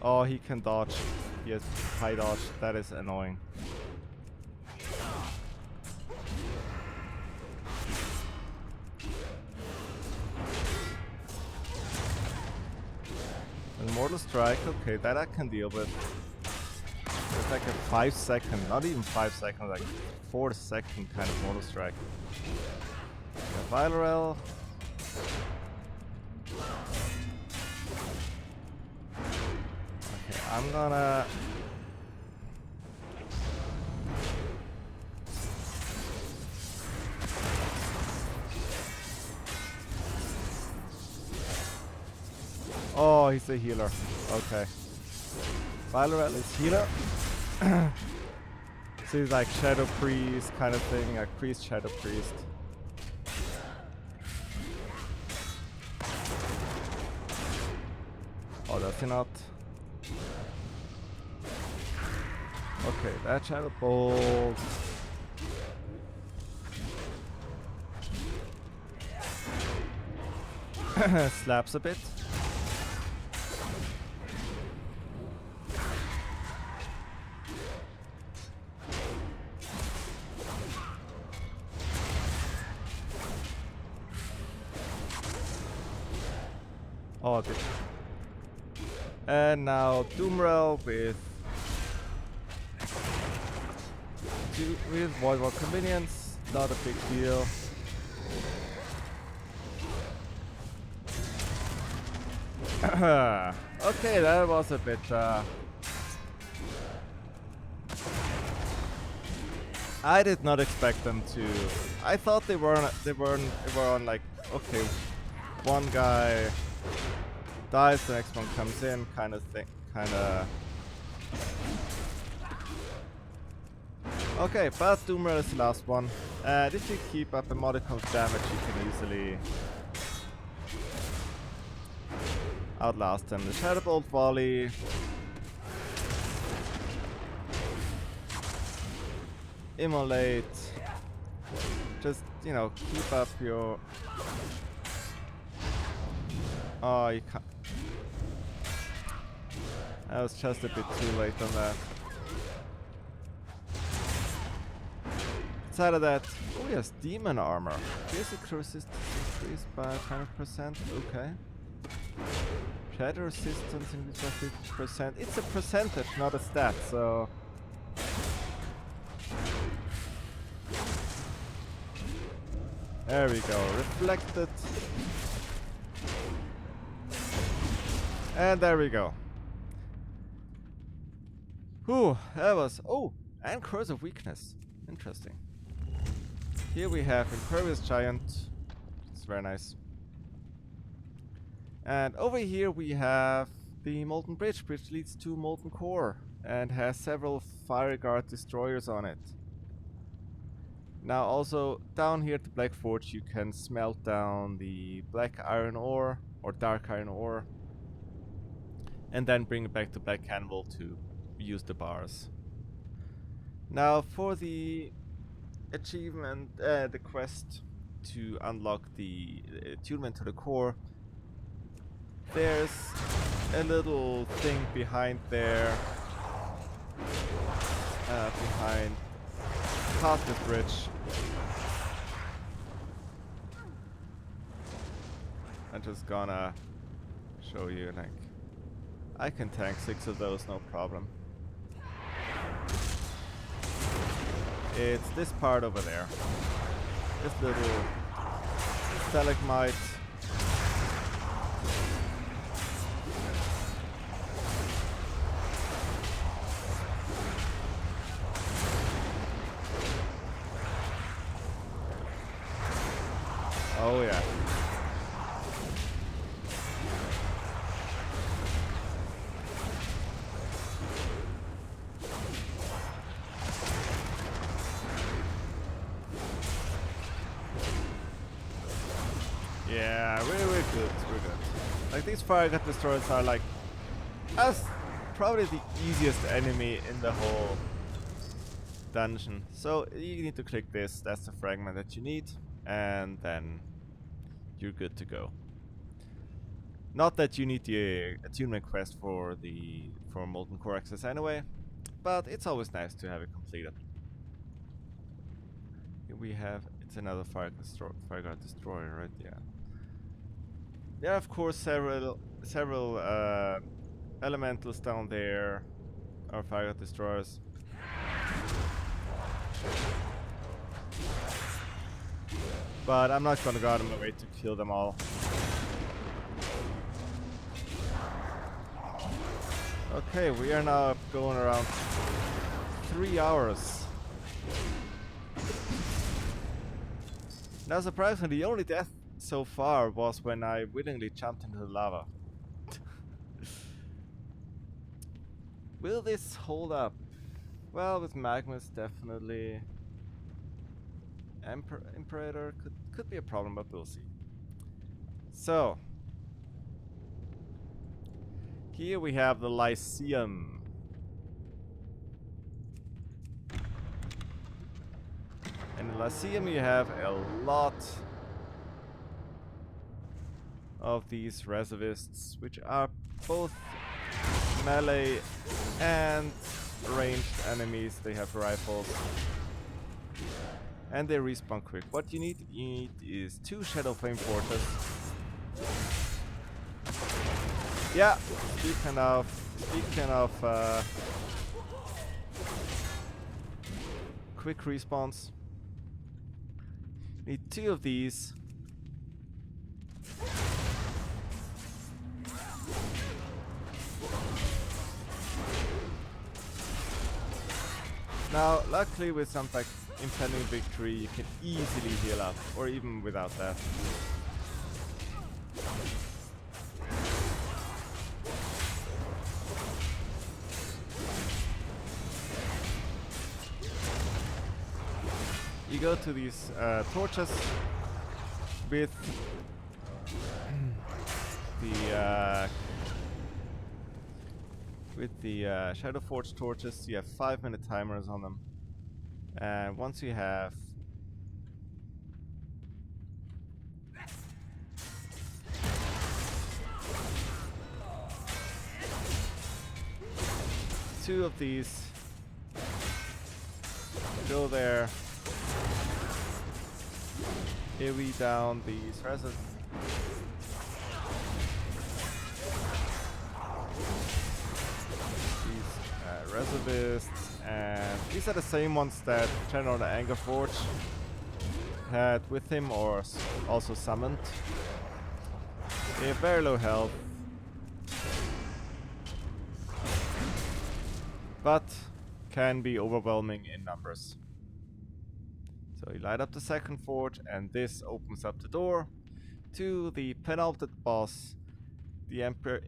Oh, he can dodge. He has high dodge. That is annoying. And Mortal Strike, okay, that I can deal with. It's like a 5-second, not even 5 seconds, like 4-second kind of Mortal Strike. Villarel. Okay, I'm gonna... Oh, he's a healer. Okay. Villarel is healer. So he's like Shadow Priest kind of thing, like Priest, Shadow Priest. Oh, does he not? Okay, that Shadow Bolt. Slaps a bit. Oh, good. And now Doomrel with Voidwalk Convenience, not a big deal. Okay, that was a bit. I did not expect them to. I thought they were on like, okay, one guy dies, the next one comes in, kind of thing, kind of. Okay, but Doomer is the last one. And if you keep up a modicum of damage, you can easily outlast them. The Shadow Bolt Volley. Immolate. Just, you know, keep up your... Oh, you can't... I was just a bit too late on that. Outside of that, oh yes, Demon Armor. Basic resistance increased by 20%, okay. Shadow resistance increased by 50%. It's a percentage, not a stat, so... There we go, reflected. And there we go. Whew, that was... Oh, and Curse of Weakness. Interesting. Here we have Impervious Giant. It's very nice. And over here we have the Molten Bridge, which leads to Molten Core and has several Fire Guard destroyers on it. Now also down here at the Black Forge you can smelt down the black iron ore or dark iron ore and then bring it back to Black Cannibal to use the bars. Now for the achievement, the quest to unlock the attunement to the core, there's a little thing behind there, behind past this bridge. I'm just gonna show you, like, I can tank 6 of those, no problem. It's this part over there. This little stalagmite. Oh yeah. Yeah, we're good, we're good. Like, these fire gut destroyers are like us, probably the easiest enemy in the whole dungeon. So you need to click this, that's the fragment that you need, and then you're good to go. Not that you need the attunement quest for Molten Core access anyway, but it's always nice to have it completed. Here we have, it's another fire guard destroyer, right? Yeah. There are of course several elementals down there, or fire guard destroyers. But I'm not gonna go out of my way to kill them all. Okay, we are now going around 3 hours. Now surprisingly, the only death so far was when I willingly jumped into the lava. Will this hold up? Well, with Magnus definitely. Imperator could be a problem, but we'll see. So here we have the Lyceum. And in Lyceum you have a lot of these reservists, which are both melee and ranged enemies. They have rifles. And they respawn quick. What you need is 2 Shadow Flame Forces. Yeah, speaking of quick respawns, need 2 of these. Now, luckily with some like impending victory, you can easily heal up, or even without that. you go to these torches with the Shadowforge torches, you have 5-minute timers on them, and once you have two of these, go there, AoE down these reservists, and these are the same ones that General the Angerforge had with him, or also summoned. They have very low health, but can be overwhelming in numbers. So you light up the second forge, and this opens up the door to the penultimate boss, the Emperor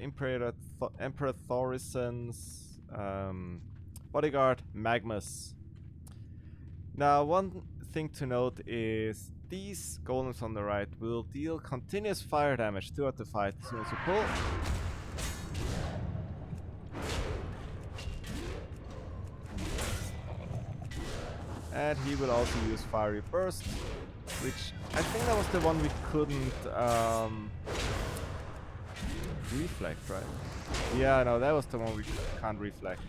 Thorison's bodyguard, Magnus. Now, one thing to note is these golems on the right will deal continuous fire damage throughout the fight as soon as you pull. And he will also use Fiery Burst, which I think that was the one we couldn't reflect, right? Yeah, no, that was the one we can't reflect.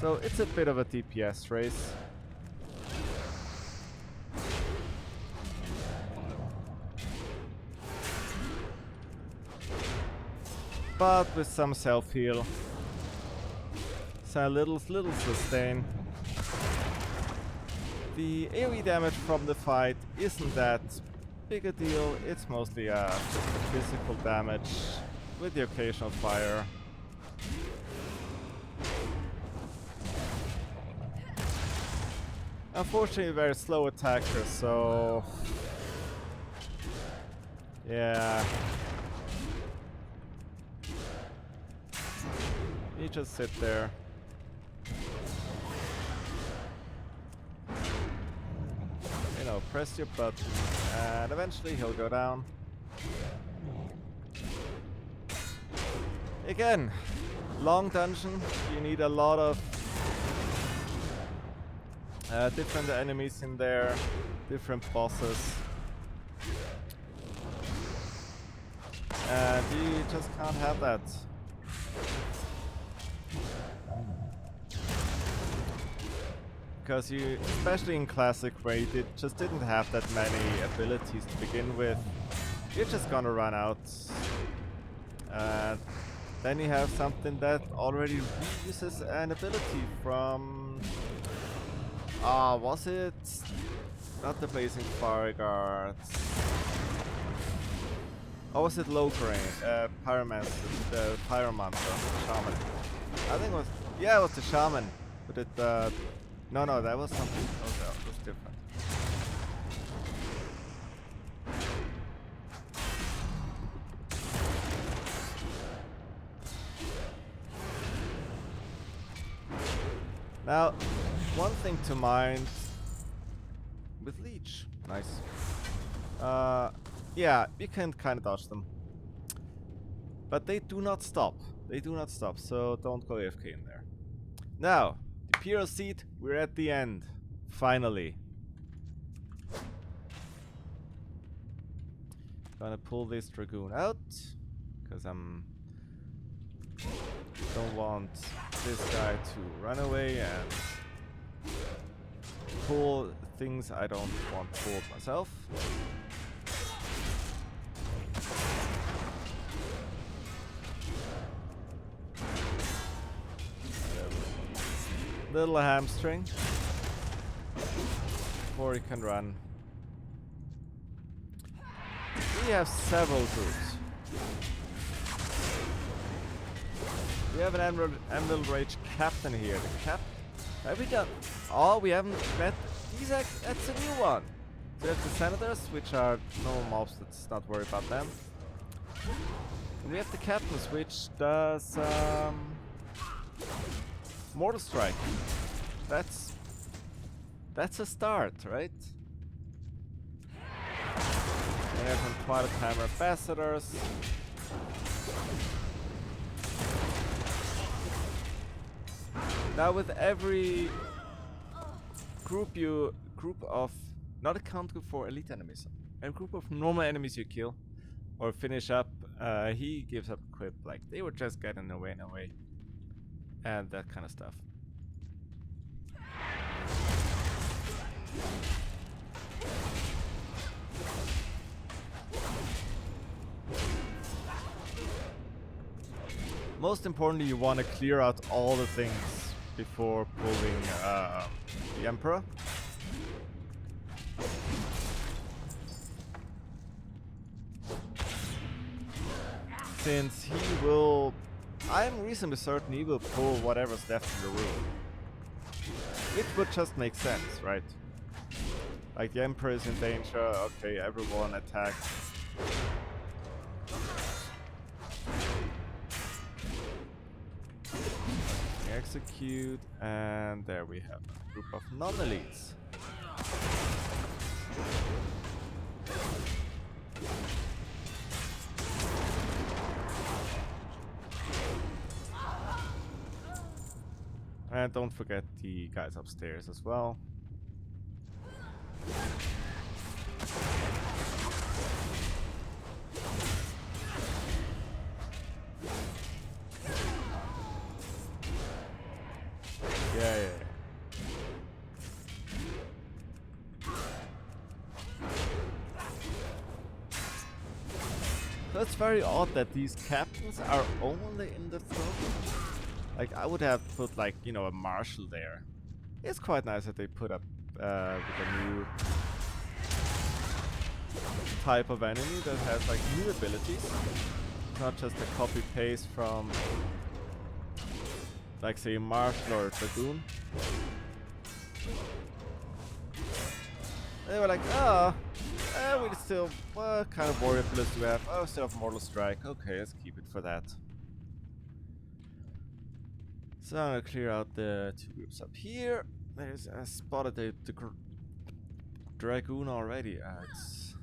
So it's a bit of a DPS race. But with some self-heal. So little sustain. The AoE damage from the fight isn't that big a deal. It's mostly physical damage with the occasional fire. Unfortunately, very slow attacker, so yeah. You just sit there. You know, press your button, and eventually he'll go down. Again, long dungeon. You need a lot of different enemies in there, different bosses, and you just can't have that. Because you, especially in Classic, where you just didn't have that many abilities to begin with, you're just gonna run out. And then you have something that already reuses an ability from... was it? Not the Blazing Fire Guards. Or was it Logran? Pyromancer, the Pyromancer, Shaman. I think it was... yeah, it was the Shaman. But it... no, that was something... oh, that was different. Now, one thing to mind with Leech. Nice. Yeah, you can kind of dodge them. But they do not stop. They do not stop, so don't go AFK in there. Now, the Imperial Seat, we're at the end. Finally. Gonna pull this Dragoon out, because don't want this guy to run away and pull things I don't want pulled myself. Little hamstring before he can run. We have several groups. We have an Emerald Rage captain here. The have we done? Oh, we haven't met. That's a new one. So we have the senators, which are normal mobs. Let's not worry about them. And we have the captains, which does Mortal Strike. That's That's a start, right? And there's some Twilight Time ambassadors. Now with every group of not accounting for elite enemies, a group of normal enemies you kill or finish up, he gives up a quip like they were just getting away and away, and that kind of stuff. Most importantly, you want to clear out all the things before pulling the Emperor. Since he will, I'm reasonably certain he will pull whatever's left in the room. It would just make sense, right? Like the Emperor is in danger, okay, everyone attack. Execute, and there we have a group of non-elites. And don't forget the guys upstairs as well. Yeah. So it's very odd that these captains are only in the throne. Like, I would have put, like, you know, a marshal there. It's quite nice that they put up with a new type of enemy that has, like, new abilities. Not just a copy-paste from, like, say, marshal or dragoon. They were like, we still, what kind of warrior pillars do we have? Oh, still have Mortal Strike. Okay, let's keep it for that. So I'm gonna clear out the two groups up here. There's I spotted the dragoon already. It's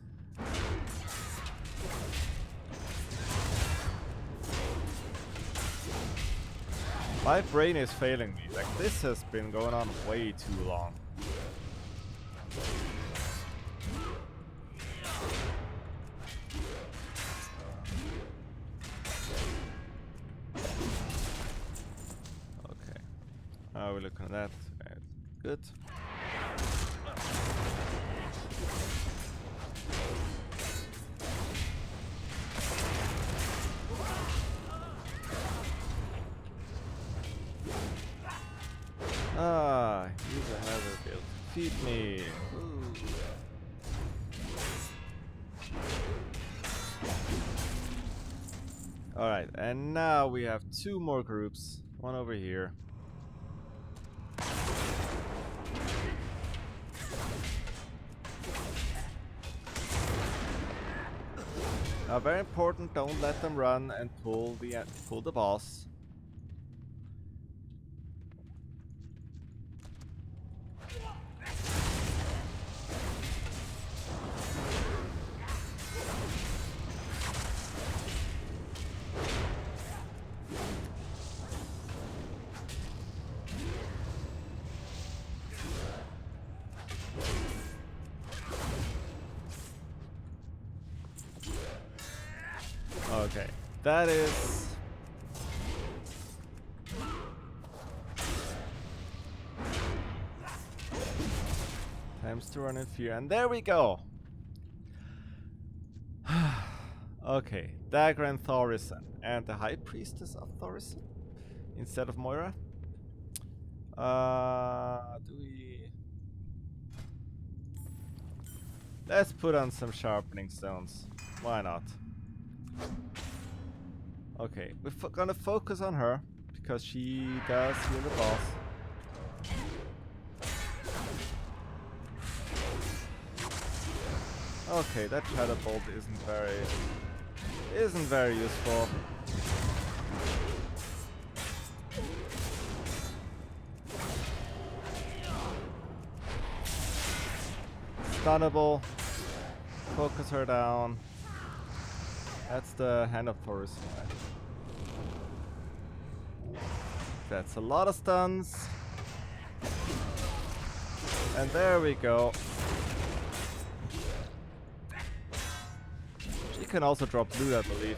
my brain is failing me. Like, this has been going on way too long. We're looking at that. Good. Use another build. Feed me. Ooh. Alright, and now we have two more groups. One over here. Now, very important, don't let them run and pull the boss. Okay, that is... Times to run in fear, and there we go! Okay, Dagger and Thorison, and the High Priestess of Thorison instead of Moira. Do we... Let's put on some sharpening stones. Why not? Okay, we're gonna focus on her because she does heal the boss. Okay, that Shadow Bolt isn't very useful. stunnable. Focus her down. That's the Hand of Taurus. That's a lot of stuns. And there we go. She can also drop blue, I believe.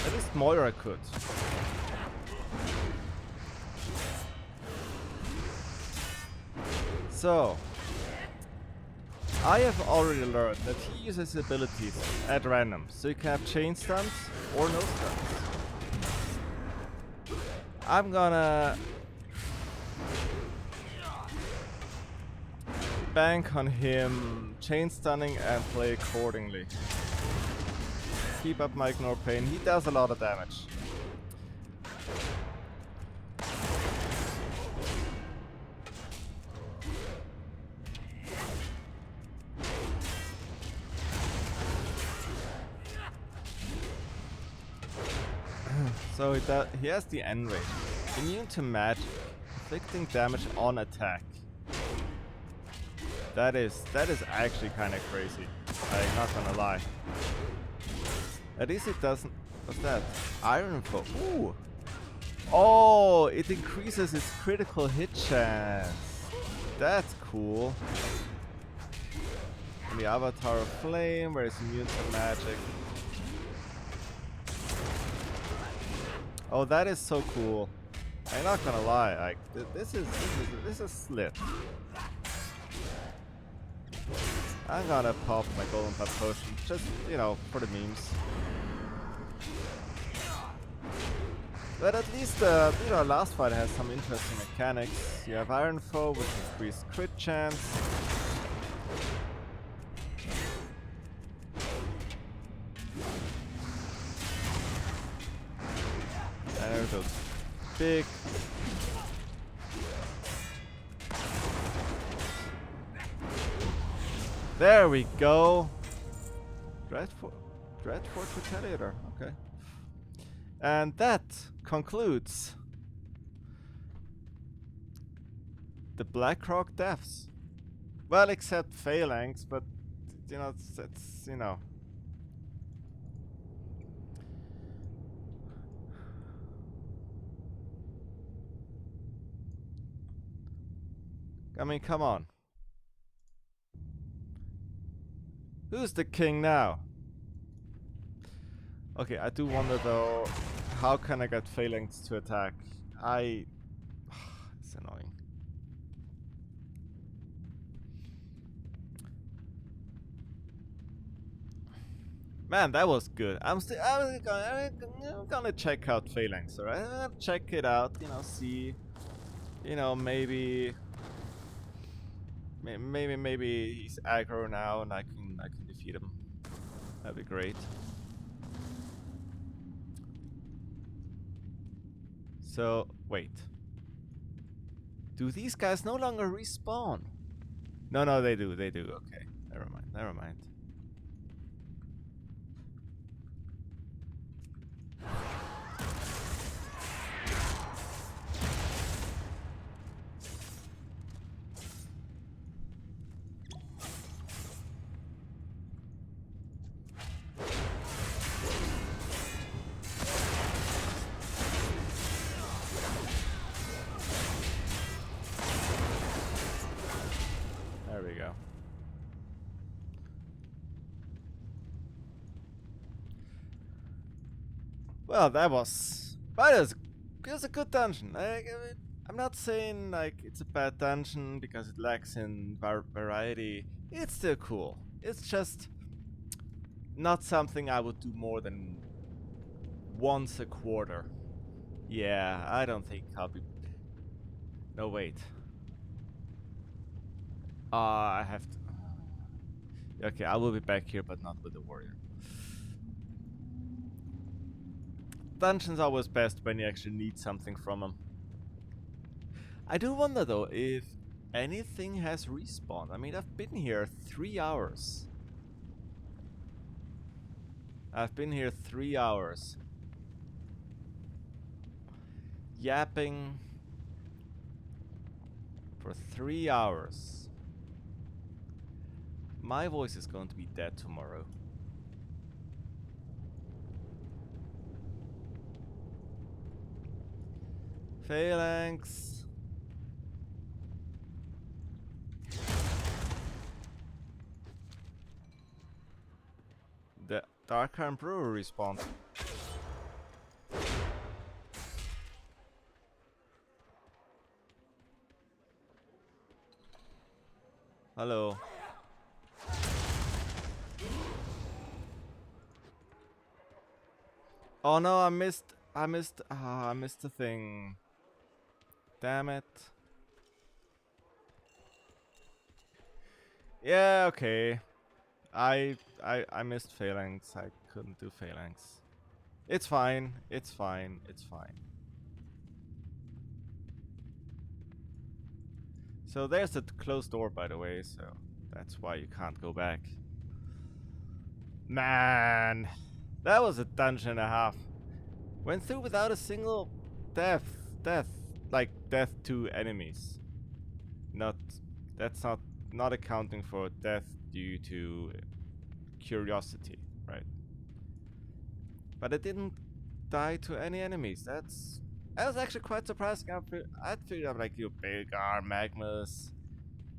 At least Moira could. So, I have already learned that he uses abilities at random, so you can have chain stuns or no stuns. I'm gonna bank on him chain stunning and play accordingly. Keep up my ignore pain. He does a lot of damage. So he has the end rate. Immune to magic. Inflicting damage on attack. That is actually kind of crazy. I'm not gonna lie. At least it doesn't. What's that? Iron foe. Ooh. Oh, it increases its critical hit chance. That's cool. And the Avatar of Flame, where it's immune to magic. Oh, that is so cool. I'm not gonna lie. Like this is slit. I'm gonna pop my golden pop potion, just for the memes. But at least last fight has some interesting mechanics. You have Iron Foe with increased crit chance. And there's those big. There we go. Dreadfort Retaliator. Okay. And that concludes the Blackrock deaths. Well, except Phalanx, but it's I mean, come on. Who's the king now? Okay, I do wonder though, how can I get Phalanx to attack? It's annoying. Man, that was good. I'm gonna check out Phalanx, alright? I'm gonna check it out, see, maybe he's aggro now and I can defeat him. That'd be great. So, wait. Do these guys no longer respawn? No, they do. Okay. Never mind. There we go. Well, it was a good dungeon. I'm not saying like it's a bad dungeon because it lacks in variety. It's still cool. It's just not something I would do more than once a quarter. Yeah, I don't think I'll be. No, wait. I have to. Okay, I will be back here, but not with the warrior. Dungeons are always best when you actually need something from them. I do wonder though if anything has respawned. I mean, I've been here 3 hours. I've been here 3 hours. Yapping for 3 hours. my voice is going to be dead tomorrow. Phalanx. The Darkharm Brewer respawned. Hello. Oh no, I missed the thing. Damn it. Yeah, okay. I missed Phalanx. I couldn't do Phalanx. It's fine. It's fine. It's fine. So there's a closed door, by the way, so that's why you can't go back. Man, that was a dungeon and a half. Went through without a single death. Like death to enemies. That's not accounting for death due to curiosity, right? But I didn't die to any enemies. I was actually quite surprising. I'd figured out like your Belgar, Magnus,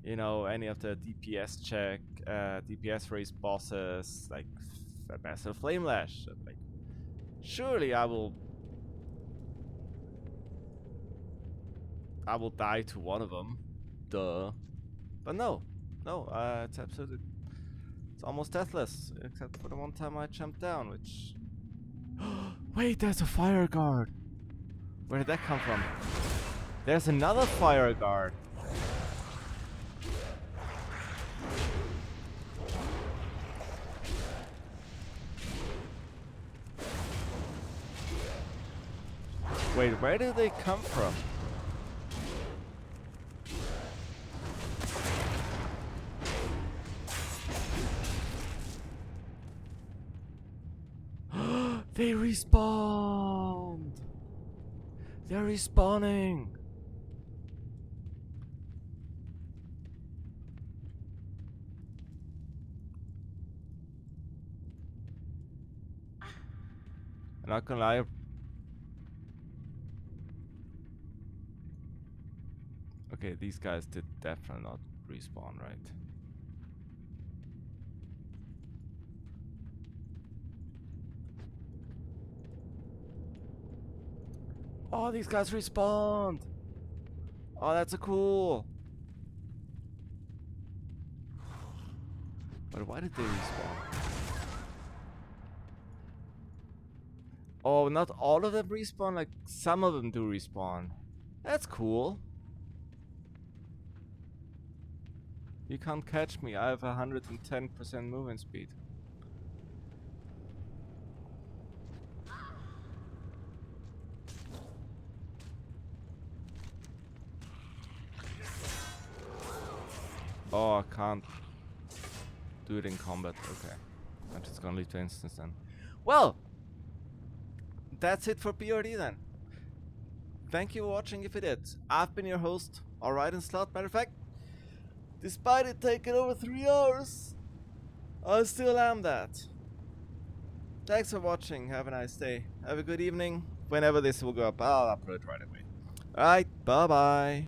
you know, any of the DPS race bosses, like a massive flame lash. Like, surely I will die to one of them, duh. But no, it's almost deathless, except for the one time I jumped down, which. Wait, there's a fire guard. Where did that come from? There's another fire guard. Wait, where did they come from? They respawned! They're respawning! I'm not gonna lie. Okay, these guys did definitely not respawn, right? Oh, these guys respawned! Oh, that's a cool! But why did they respawn? Oh, not all of them respawn? Like, some of them do respawn. That's cool. You can't catch me, I have 110% movement speed. Oh, I can't do it in combat. Okay. I'm just gonna leave the instance then. Well, that's it for PRD then. Thank you for watching if you did. I've been your host, Alright in Slot. Matter of fact, despite it taking over 3 hours, I still am that. Thanks for watching. Have a nice day. Have a good evening. Whenever this will go up, I'll upload right away. Alright, bye bye.